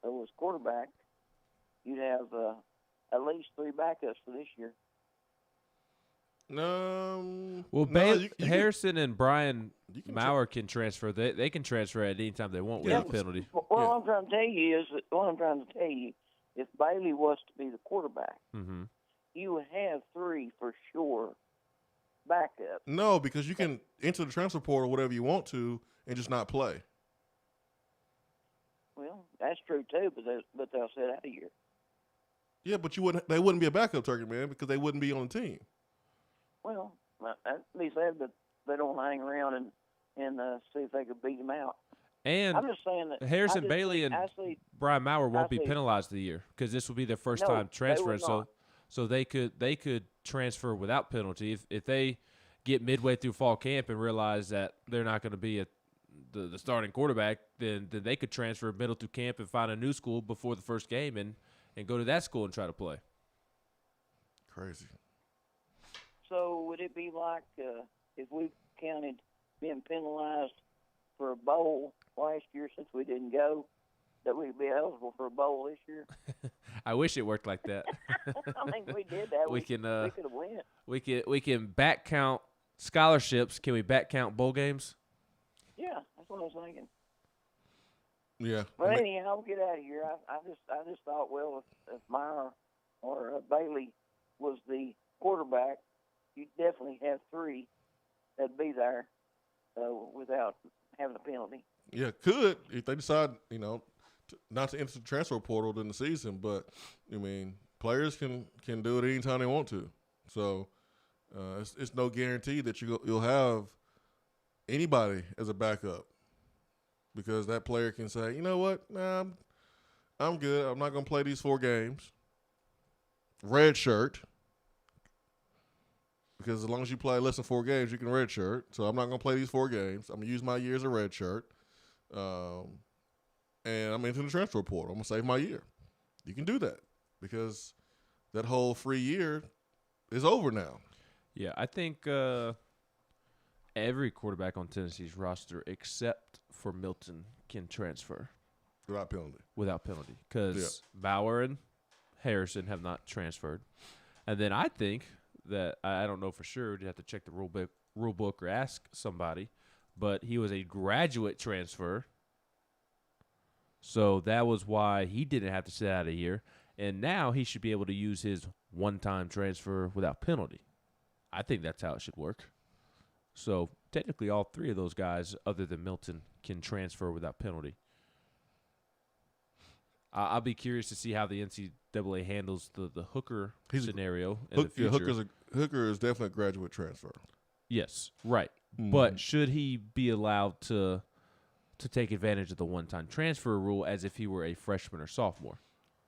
was quarterback, you'd have at least three backups for this year. Harrison and Brian Mauer can transfer. They can transfer at any time they want without penalty. What I'm trying to tell you is, if Bailey was to be the quarterback, you would have three for sure backup. No, because you can enter the transfer portal whatever you want to and just not play. Well, that's true too, but they'll sit out a year. Yeah, but they wouldn't be a backup turkey man because they wouldn't be on the team. Well, that be said, but they don't hang around and see if they could beat him out. And I'm just saying that Harrison Bailey and Brian Mauer won't be penalized the year because this will be their first time transferring. So they could transfer without penalty if they get midway through fall camp and realize that they're not going to be the starting quarterback. Then they could transfer middle through camp and find a new school before the first game and go to that school and try to play. Crazy. So would it be like if we counted being penalized for a bowl last year since we didn't go, that we'd be eligible for a bowl this year? I wish it worked like that. I mean, we did that. We could have went. We can back count scholarships. Can we back count bowl games? Yeah, that's what I was thinking. Yeah. But anyhow, I'll get out of here. I just thought, well, if Meyer or Bailey was the quarterback, you'd definitely have three that'd be there without having a penalty. Yeah, could if they decide, not to enter the transfer portal during the season. But I mean, players can do it anytime they want to. So it's no guarantee that you'll have anybody as a backup because that player can say, you know what, nah, I'm good. I'm not going to play these 4 games. Red shirt. Because as long as you play less than 4 games, you can red shirt. So I'm not going to play these 4 games. I'm going to use my year as a red shirt. And I'm into the transfer portal. I'm going to save my year. You can do that because that whole free year is over now. Yeah, I think every quarterback on Tennessee's roster except for Milton can transfer. Without penalty. Without penalty. Because Bauer and Harrison have not transferred. And then I think that I don't know for sure. You have to check the rule book or ask somebody. But he was a graduate transfer. So that was why he didn't have to sit out a year. And now he should be able to use his one-time transfer without penalty. I think that's how it should work. So technically all 3 of those guys, other than Milton, can transfer without penalty. I'll be curious to see how the NCAA handles the hooker scenario in the future. Hooker is definitely a graduate transfer. Yes, right. But should he be allowed to take advantage of the one-time transfer rule as if he were a freshman or sophomore?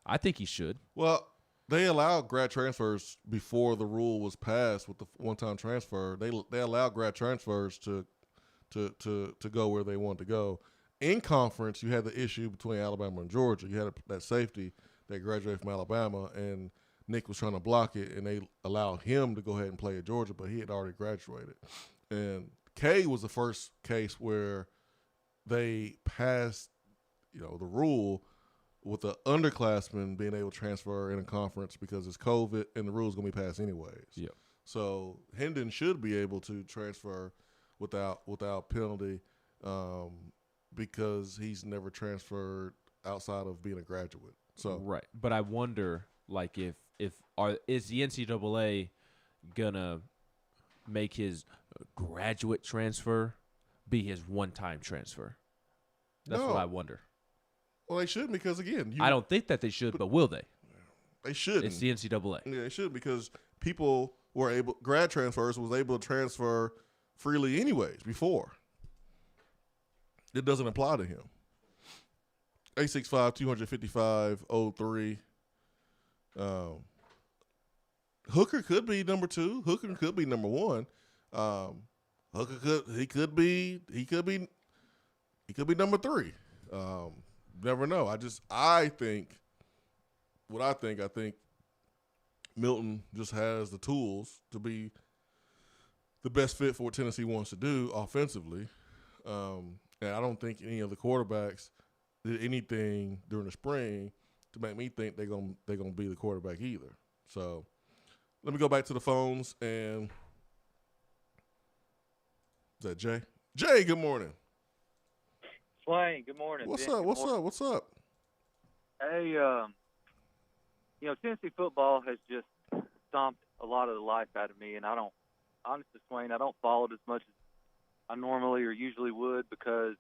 I think he should. Well, they allowed grad transfers before the rule was passed with the one-time transfer. They allowed grad transfers to go where they want to go. In conference, you had the issue between Alabama and Georgia. You had that safety that graduated from Alabama, and Nick was trying to block it, and they allowed him to go ahead and play at Georgia, but he had already graduated. And K was the first case where they passed, the rule with the underclassmen being able to transfer in a conference because it's COVID and the rule's going to be passed anyways. Yep. So Hendon should be able to transfer without penalty because he's never transferred outside of being a graduate. So right. But I wonder, is the NCAA gonna make his graduate transfer be his one-time transfer? That's No. what I wonder. Well, they shouldn't because, again, I don't think that they should, but will they? They shouldn't. It's the NCAA. Yeah, they should because people were able, grad transfers was able to transfer freely anyways before. It doesn't apply to him. 865, 255, 03. Hooker could be number 2. Hooker could be number 1. Hooker could be number 3. Never know. I think Milton just has the tools to be the best fit for what Tennessee wants to do offensively. And I don't think any of the quarterbacks did anything during the spring to make me think they're gonna be the quarterback either. So let me go back to the phones. And is that Jay? Jay, good morning. Swain, good morning. What's Ben, up? good What's morning. up? What's up? Hey, Tennessee football has just stomped a lot of the life out of me, and honestly, Swain, I don't follow it as much as I normally or usually would because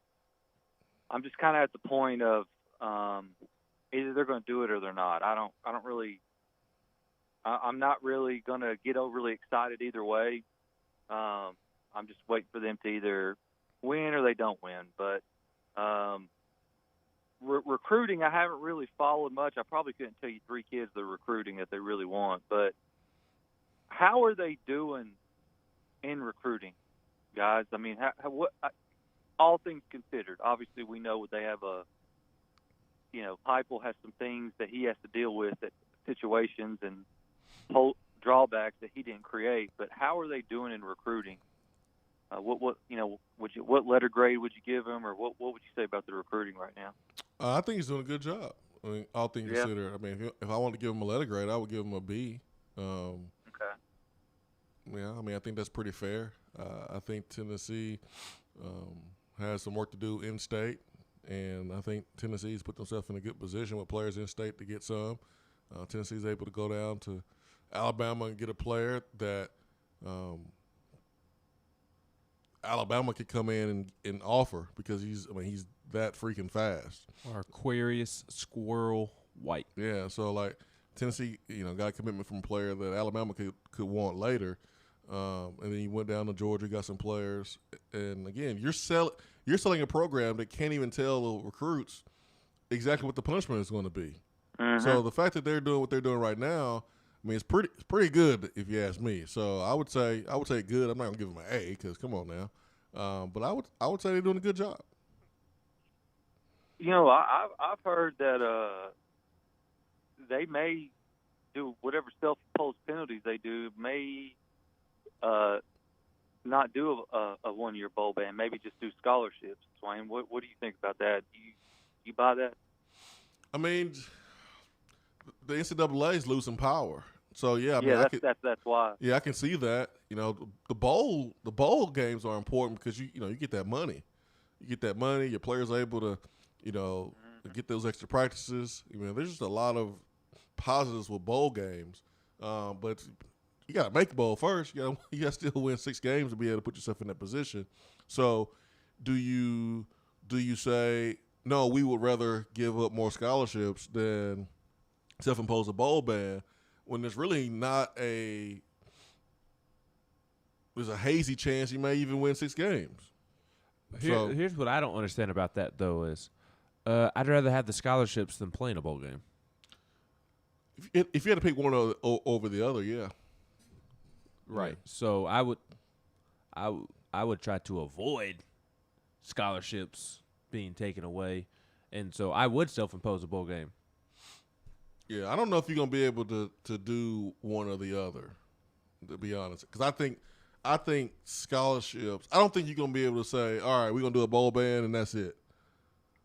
I'm just kind of at the point of either they're going to do it or they're not. I'm not really going to get overly excited either way. I'm just waiting for them to either win or they don't win. But recruiting, I haven't really followed much. I probably couldn't tell you 3 kids they're recruiting that they really want. But how are they doing in recruiting, guys? I mean, all things considered, obviously we know they have Heupel has some things that he has to deal with, that situations and drawbacks that he didn't create. But how are they doing in recruiting? What letter grade would you give him, or what would you say about the recruiting right now? I think he's doing a good job. I mean, all things considered. I mean, if I wanted to give him a letter grade, I would give him a B. Okay. Yeah, I mean, I think that's pretty fair. I think Tennessee has some work to do in state, and I think Tennessee's put themselves in a good position with players in state to get some. Tennessee's able to go down to Alabama and get a player that Alabama could come in and offer because he's that freaking fast. Or Aquarius Squirrel White. Yeah, so like Tennessee, got a commitment from a player that Alabama could want later. And then you went down to Georgia, got some players, and again, you're selling a program that can't even tell the recruits exactly what the punishment is going to be. Mm-hmm. So the fact that they're doing what they're doing right now, I mean, it's pretty good if you ask me. So I would say good. I'm not gonna give them an A because come on now, but I would say they're doing a good job. I've heard that they may do whatever self-imposed penalties they do, may not do a one-year bowl ban, maybe just do scholarships. Swain, what do you think about that? You buy that? I mean, the NCAA is losing power. So yeah, that's why. Yeah, I can see that. The bowl games are important because you get that money. You get that money. Your players are able to, get those extra practices. There's just a lot of positives with bowl games, but you got to make the bowl first. You got to still win 6 games to be able to put yourself in that position. So, do you say no? We would rather give up more scholarships than self-impose a bowl ban when there's really not there's a hazy chance you may even win 6 games. Here's what I don't understand about that, though, is I'd rather have the scholarships than playing a bowl game. If you had to pick one over the other, yeah. Right. Yeah. So I would try to avoid scholarships being taken away, and so I would self-impose a bowl game. Yeah, I don't know if you're gonna be able to do one or the other, to be honest. Because I think scholarships. I don't think you're gonna be able to say, all right, we're gonna do a bowl ban and that's it.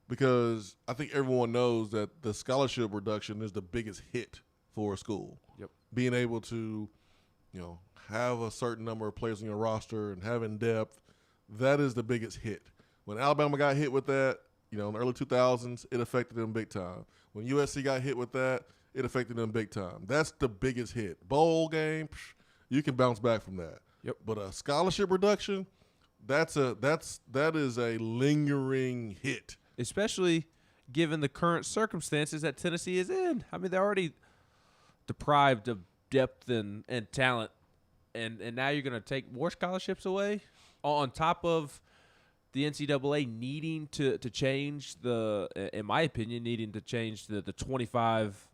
Because I think everyone knows that the scholarship reduction is the biggest hit for a school. Yep. Being able to, have a certain number of players on your roster and having depth, that is the biggest hit. When Alabama got hit with that, in the early 2000s, it affected them big time. When USC got hit with that, it affected them big time. That's the biggest hit. Bowl game, you can bounce back from that. Yep. But a scholarship reduction, that is a lingering hit, especially given the current circumstances that Tennessee is in. I mean, they're already deprived of depth and talent, and now you're going to take more scholarships away on top of the NCAA needing to change in my opinion, needing to change the 25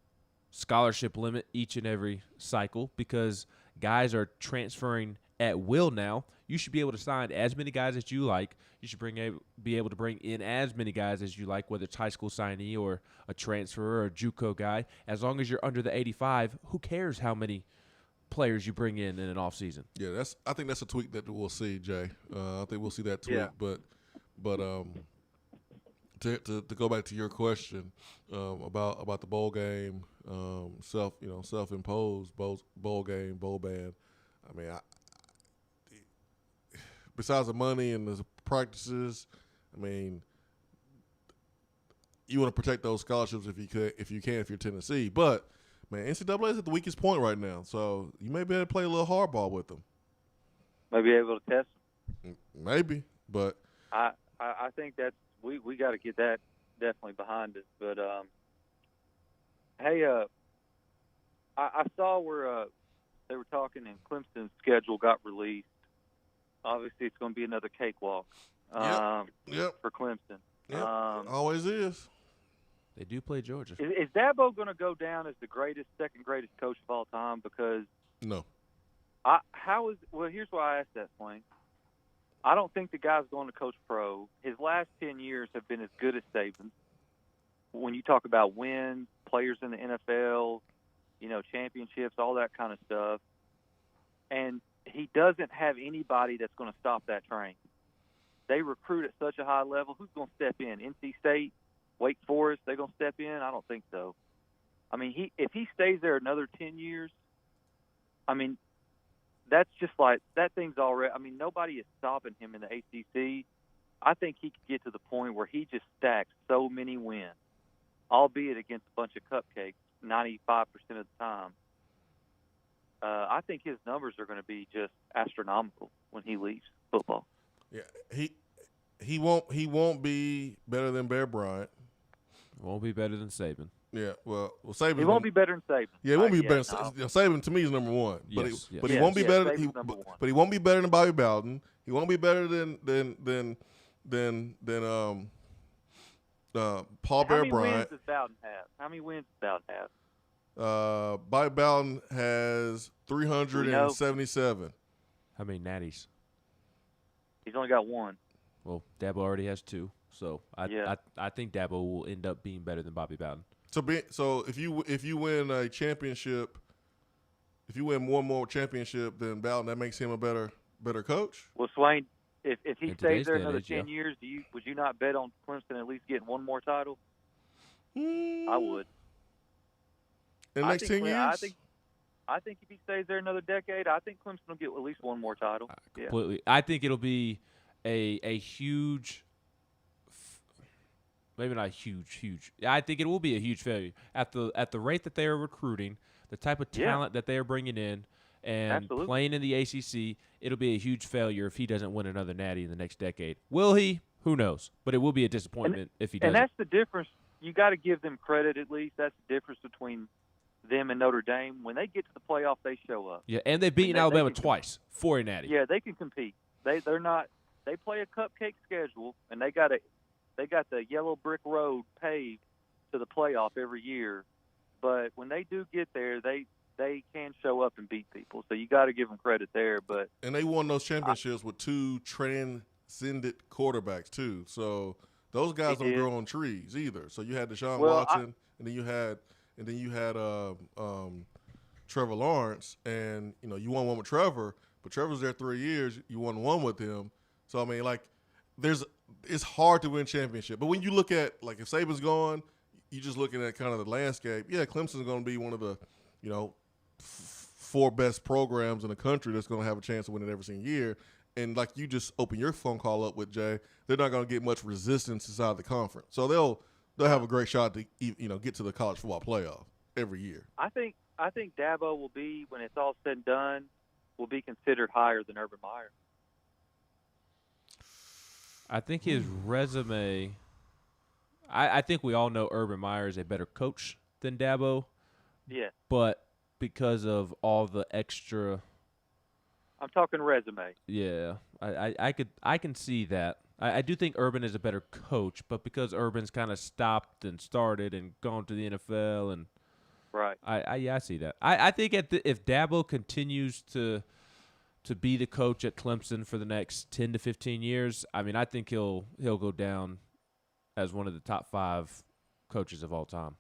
scholarship limit each and every cycle because guys are transferring at will now. You should be able to sign as many guys as you like. You should be able to bring in as many guys as you like, whether it's high school signee or a transfer or a JUCO guy. As long as you're under the 85, who cares how many players you bring in an offseason? Yeah, I think that's a tweak that we'll see, Jay. I think we'll see that tweak. Yeah. But to go back to your question about the bowl game, self-imposed bowl game, bowl ban. I mean, besides the money and the practices, I mean, you want to protect those scholarships if you can, if you're Tennessee. But man, NCAA is at the weakest point right now, so you may be able to play a little hardball with them. Maybe able to test them. Maybe, but I think that's we got to get that definitely behind us. But hey, I saw where they were talking and Clemson's schedule got released. Obviously, it's going to be another cakewalk for Clemson. Yep. Always is. They do play Georgia. Is Dabo going to go down as the second greatest coach of all time? Because no. Here's why I asked that, Swain. I don't think the guy's going to coach pro. His last 10 years have been as good as Saban's. When you talk about wins, players in the NFL, championships, all that kind of stuff. And he doesn't have anybody that's going to stop that train. They recruit at such a high level. Who's going to step in? NC State, Wake Forest, they going to step in? I don't think so. I mean, if he stays there another 10 years, I mean, that's just like that thing's already. I mean, nobody is stopping him in the ACC. I think he could get to the point where he just stacks so many wins, albeit against a bunch of cupcakes 95% of the time. I think his numbers are going to be just astronomical when he leaves football. Yeah, he won't be better than Bear Bryant. Won't be better than Saban. Yeah, well, Saban. He won't be better than Saban. Yeah, he won't be better. Saban to me is number one. Yes, but he won't be better. But he won't be better than Bobby Bowden. He won't be better than Paul Bear Bryant. How many wins does Bowden have? Bobby Bowden has 377. How many natties? He's only got one. Well, Dabo already has two, so I think Dabo will end up being better than Bobby Bowden. So if you win a championship, if you win one more championship than Bowden, that makes him a better coach. Well, Swain, if he stays there another 10 years, would you not bet on Clemson at least getting one more title? I would. In the next 10 years? I think if he stays there another decade, I think Clemson will get at least one more title. Completely. Yeah. I think it'll be a huge, maybe not huge. I think it will be a huge failure at the rate that they are recruiting, the type of talent that they are bringing in, and playing in the ACC. It'll be a huge failure if he doesn't win another natty in the next decade. Will he? Who knows? But it will be a disappointment if he doesn't. And that's the difference. You got to give them credit at least. That's the difference between them and Notre Dame. When they get to the playoff, they show up. Yeah, and they've beaten Alabama twice for a natty. Yeah, they can compete. They're not. They play a cupcake schedule, and they got the yellow brick road paved to the playoff every year. But when they do get there, they can show up and beat people. So you got to give them credit there. And they won those championships with two transcendent quarterbacks too. So those guys don't grow on trees either. So you had Deshaun Watson, and then you had Trevor Lawrence, and you won one with Trevor, but Trevor's there 3 years. You won one with him. So I mean, it's hard to win championship. But when you look at if Saban's gone, you're just looking at kind of the landscape. Yeah, Clemson's going to be one of the 4 best programs in the country that's going to have a chance to win it every single year. And like you just open your phone call up with, Jay, they're not going to get much resistance inside the conference. So they'll have a great shot to get to the college football playoff every year. I think Dabo will be, when it's all said and done, will be considered higher than Urban Meyer. I think his resume. I think we all know Urban Meyer is a better coach than Dabo. Yeah. But because of all the extra. I'm talking resume. Yeah, I can see that. I do think Urban is a better coach, but because Urban's kind of stopped and started and gone to the NFL and. Right. I see that. I think if Dabo continues to be the coach at Clemson for the next 10 to 15 years, I mean, I think he'll go down as one of the top 5 coaches of all time.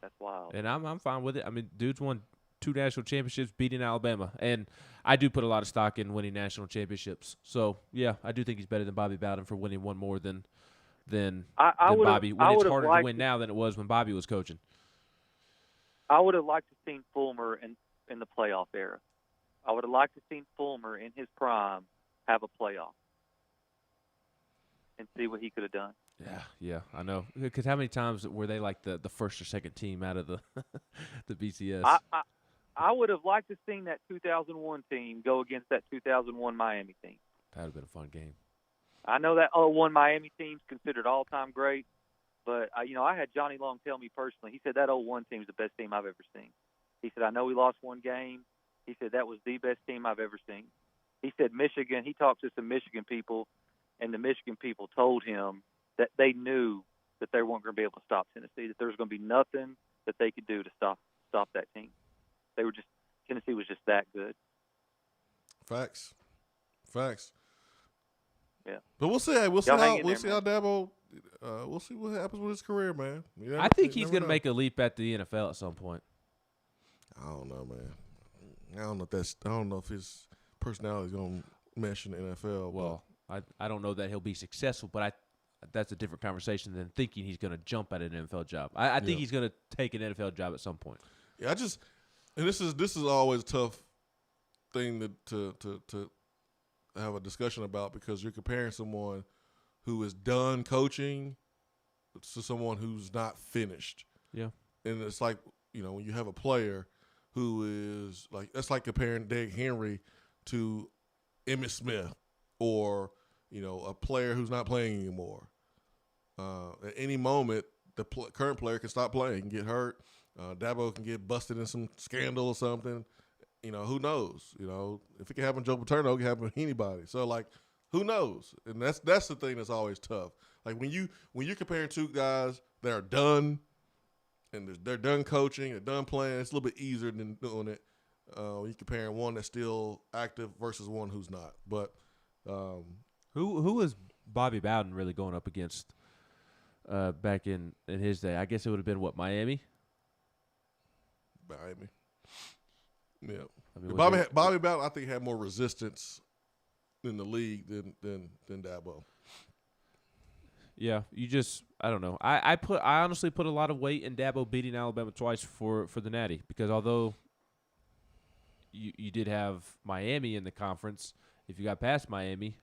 That's wild. And I'm fine with it. I mean, dude's won 2 national championships, beating Alabama, and I do put a lot of stock in winning national championships. So yeah, I do think he's better than Bobby Bowden for winning one more than Bobby. When it's harder to win now than it was when Bobby was coaching. I would have liked to seen Fulmer in the playoff era. I would have liked to seen Fulmer in his prime have a playoff and see what he could have done. Yeah, I know. Because how many times were they like the first or second team out of the the BCS? I would have liked to seen that 2001 team go against that 2001 Miami team. That would have been a fun game. I know that 01 Miami team's considered all-time great. But, I had Johnny Long tell me personally, he said that 01 team's the best team I've ever seen. He said, I know we lost one game. He said that was the best team I've ever seen. He said Michigan, he talked to some Michigan people, and the Michigan people told him that they knew that they weren't going to be able to stop Tennessee, that there was going to be nothing that they could do to stop that team. Tennessee was just that good. Facts. Yeah. But we'll see. We'll see how Dabo. We'll see what happens with his career, man. I think he's going to make a leap at the NFL at some point. I don't know, man. I don't know if his personality is going to mesh in the NFL. Well, I don't know that he'll be successful, but that's a different conversation than thinking he's going to jump at an NFL job. I think he's going to take an NFL job at some point. Yeah, and this is always a tough thing to have a discussion about, because you're comparing someone who is done coaching to someone who's not finished. Yeah. And it's like, when you have a player who is like, that's like comparing Derrick Henry to Emmitt Smith, or, a player who's not playing anymore. At any moment, the current player can stop playing, can get hurt. Dabo can get busted in some scandal or something. Who knows? If it can happen to Joe Paterno, it can happen to anybody. So, who knows? And that's the thing that's always tough. Like when you're comparing two guys that are done, and they're done coaching, they're done playing, it's a little bit easier than doing it. When you're comparing one that's still active versus one who's not. But who was Bobby Bowden really going up against back in his day? I guess it would have been Miami. Yeah. Bobby Bowden, I think, had more resistance in the league than Dabo. Yeah, I don't know. I honestly put a lot of weight in Dabo beating Alabama twice for the Natty, because although you did have Miami in the conference, if you got past Miami,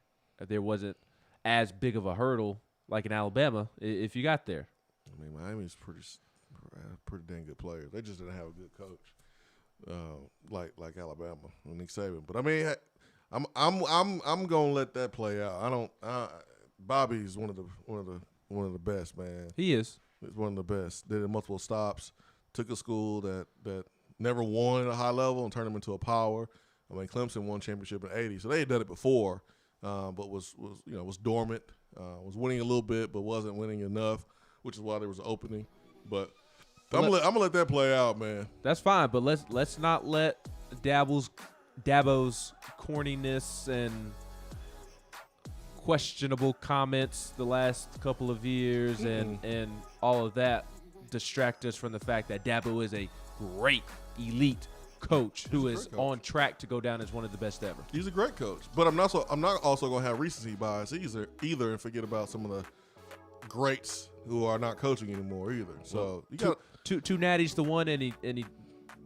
there wasn't as big of a hurdle like in Alabama if you got there. I mean, Miami's pretty dang good players. They just didn't have a good coach, like Alabama and Nick Saban. But I mean, I'm gonna let that play out. Bobby's one of the best, man. He is. He's one of the best. Did multiple stops. Took a school that never won at a high level and turned them into a power. I mean, Clemson won championship in '80, so they had done it before, but was dormant. Was winning a little bit, but wasn't winning enough, which is why there was an opening. But I'm gonna let that play out, man. That's fine, but let's not let Dabo's corniness and questionable comments the last couple of years and all of that distract us from the fact that Dabo is a great elite coach who is on track to go down as one of the best ever. He's a great coach, but I'm not also going to have recency bias either and forget about some of the greats who are not coaching anymore either. So you got two natties to one, and he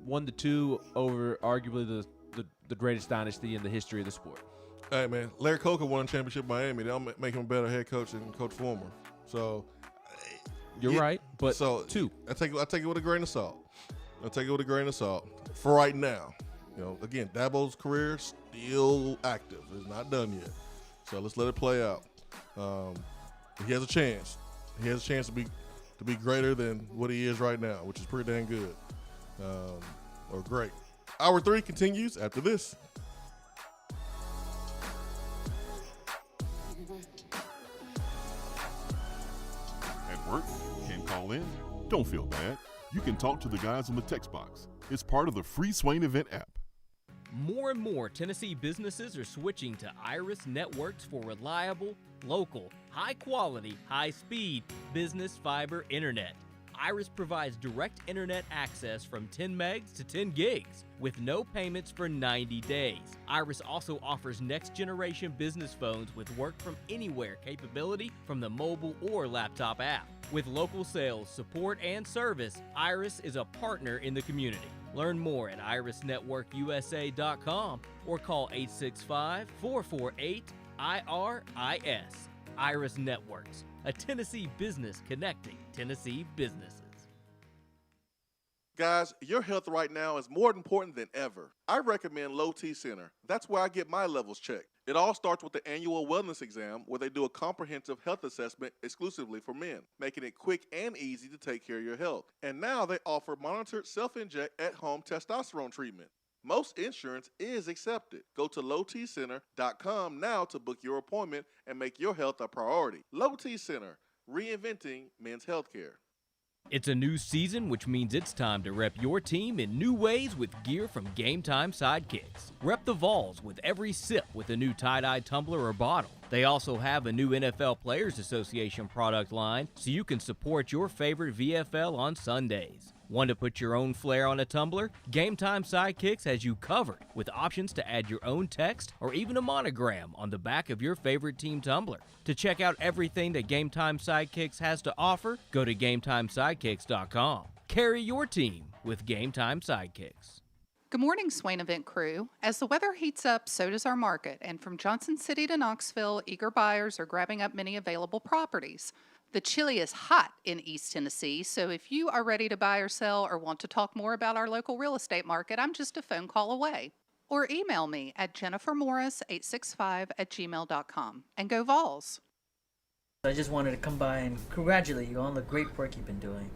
won the two over arguably the greatest dynasty in the history of the sport. Hey man, Larry Coker won a championship in Miami. They'll make him a better head coach than Coach Fulmer. So you're right, but two. I take it with a grain of salt. For right now. Again, Dabo's career still active. It's not done yet. So let's let it play out. He has a chance. He has a chance to be greater than what he is right now, which is pretty dang good, or great. Hour 3 continues after this. At work, can't call in? Don't feel bad. You can talk to the guys on the text box. It's part of the free Swain Event app. More and more Tennessee businesses are switching to Iris Networks for reliable, local, high-quality, high-speed business fiber internet. Iris provides direct internet access from 10 megs to 10 gigs with no payments for 90 days. Iris also offers next-generation business phones with work-from-anywhere capability from the mobile or laptop app. With local sales, support, and service, Iris is a partner in the community. Learn more at irisnetworkusa.com or call 865-448-IRIS. Iris Networks, a Tennessee business connecting Tennessee businesses. Guys, your health right now is more important than ever. I recommend Low T Center. That's where I get my levels checked. It all starts with the annual wellness exam where they do a comprehensive health assessment exclusively for men, making it quick and easy to take care of your health. And now they offer monitored self-inject at-home testosterone treatment. Most insurance is accepted. Go to lowtcenter.com now to book your appointment and make your health a priority. Low T Center, reinventing men's healthcare. It's a new season, which means it's time to rep your team in new ways with gear from Game Time Sidekicks. Rep the Vols with every sip with a new tie-dye tumbler or bottle. They also have a new NFL Players Association product line, so you can support your favorite VFL on Sundays. Want to put your own flair on a tumbler? Game Time Sidekicks has you covered with options to add your own text or even a monogram on the back of your favorite team tumbler. To check out everything that Game Time Sidekicks has to offer, go to GameTimeSidekicks.com. Carry your team with Game Time Sidekicks. Good morning, Swain Event crew. As the weather heats up, so does our market, and from Johnson City to Knoxville, eager buyers are grabbing up many available properties. The chili is hot in East Tennessee, so if you are ready to buy or sell or want to talk more about our local real estate market, I'm just a phone call away. Or email me at jennifermorris865@gmail.com. And go Vols! I just wanted to come by and congratulate you on the great work you've been doing.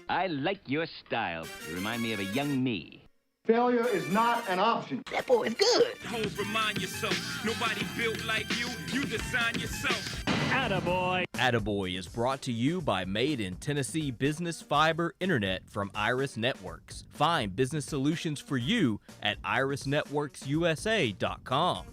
I like your style. You remind me of a young me. Failure is not an option. That boy is good. Don't remind yourself, nobody built like you design yourself. Attaboy. Attaboy is brought to you by Made in Tennessee Business Fiber Internet from Iris Networks. Find business solutions for you at irisnetworksusa.com.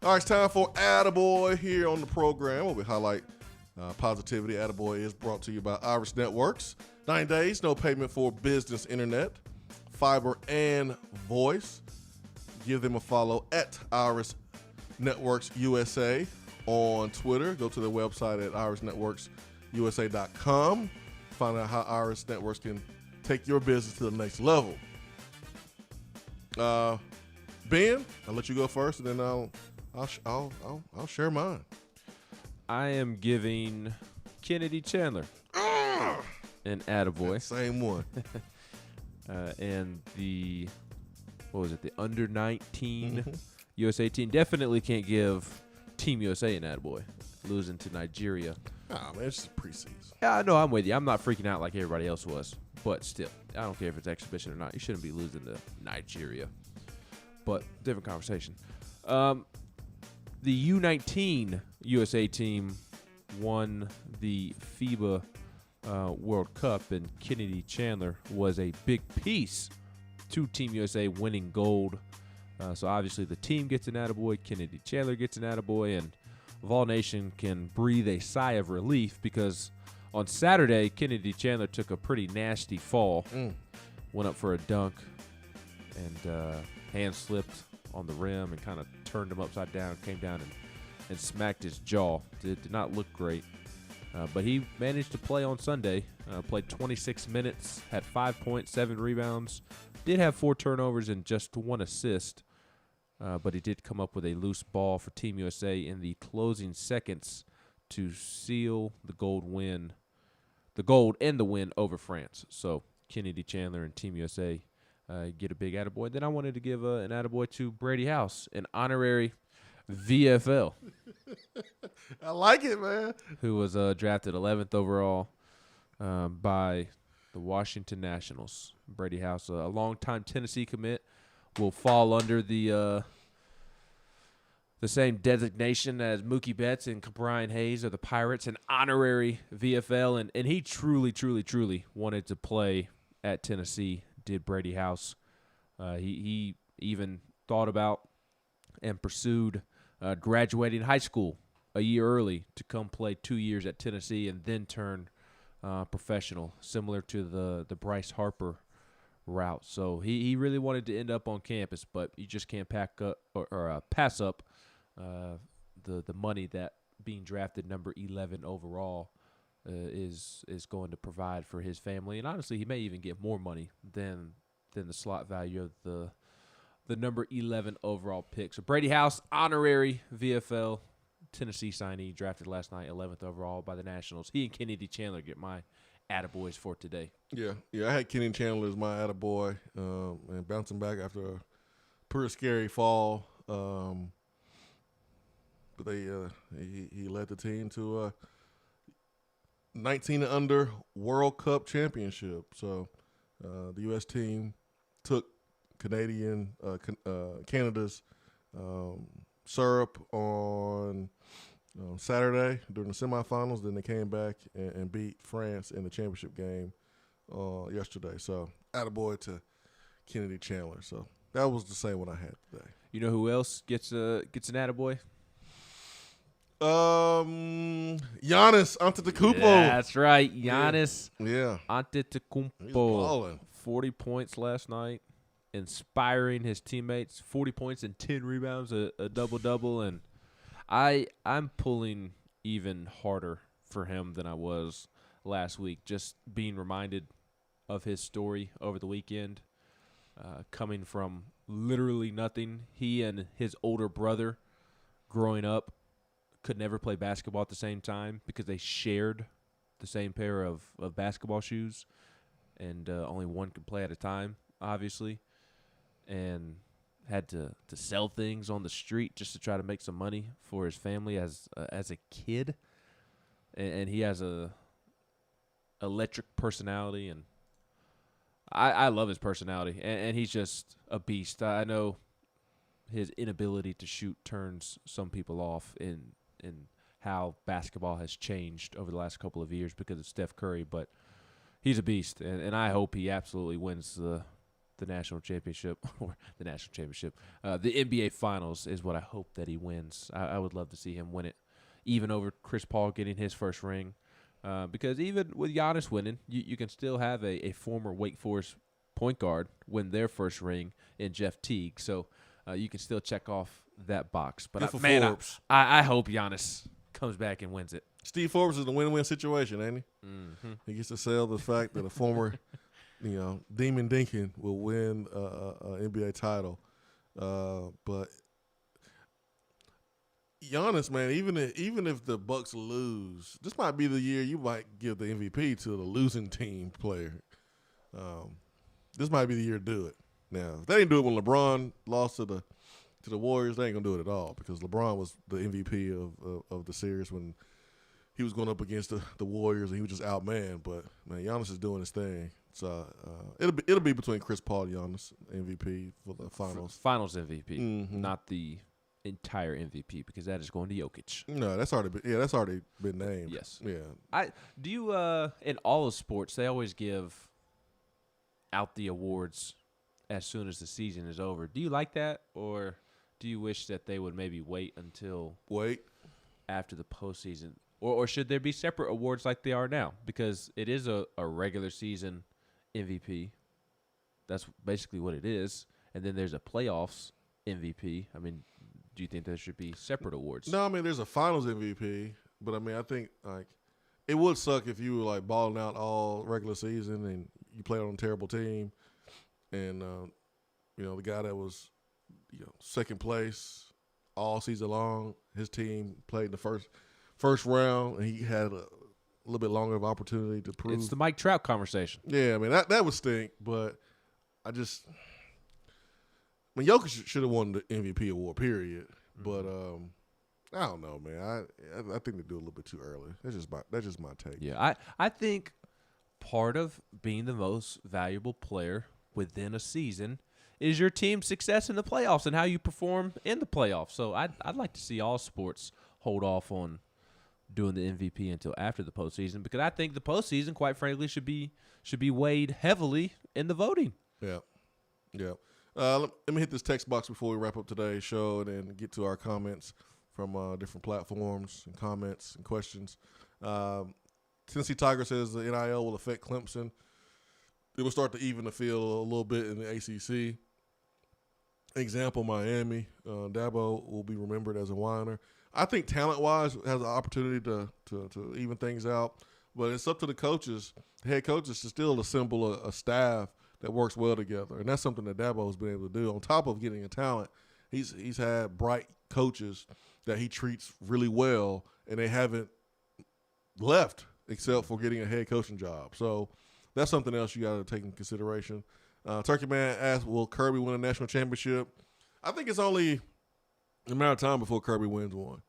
All right, it's time for Attaboy here on the program where we highlight positivity. Attaboy is brought to you by Iris Networks. 9 days, no payment for business internet, fiber, and voice. Give them a follow at Iris Networks USA on Twitter. Go to their website at irisnetworksusa.com. Find out how Iris Networks can take your business to the next level. Ben, I'll let you go first, and then I'll share mine. I am giving Kennedy Chandler an attaboy. Same one. and the under 19 USA team. Definitely can't give Team USA an attaboy, losing to Nigeria. Nah, man, it's just preseason. Yeah, I know, I'm with you. I'm not freaking out like everybody else was, but still, I don't care if it's exhibition or not. You shouldn't be losing to Nigeria. But different conversation. The U19 USA team won the FIBA World Cup, and Kennedy Chandler was a big piece to Team USA winning gold. So obviously the team gets an attaboy, Kennedy Chandler gets an attaboy, and Vol Nation can breathe a sigh of relief because on Saturday, Kennedy Chandler took a pretty nasty fall, went up for a dunk, and hand slipped on the rim and kind of turned him upside down, came down and smacked his jaw. Did not look great. But he managed to play on Sunday, played 26 minutes, had 5 points, 7 rebounds, did have 4 turnovers and just 1 assist. But he did come up with a loose ball for Team USA in the closing seconds to seal the gold and the win over France. So Kennedy Chandler and Team USA get a big attaboy. Then I wanted to give an attaboy to Brady House, an honorary VFL. I like it, man. Who was drafted 11th overall by the Washington Nationals. Brady House, a longtime Tennessee commit, will fall under the same designation as Mookie Betts and Brian Hayes of the Pirates, an honorary VFL, and he truly wanted to play at Tennessee, did Brady House. He even thought about and pursued graduating high school a year early to come play 2 years at Tennessee and then turn professional, similar to the Bryce Harper route. So he really wanted to end up on campus, but you just can't pack up or pass up the money that being drafted number 11 overall is going to provide for his family. And honestly, he may even get more money than the slot value of the number 11 overall pick. So Brady House, honorary VFL Tennessee signee, drafted last night, 11th overall by the Nationals. He and Kennedy Chandler get my attaboys for today. Yeah, I had Kenny Chandler as my attaboy, and bouncing back after a pretty scary fall. But he led the team to a 19 and under World Cup championship. So the U.S. team took Canada's syrup on Saturday during the semifinals. Then they came back and beat France in the championship game yesterday. So attaboy to Kennedy Chandler. So that was the same one I had today. You know who else gets an attaboy? Giannis Antetokounmpo. Yeah, that's right, Giannis. Yeah. Antetokounmpo. 40 points last night, inspiring his teammates. 40 points and 10 rebounds, a double-double. And I'm pulling even harder for him than I was last week, just being reminded of his story over the weekend, coming from literally nothing. He and his older brother growing up could never play basketball at the same time because they shared the same pair of basketball shoes, and only one could play at a time, obviously, and had to sell things on the street just to try to make some money for his family as a kid. And he has a electric personality, and I love his personality, and he's just a beast. I know his inability to shoot turns some people off in how basketball has changed over the last couple of years because of Steph Curry, but he's a beast, and I hope he absolutely wins the national championship, or the national championship. The NBA Finals is what I hope that he wins. I would love to see him win it, even over Chris Paul getting his first ring, because even with Giannis winning, you can still have a former Wake Forest point guard win their first ring in Jeff Teague, so you can still check off that box. But I hope Giannis comes back and wins it. Steve Forbes is a win-win situation, ain't he? Mm-hmm. He gets to sell the fact that a former, Demon Dinkin will win an NBA title. But Giannis, man, even if the Bucks lose, this might be the year you might give the MVP to the losing team player. this might be the year to do it. Now, if they didn't do it when LeBron lost to the Warriors, they ain't gonna do it at all because LeBron was the MVP of the series when he was going up against the Warriors and he was just outmanned. But man, Giannis is doing his thing. So it'll be between Chris Paul and Giannis MVP for the finals. Finals MVP, not the entire MVP because that is going to Jokic. No, that's already been named. Yes. Yeah. Do you in all of sports they always give out the awards as soon as the season is over. Do you like that, or do you wish that they would maybe wait until after the postseason, or should there be separate awards like they are now? Because it is a regular season MVP. That's basically what it is, and then there's a playoffs MVP. I mean, do you think there should be separate awards? No, I mean there's a Finals MVP, but I mean I think like it would suck if you were like balling out all regular season and you played on a terrible team, and the guy that was second place all season long, his team played in the first round, and he had a little bit longer of opportunity to prove. It's the Mike Trout conversation. Yeah, I mean that would stink, but Jokic should have won the MVP award, period. But I don't know, man. I think they do it a little bit too early. That's just my take. Yeah, I think part of being the most valuable player within a season is your team's success in the playoffs and how you perform in the playoffs. So I'd like to see all sports hold off on doing the MVP until after the postseason, because I think the postseason, quite frankly, should be weighed heavily in the voting. Yeah. Let me hit this text box before we wrap up today's show and then get to our comments from different platforms and comments and questions. Tennessee Tiger says the NIL will affect Clemson. It will start to even the field a little bit in the ACC. Example, Miami. Dabo will be remembered as a whiner. I think talent-wise has an opportunity to even things out, but it's up to the coaches, head coaches, to still assemble a staff that works well together, and that's something that Dabo has been able to do. On top of getting a talent, he's had bright coaches that he treats really well, and they haven't left except for getting a head coaching job. So that's something else you got to take in consideration. Turkey Man asked, will Kirby win a national championship? I think it's only a matter of time before Kirby wins one.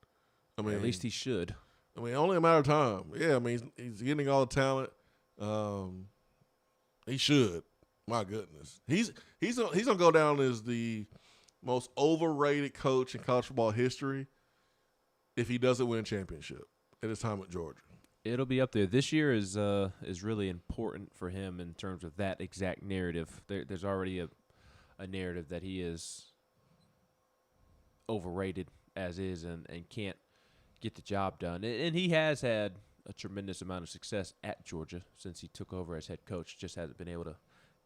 I mean, at least he should. I mean, only a matter of time. Yeah, I mean, he's getting all the talent. He should. My goodness, he's gonna go down as the most overrated coach in college football history if he doesn't win a championship at his time at Georgia. It'll be up there. This year is really important for him in terms of that exact narrative. There's already a narrative that he is overrated as is and can't get the job done. And he has had a tremendous amount of success at Georgia since he took over as head coach. Just hasn't been able to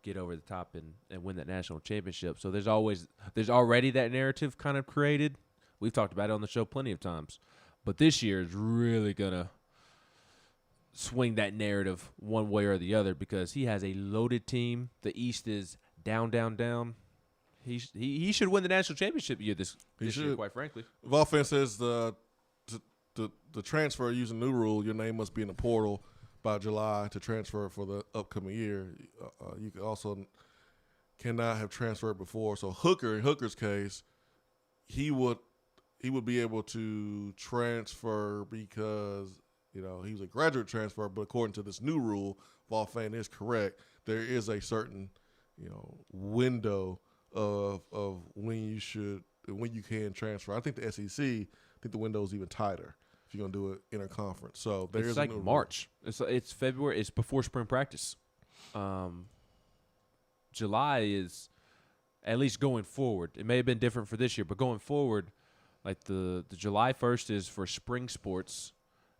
get over the top and win that national championship. So there's already that narrative kind of created. We've talked about it on the show plenty of times. But this year is really going to swing that narrative one way or the other because he has a loaded team. The East is down, down, down. He should win the national championship this year, quite frankly. Volfan says the transfer using new rule, your name must be in the portal by July to transfer for the upcoming year. You also cannot have transferred before. So in Hooker's case, he would be able to transfer because he was a graduate transfer. But according to this new rule, Volfan is correct. There is a certain window of when you can transfer. I think the SEC, the window is even tighter if you're gonna do it interconference. So it's like March. It's February. It's before spring practice. July is, at least going forward. It may have been different for this year, but going forward, like the July 1st is for spring sports,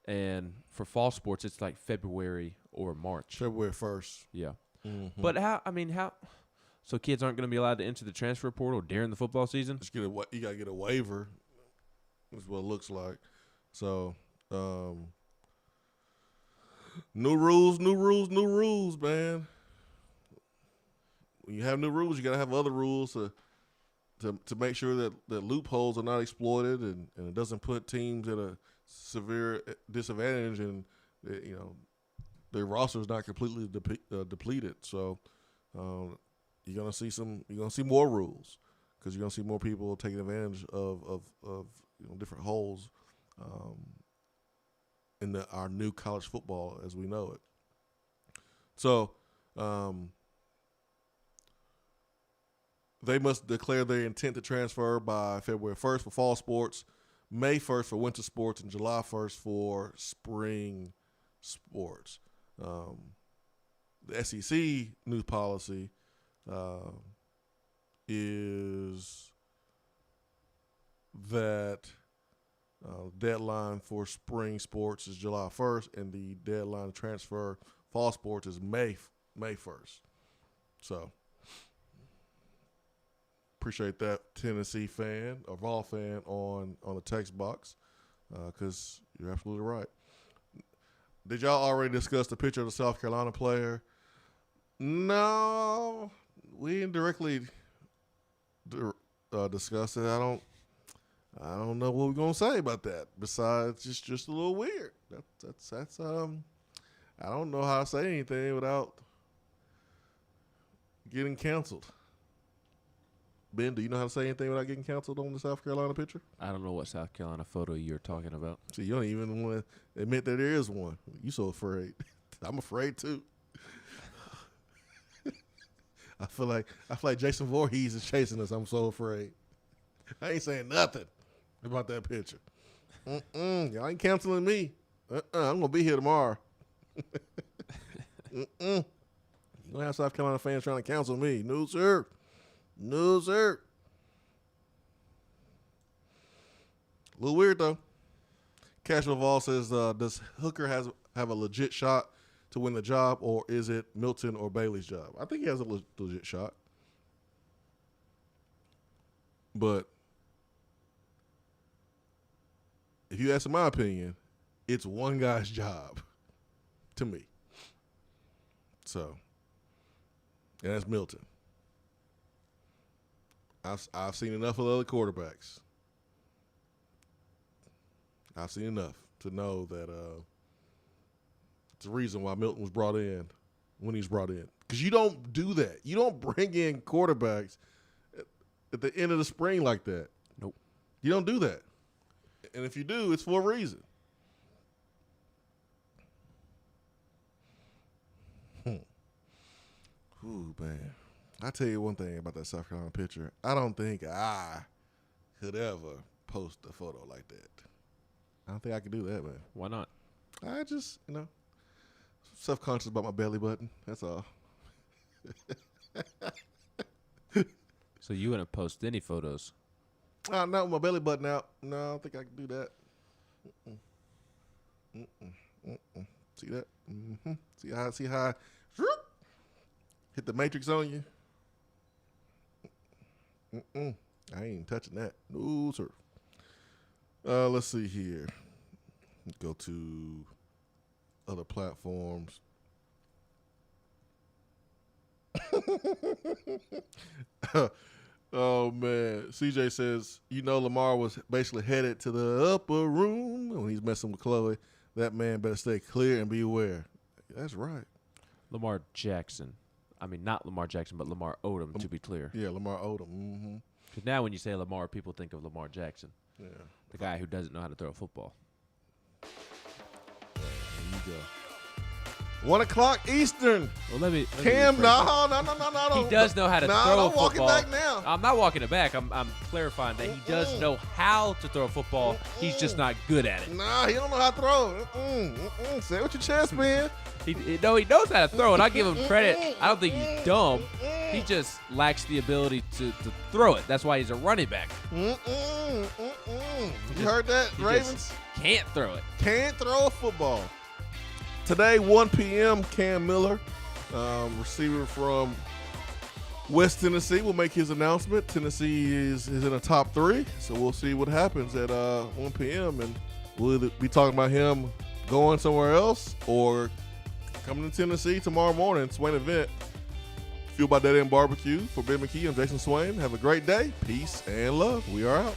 and for fall sports it's like February or March. February 1st. Yeah. Mm-hmm. But how? So kids aren't going to be allowed to enter the transfer portal during the football season? You got to get a waiver. That's what it looks like. So, new rules, man. When you have new rules, you got to have other rules to make sure that loopholes are not exploited and it doesn't put teams at a severe disadvantage and their roster is not completely depleted. So, you're gonna see more rules because you're gonna see more people taking advantage of different holes in our new college football as we know it. So they must declare their intent to transfer by February 1st for fall sports, May 1st for winter sports, and July 1st for spring sports. The SEC new policy is that deadline for spring sports is July 1st, and the deadline to transfer fall sports is May 1st. So appreciate that, Tennessee fan or Vol fan on the text box, because you're absolutely right. Did y'all already discuss the picture of the South Carolina player? No, we didn't directly discuss it. I don't know what we're gonna say about that. Besides, just a little weird. That's I don't know how to say anything without getting canceled. Ben, do you know how to say anything without getting canceled on the South Carolina picture? I don't know what South Carolina photo you're talking about. See, you don't even want to admit that there is one. You so afraid. I'm afraid too. I feel like Jason Voorhees is chasing us. I'm so afraid. I ain't saying nothing about that picture. Y'all ain't canceling me. I'm gonna be here tomorrow. You gonna have South Carolina fans trying to cancel me? No, sir. No, sir. A little weird though. Casual Vol says, does Hooker have a legit shot to win the job, or is it Milton or Bailey's job? I think he has a legit shot. But if you ask my opinion, it's one guy's job to me. So, and that's Milton. I've seen enough of the other quarterbacks. I've seen enough to know that it's the reason why Milton was brought in when he was brought in. Because you don't do that. You don't bring in quarterbacks at the end of the spring like that. Nope. You don't do that. And if you do, it's for a reason. Ooh, man. I tell you one thing about that South Carolina picture. I don't think I could ever post a photo like that. I don't think I could do that, man. Why not? I just, self-conscious about my belly button. That's all. So you wouldn't post any photos? Not with my belly button out. No, I don't think I can do that. See that? Mm-hmm. See how I hit the matrix on you? I ain't touching that. No, sir. Let's see here. Go to other platforms. Oh, man. CJ says, Lamar was basically headed to the upper room when he's messing with Chloe. That man better stay clear and beware. That's right. Lamar Jackson. I mean, not Lamar Jackson, but Lamar Odom, to be clear. Yeah, Lamar Odom. Mm-hmm. Because now when you say Lamar, people think of Lamar Jackson. Yeah. The guy who doesn't know how to throw a football. There you go. 1 o'clock Eastern. Well, let me Cam, no. He does know how to throw a football. Walk it back now. I'm not walking it back. I'm clarifying that he does know how to throw a football. He's just not good at it. Nah, he don't know how to throw it. Say it with your chest, man. He knows how to throw it. I give him credit. I don't think he's dumb. He just lacks the ability to throw it. That's why he's a running back. You heard that, Ravens? Can't throw it. Can't throw a football. Today, 1 p.m., Cam Miller, receiver from West Tennessee, will make his announcement. Tennessee is in the top 3, so we'll see what happens at 1 p.m. And we'll either be talking about him going somewhere else or coming to Tennessee tomorrow morning. Swain Event, fueled by Dead End Barbecue. For Ben McKee, I'm Jason Swain. Have a great day. Peace and love. We are out.